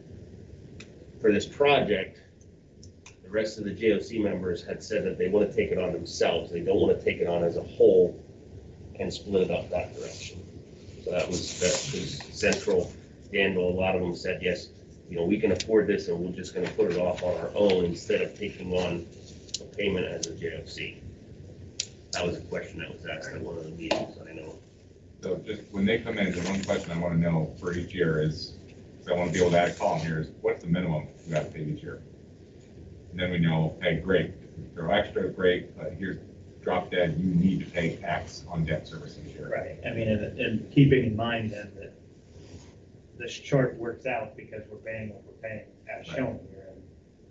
For this project, the rest of the JOC members had said that they want to take it on themselves. They don't want to take it on as a whole and split it up that direction. So that was central. Danville, a lot of them said, yes, you know, we can afford this and we're just going to put it off on our own instead of taking on a payment as a JOC. That was a question that was asked at one of the meetings, I know. So just when they come in, the one question I want to know for each year is, so I want to be able to add a column here, is what's the minimum you have to pay each year? And then we know, hey, great, if we throw extra, great, but here's drop dead, you need to pay X on debt service each year. Right. I mean, and keeping in mind then that this chart works out because we're paying what we're paying as shown here. And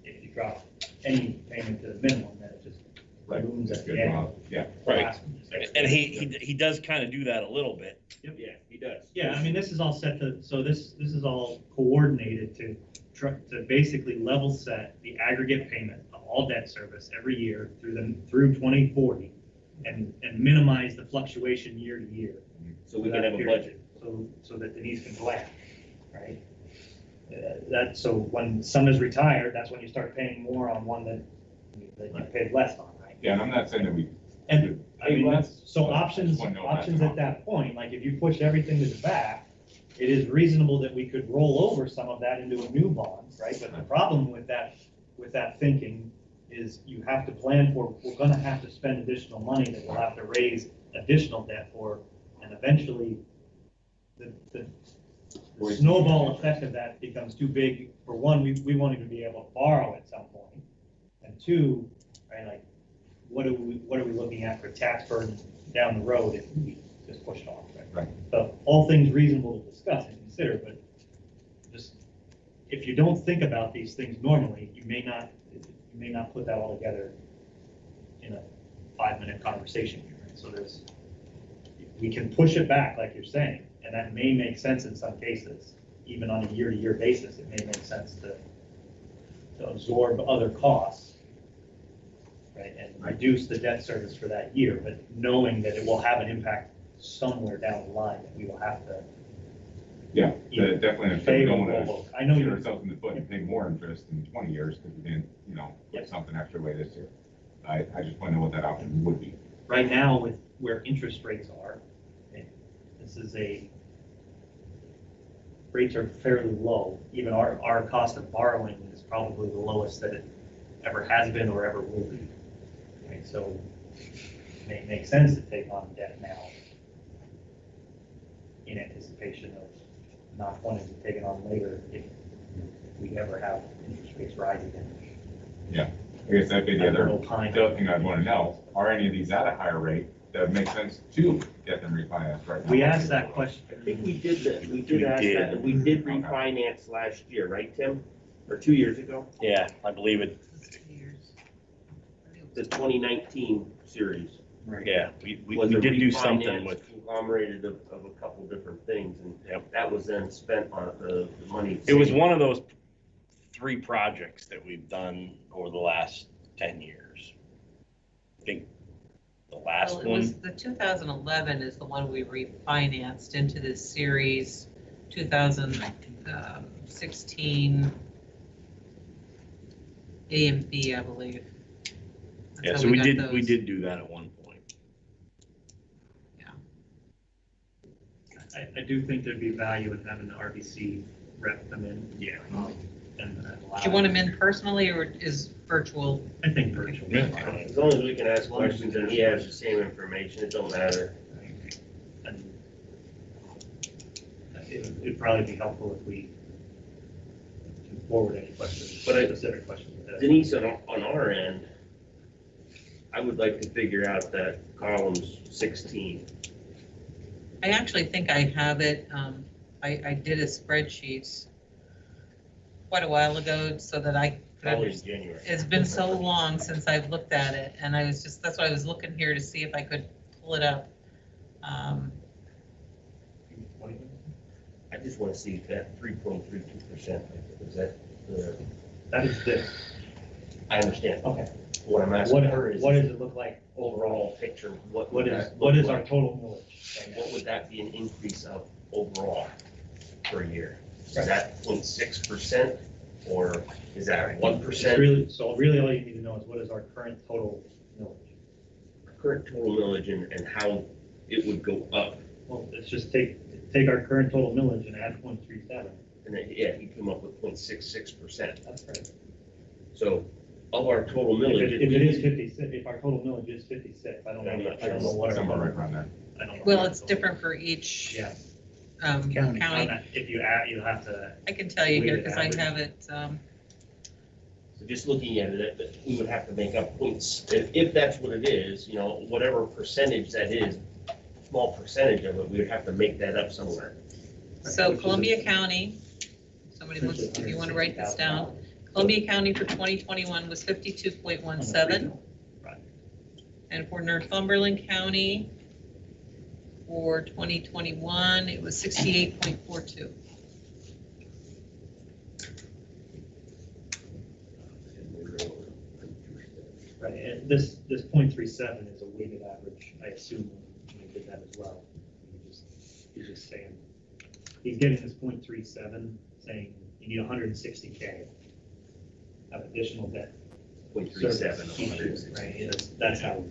if you drop any payment to the minimum, then it just balloons at the end. Yeah. Right. And he does kind of do that a little bit. Yep. Yeah, he does. Yeah, I mean, this is all set to, so this is all coordinated to basically level set the aggregate payment of all debt service every year through 2040 and minimize the fluctuation year to year. So we can have a budget. So that Denise can plan, right? So when some is retired, that's when you start paying more on one that you paid less on, right? Yeah, and I'm not saying that we. And I mean, that's, so I options just wanna know at that point, like if you push everything to the back, it is reasonable that we could roll over some of that into a new bond, right? But the problem with that thinking is you have to plan for, we're gonna have to spend additional money that we'll have to raise additional debt for, and eventually the snowball effect of that becomes too big. For one, we won't even be able to borrow at some point, and two, right, like, what are we looking at for tax burden down the road if we just push it off, right? So all things reasonable to discuss and consider, but just, if you don't think about these things normally, you may not put that all together in a 5-minute conversation here, right? So we can push it back, like you're saying, and that may make sense in some cases, even on a year-to-year basis. It may make sense to absorb other costs, right, and reduce the debt service for that year, but knowing that it will have an impact somewhere down the line that we will have to. Yeah, definitely. If we don't want to I know shoot ourselves in the foot and pay more interest in 20 years because we didn't, put something extra away this year. I just want to know what that option would be. Right now, with where interest rates are, this is rates are fairly low. Even our cost of borrowing is probably the lowest that it ever has been or ever will be. Okay, so it makes sense to take on debt now in anticipation of not wanting to take it on later if we ever have interest rates rise again. Yeah, I guess that'd be the other thing I'd want to know, are any of these at a higher rate that would make sense to get them refinanced right now? We asked that question. I think we did that, we did ask that, and we did refinance last year, right, Tim? Or 2 years ago? Yeah, I believe it. The 2019 series. Right. Yeah, we Was a did do something refinance with, conglomerated of a couple different things, and that was then spent on the money. it was one of those 3 projects that we've done over the last 10 years. I think the last Well, it was, one, the 2011 is the one we refinanced into this series, 2016 A and B, I believe. That's yeah, how so we got did those. do that at one point. I do think there'd be value in having the RBC rep come in. Yeah. And allow. Do you want them in personally or is virtual? I think virtual. As long as we can ask questions and he has the same information, it don't matter. And it'd probably be helpful if we can forward any questions, But specific questions. Denise, on our end, I would like to figure out that columns 16. I actually think I have it. I did a spreadsheet quite a while ago so that I could Probably in January. It's been so long since I've looked at it, and I was just, that's why I was looking here to see if I could pull it up. I just want to see if that 3.32%, is that the? That is this. I understand. Okay. What I'm asking her is. What does it look like overall picture? What What would is, that what look is our like? total millage? And what would that be an increase of overall per year? Is that 0.6% or is that 1%? Really, so really all you need to know is what is our current total millage? Current total millage and how it would go up. Well, let's just take our current total millage and add 0.37. And then, yeah, he came up with 0.66%. That's right. So of our total millage. If it is 56, if our total millage is 56, I don't know what. Somewhere right around there. I don't know. Well, it's different for each Yeah. county. If you add, you'll have to. I can tell you here because I Weighted have it. So just looking at it, we would have to make up points, if that's what it is, you know, whatever percentage that is, small percentage of it, we would have to make that up somewhere. So Columbia County, somebody wants, if you want to write this down, Columbia County for 2021 was 52.17. And for Northumberland County for 2021, it was 68.42. Right, and this 0.37 is a weighted average, I assume we did that as well. He's just saying, he's getting this 0.37, saying you need 160K of additional debt. 0.37. Right, that's how,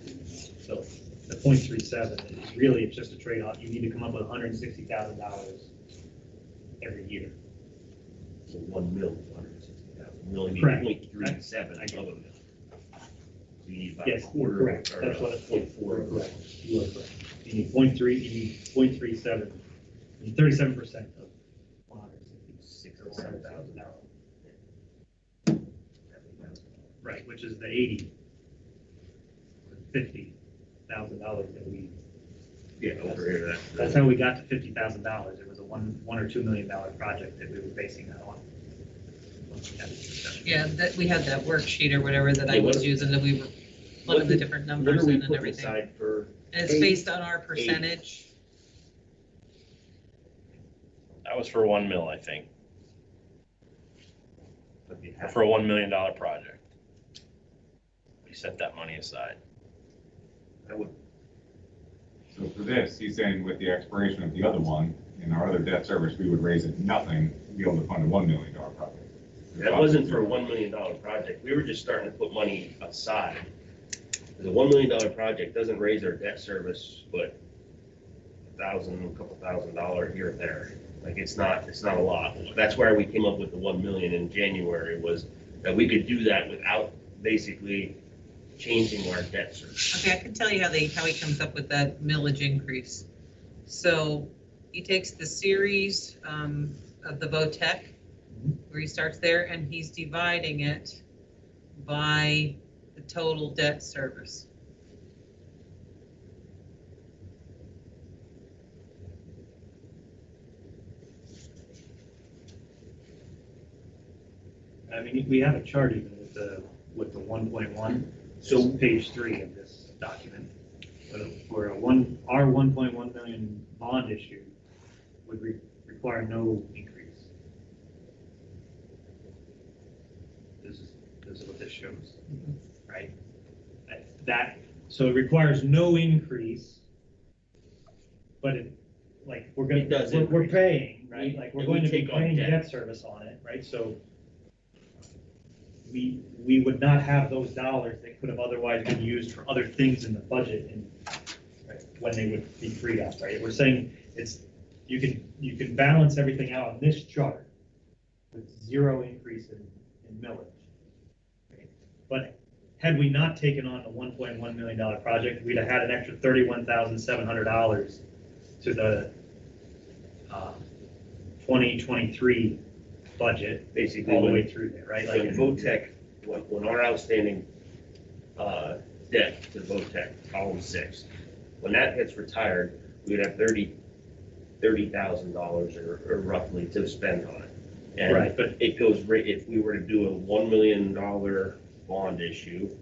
so the 0.37 is really, it's just a trade-off. You need to come up with $160,000 every year. So 1 million, 160,000. We only need Correct. 0.37 of them. So you need about Yes, a quarter, correct. or That's what 0.4. Correct. You are correct. You need 0.3, you need 0.37, you need 37% of $167,000. Right, which is the $50,000 that we. Yeah, over here, That's how we got to $50,000. It was a $1 or $2 million project that we were basing that on. Yeah, that we had that worksheet or whatever that I Yeah, was using that we were plugging the different numbers in and everything. Aside for And it's based on our percentage. That was for 1 mil, I think. For a $1 million project. We set that money aside. I would. So for this, he's saying with the expiration of the other one, in our other debt service, we would raise it nothing to be able to fund a $1 million project. That wasn't for a $1 million project. We were just starting to put money aside. The $1 million project doesn't raise our debt service, but a couple $1,000 here or there. Like, it's not a lot. That's where we came up with the 1 million in January, was that we could do that without basically changing our debt service. Okay, I can tell you how he comes up with that millage increase. So he takes the series of the VOTEC, where he starts there, and he's dividing it by the total debt service. I mean, we have a chart even with the 1.1, so page 3 of this document, where our 1.1 million bond issue would require no increase. This is what this shows, right? So it requires no increase, but we're paying, right? Like, we're going to be paying debt service on it, right? So we would not have those dollars that could have otherwise been used for other things in the budget and when they would be freed up, right? We're saying you can balance everything out on this chart with zero increase in millage. Right? But had we not taken on the $1.1 million project, we'd have had an extra $31,700 to the 2023 budget, Basically, all the way through there, right? Like in VOTEC, when our outstanding debt to VOTEC, column 6, when that gets retired, we would have $30,000 or roughly to spend on it. And right, but it goes right, if we were to do a $1 million bond issue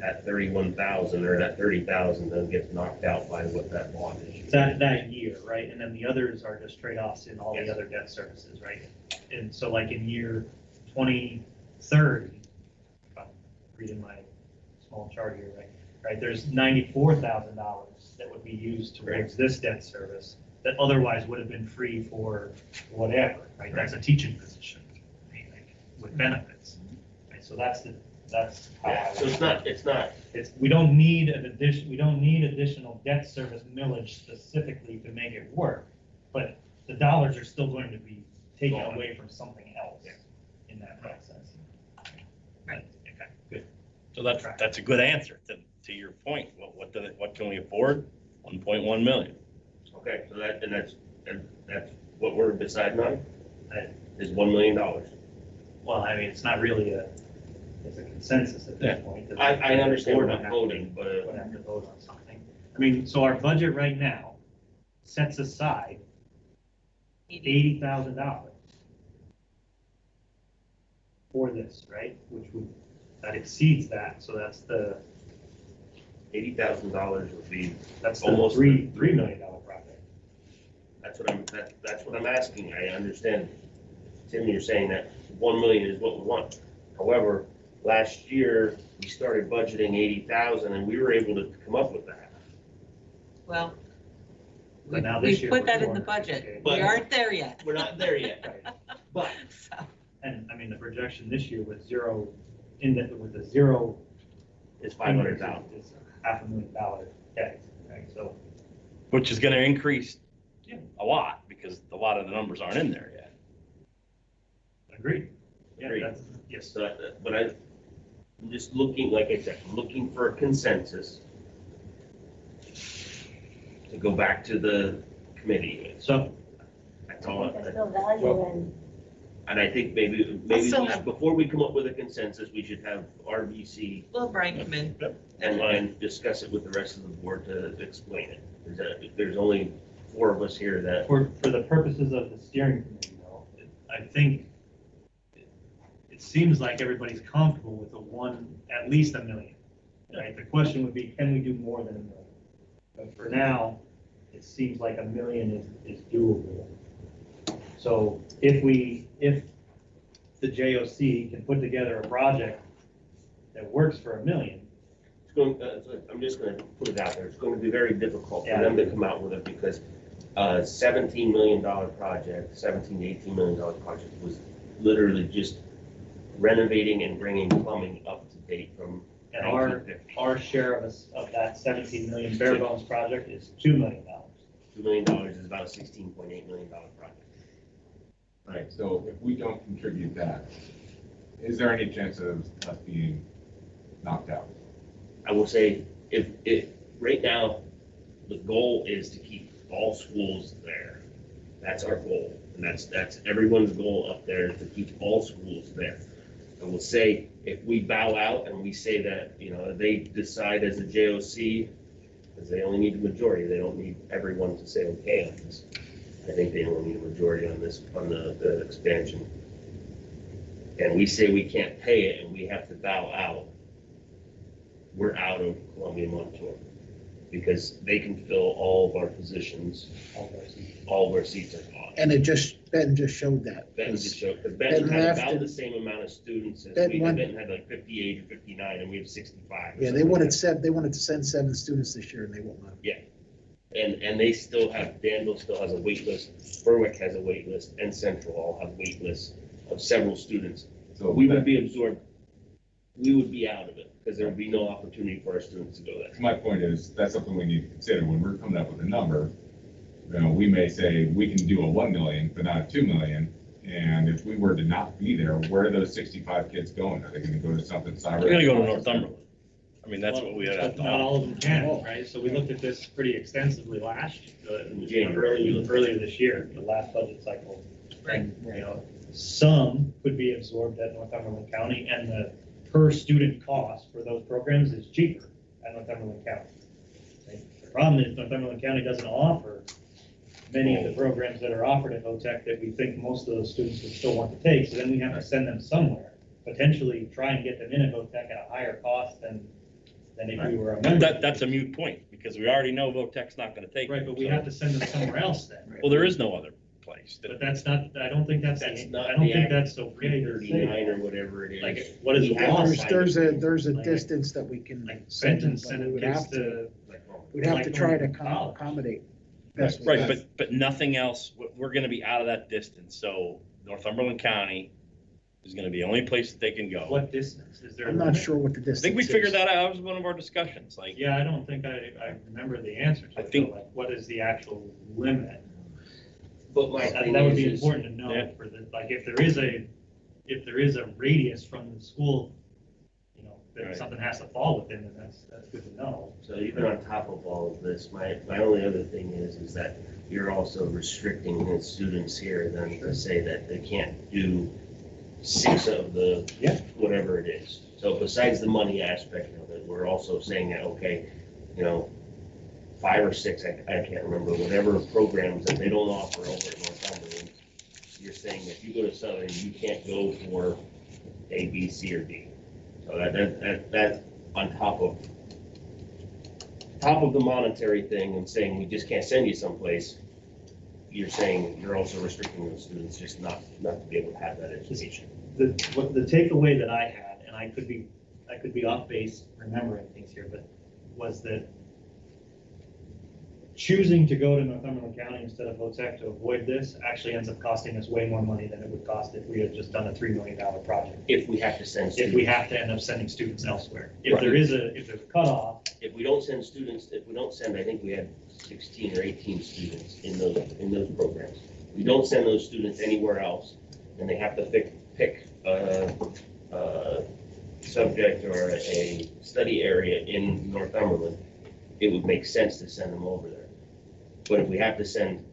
at 31,000, or that 30,000 then gets knocked out by what that bond issue is. That year, right? And then the others are just trade-offs in all the other debt services, right? And so like in year 2030, if I'm reading my small chart here, right, there's $94,000 that would be used towards this debt service that otherwise would have been free for whatever, right? That's a teaching position, right? Like, with benefits, right? So that's how. So We don't need additional debt service millage specifically to make it work, but the dollars are still going to be taken away from something else in that process. Right. Okay, good. So that's a good answer to your point. What can we afford? 1.1 million. Okay, so that's what we're deciding on, is $1 million. Well, I mean, it's not really it's a consensus at this point. I understand we're not voting, but we'll have to vote on something. I mean, so our budget right now sets aside $80,000 for this, right? That exceeds that, so that's the $80,000 would be that's almost $3 million project. That's what I'm asking. I understand, Tim, you're saying that 1 million is what we want. However, last year we started budgeting 80,000 and we were able to come up with that. Well, But now we this year put we're that in the short. budget. Okay. We aren't there yet. We're not there yet. But And I mean, the projection this year with zero with a zero is 500,000. It's $500,000 debt, right? So, Which is gonna increase a lot, because a lot of the numbers aren't in there yet. agreed. Agreed. Yes. So, but I'm just looking, like I said, looking for a consensus to go back to the committee. So that's all. There's still value in. And I think maybe before we come up with a consensus, we should have RBC Well, Brian come in. and discuss it with the rest of the board to explain it. There's only 4 of us here that. for the purposes of the steering committee, though, I think it seems like everybody's comfortable with at least $1 million, right? The question would be, can we do more than $1 million? But for now, it seems like $1 million is doable. So if the JOC can put together a project that works for $1 million. I'm just going to put it out there. It's going to be very difficult for them to come out with it, because $17 million project, $17 to $18 million project was literally just renovating and bringing plumbing up to date from. And our share of that 17 million bare bones project is $2 million. $2 million is about a $16.8 million project. Right, so if we don't contribute that, is there any chance of us being knocked out? I will say, if right now, the goal is to keep all schools there. That's our goal, and that's everyone's goal up there, is to keep all schools there. I will say, if we bow out and we say that, you know, they decide as a JOC, because they only need a majority, they don't need everyone to say okay on this. I think they only need a majority on this, on the expansion. And we say we can't pay it and we have to bow out, we're out of Columbia Montour. Because they can fill all of our positions, all of our seats are gone. And Ben just showed that. Benton just showed, because Benton had left about and the same amount of students as Benton we, went- Benton had like 58 or 59, and we have 65. or Yeah, they something like wanted to send 7 students this year and they won't let them. Yeah, and they still have, Danville still has a wait list, Berwick has a wait list, and Central all have wait lists of several students. So We would be absorbed, we would be out of it, because there would be no opportunity for our students to go there. My point is, that's something we need to consider when we're coming up with a number. You know, we may say we can do a 1 million, but not a 2 million. And if we were to not be there, where are those 65 kids going? Are they gonna go to something cyber? They're gonna go to Northumberland. I mean, that's what we have to. Not all of them can, right? So we looked at this pretty extensively earlier this year, the last budget cycle. And, you know, some could be absorbed at Northumberland County, and the per student cost for those programs is cheaper at Northumberland County. The problem is Northumberland County doesn't offer many of the programs that are offered at VOTEC that we think most of those students would still want to take, so then we have to send them somewhere, potentially try and get them in at VOTEC at a higher cost than if we were a member. That's a moot point, because we already know VOTEC's not gonna take it. Right, but we have to send them somewhere else then. Well, there is no other place. But that's not, I don't think that's, I not don't the think act- that's okay to 39 say. or whatever it is. Like, what is We the have to loss? sign There's a Like- distance that we can Like send them, Benton but we sending would kids have to, to, we'd have to like try to going to college. accommodate. best we Right, can. but nothing else, we're gonna be out of that distance, so Northumberland County is gonna be the only place that they can go. what distance? Is there? a I'm not limit? sure what the I distance is. think we figured that out, it was one of our discussions, like, Yeah, I don't think I remember the answer to I it, think- though, like, what is the actual limit? But my That thing would be is, important to know Yeah. for the, like, if there is a radius from the school, you know, that Right. something has to fall within, then that's good to know. so even on top of all of this, my only other thing is that you're also restricting the students here then to say that they can't do 6 of the, Yeah. whatever it is. So besides the money aspect of it, we're also saying that, okay, you know, 5 or 6, I can't remember, whatever programs that they don't offer over at Northumberland, you're saying if you go to Southern, you can't go for A, B, C, or D. So that on top of the monetary thing and saying we just can't send you someplace, you're saying you're also restricting those students just not to be able to have that education. The takeaway that I had, and I could be off base remembering things here, but was that choosing to go to Northumberland County instead of VOTEC to avoid this actually ends up costing us way more money than it would cost if we had just done a $3 million project. If we have to send students. If we have to end up sending students elsewhere. If Right. there's a cutoff, If we don't send, I think we had 16 or 18 students in those programs. We don't send those students anywhere else, and they have to pick a subject or a study area in Northumberland, it would make sense to send them over there. But if we have to send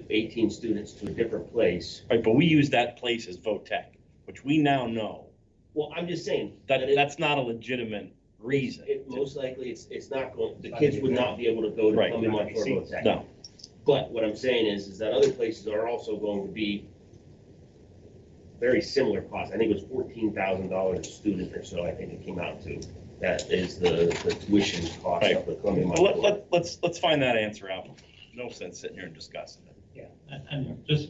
18 students to a different place. right, but we use that place as VOTEC, which we now know, Well, I'm just saying. that's not a legitimate reason. Most likely, it's not going, the kids would not be able to go to Right. Columbia Montour VOTEC. No, But what I'm saying is that other places are also going to be very similar costs. I think it was $14,000 a student or so, I think it came out to. That is the tuition cost of the Columbia well, Montour. let's find that answer out, no sense sitting here and discussing it. yeah, and just,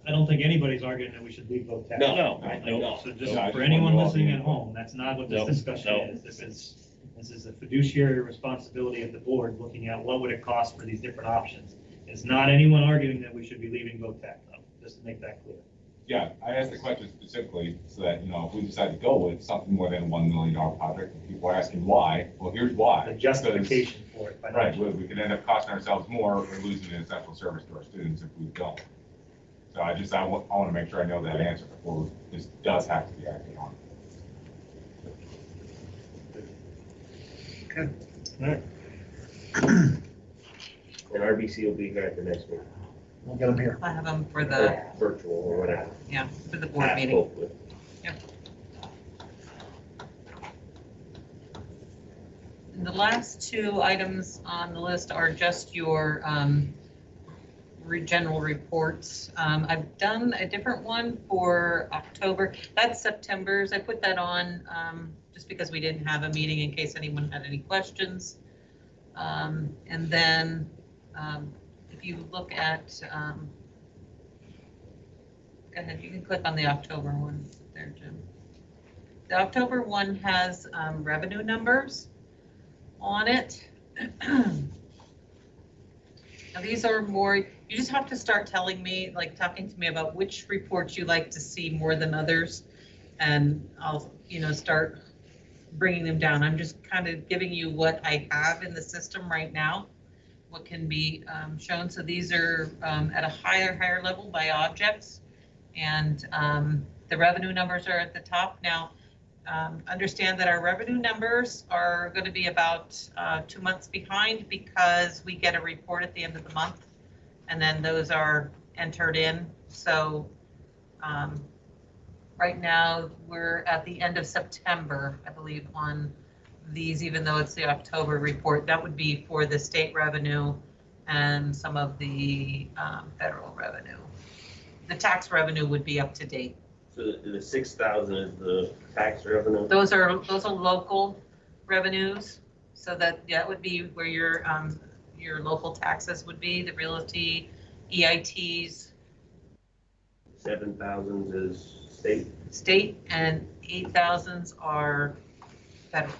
I don't think anybody's arguing that we should leave VOTEC. No, no. So just No, I for just anyone want to listening all at be home, that's not what this No, discussion no. is. This is a fiduciary responsibility of the board, looking at what would it cost for these different options. It's not anyone arguing that we should be leaving VOTEC, though, just to make that clear. Yeah, I asked the question specifically so that, you know, if we decide to go with something more than a $1 million project, and people are asking why, well, here's why. The justification for it. Right, well, we could end up costing ourselves more or losing an essential service to our students if we don't. So I want to make sure I know that answer before this does have to be acted on. Okay. All right. And RBC will be here at the next meeting. We'll get them here. I have them for the, Virtual or whatever. yeah, for the board meeting. Yep. And the last two items on the list are just your general reports. I've done a different one for October. That's September's. I put that on just because we didn't have a meeting in case anyone had any questions. And then if you look at, go ahead, you can click on the October one there, Jim. The October one has revenue numbers on it. Now these are more, you just have to start telling me, like talking to me about which reports you like to see more than others. And I'll, start bringing them down. I'm just kind of giving you what I have in the system right now, what can be shown. So these are at a higher level by objects. And the revenue numbers are at the top. Now, understand that our revenue numbers are going to be about 2 months behind because we get a report at the end of the month and then those are entered in. So right now we're at the end of September, I believe, on these, even though it's the October report. That would be for the state revenue and some of the federal revenue. The tax revenue would be up to date. So the 6,000 is the tax revenue? Those are local revenues. So that would be where your local taxes would be, the realty, EITs. 7,000 is state? State, and 8,000s are federal.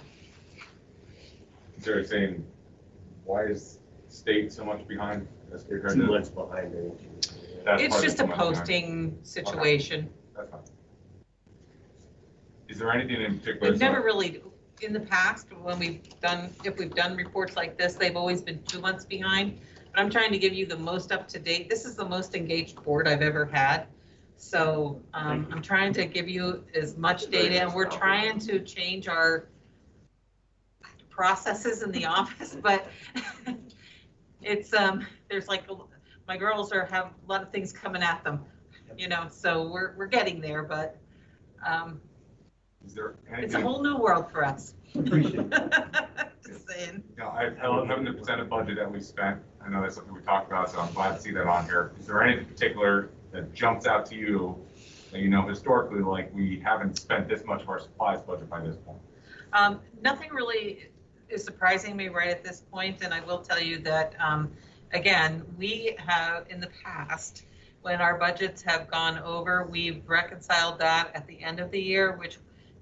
So saying, why is state so much behind? That's 2 months behind. It's just a posting situation. That's fine. Is there anything in particular? We've never really, in the past, when if we've done reports like this, they've always been 2 months behind. But I'm trying to give you the most up to date. This is the most engaged board I've ever had. So I'm trying to give you as much data, and we're trying to change our processes in the office, but it's there's like my girls have a lot of things coming at them, so we're getting there, but is there anything? It's a whole new world for us. Appreciate it. Just saying. I love having the percentage budget that we spent. I know that's something we talked about, so I'm glad to see that on here. Is there anything particular that jumps out to you that historically, like, we haven't spent this much of our supplies budget by this point? Nothing really is surprising me right at this point, and I will tell you that again, we have in the past, when our budgets have gone over, we've reconciled that at the end of the year, which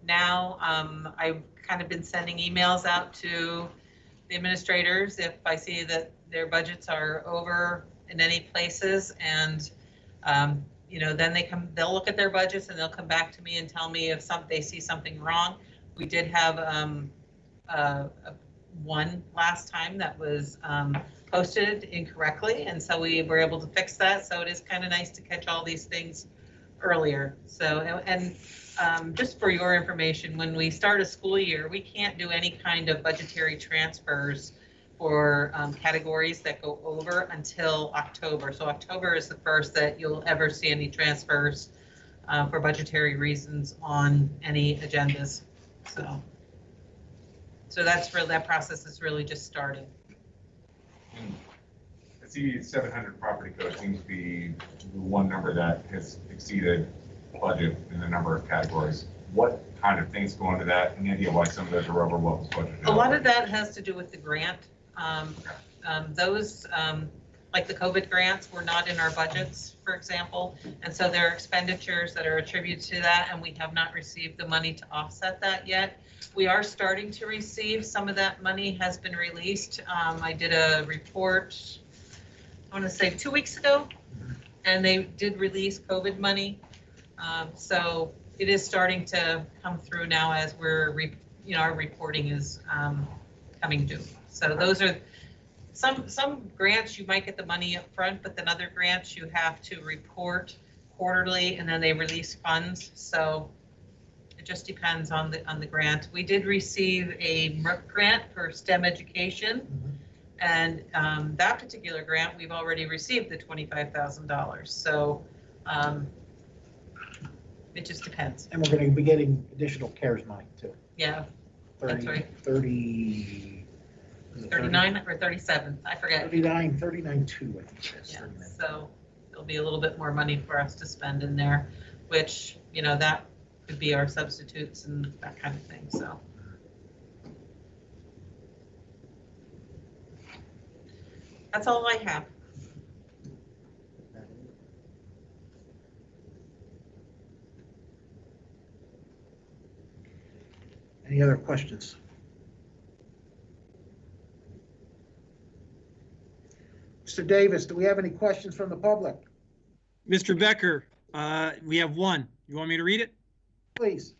now I've kind of been sending emails out to the administrators if I see that their budgets are over in any places, and then they'll look at their budgets and they'll come back to me and tell me if they see something wrong. We did have one last time that was posted incorrectly, and so we were able to fix that. So it is kind of nice to catch all these things earlier. So, and just for your information, when we start a school year, we can't do any kind of budgetary transfers for categories that go over until October. So October is the first that you'll ever see any transfers for budgetary reasons on any agendas. So that's really, that process is really just starting. I see 700 property code seems to be the one number that has exceeded budget in a number of categories. What kind of things go into that? Any idea why some of those are over what was budgeted? A lot of that has to do with the grant. Those, like the COVID grants, were not in our budgets, for example, and so there are expenditures that are attributed to that, and we have not received the money to offset that yet. We are starting to receive. Some of that money has been released. I did a report, I want to say 2 weeks ago, and they did release COVID money. So it is starting to come through now as we're, our reporting is coming due. So those are some grants you might get the money up front, but then other grants you have to report quarterly, and then they release funds, so it just depends on the grant. We did receive a MERC grant for STEM education, and that particular grant, we've already received the $25,000, so it just depends. And we're gonna be getting additional CARES money too. Yeah, that's right. 39 or 37, I forget. 39.2, I think. Yeah, so there'll be a little bit more money for us to spend in there, which, you know, that could be our substitutes and that kind of thing, so. That's all I have. Any other questions? Mr. Davis, do we have any questions from the public? Mr. Becker, we have one. You want me to read it? Please.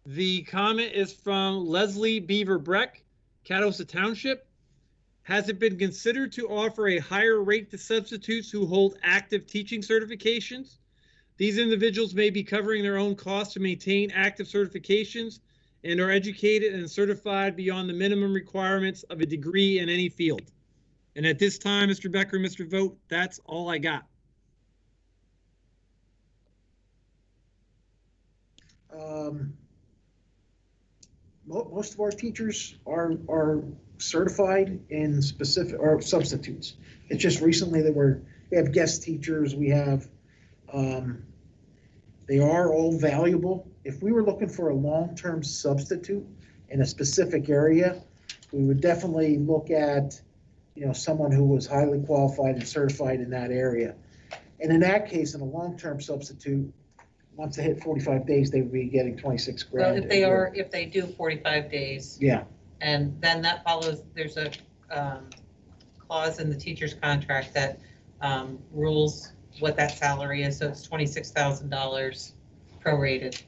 The comment is from Leslie Beaver Breck, Catawissa Township. Has it been considered to offer a higher rate to substitutes who hold active teaching certifications? These individuals may be covering their own costs to maintain active certifications and are educated and certified beyond the minimum requirements of a degree in any field. And at this time, Mr. Becker, Mr. Vogt, that's all I got. Most of our teachers are certified in specific, or substitutes. It's just recently that we have guest teachers, we have, they are all valuable. If we were looking for a long-term substitute in a specific area, we would definitely look at, you know, someone who was highly qualified and certified in that area. And in that case, in a long-term substitute, once they hit 45 days, they would be getting 26 grand. Well, if they do 45 days. Yeah. And then that follows, there's a clause in the teacher's contract that rules what that salary is, so it's $26,000 prorated.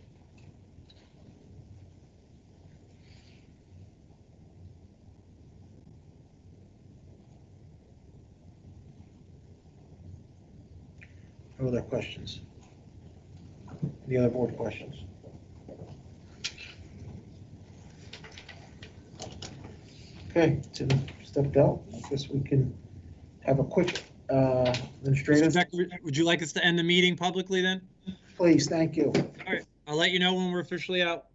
No other questions? Any other board questions? Okay, Tim stepped out. I guess we can have a quick administrative. Mr. Becker, would you like us to end the meeting publicly then? Please, thank you. All right, I'll let you know when we're officially out.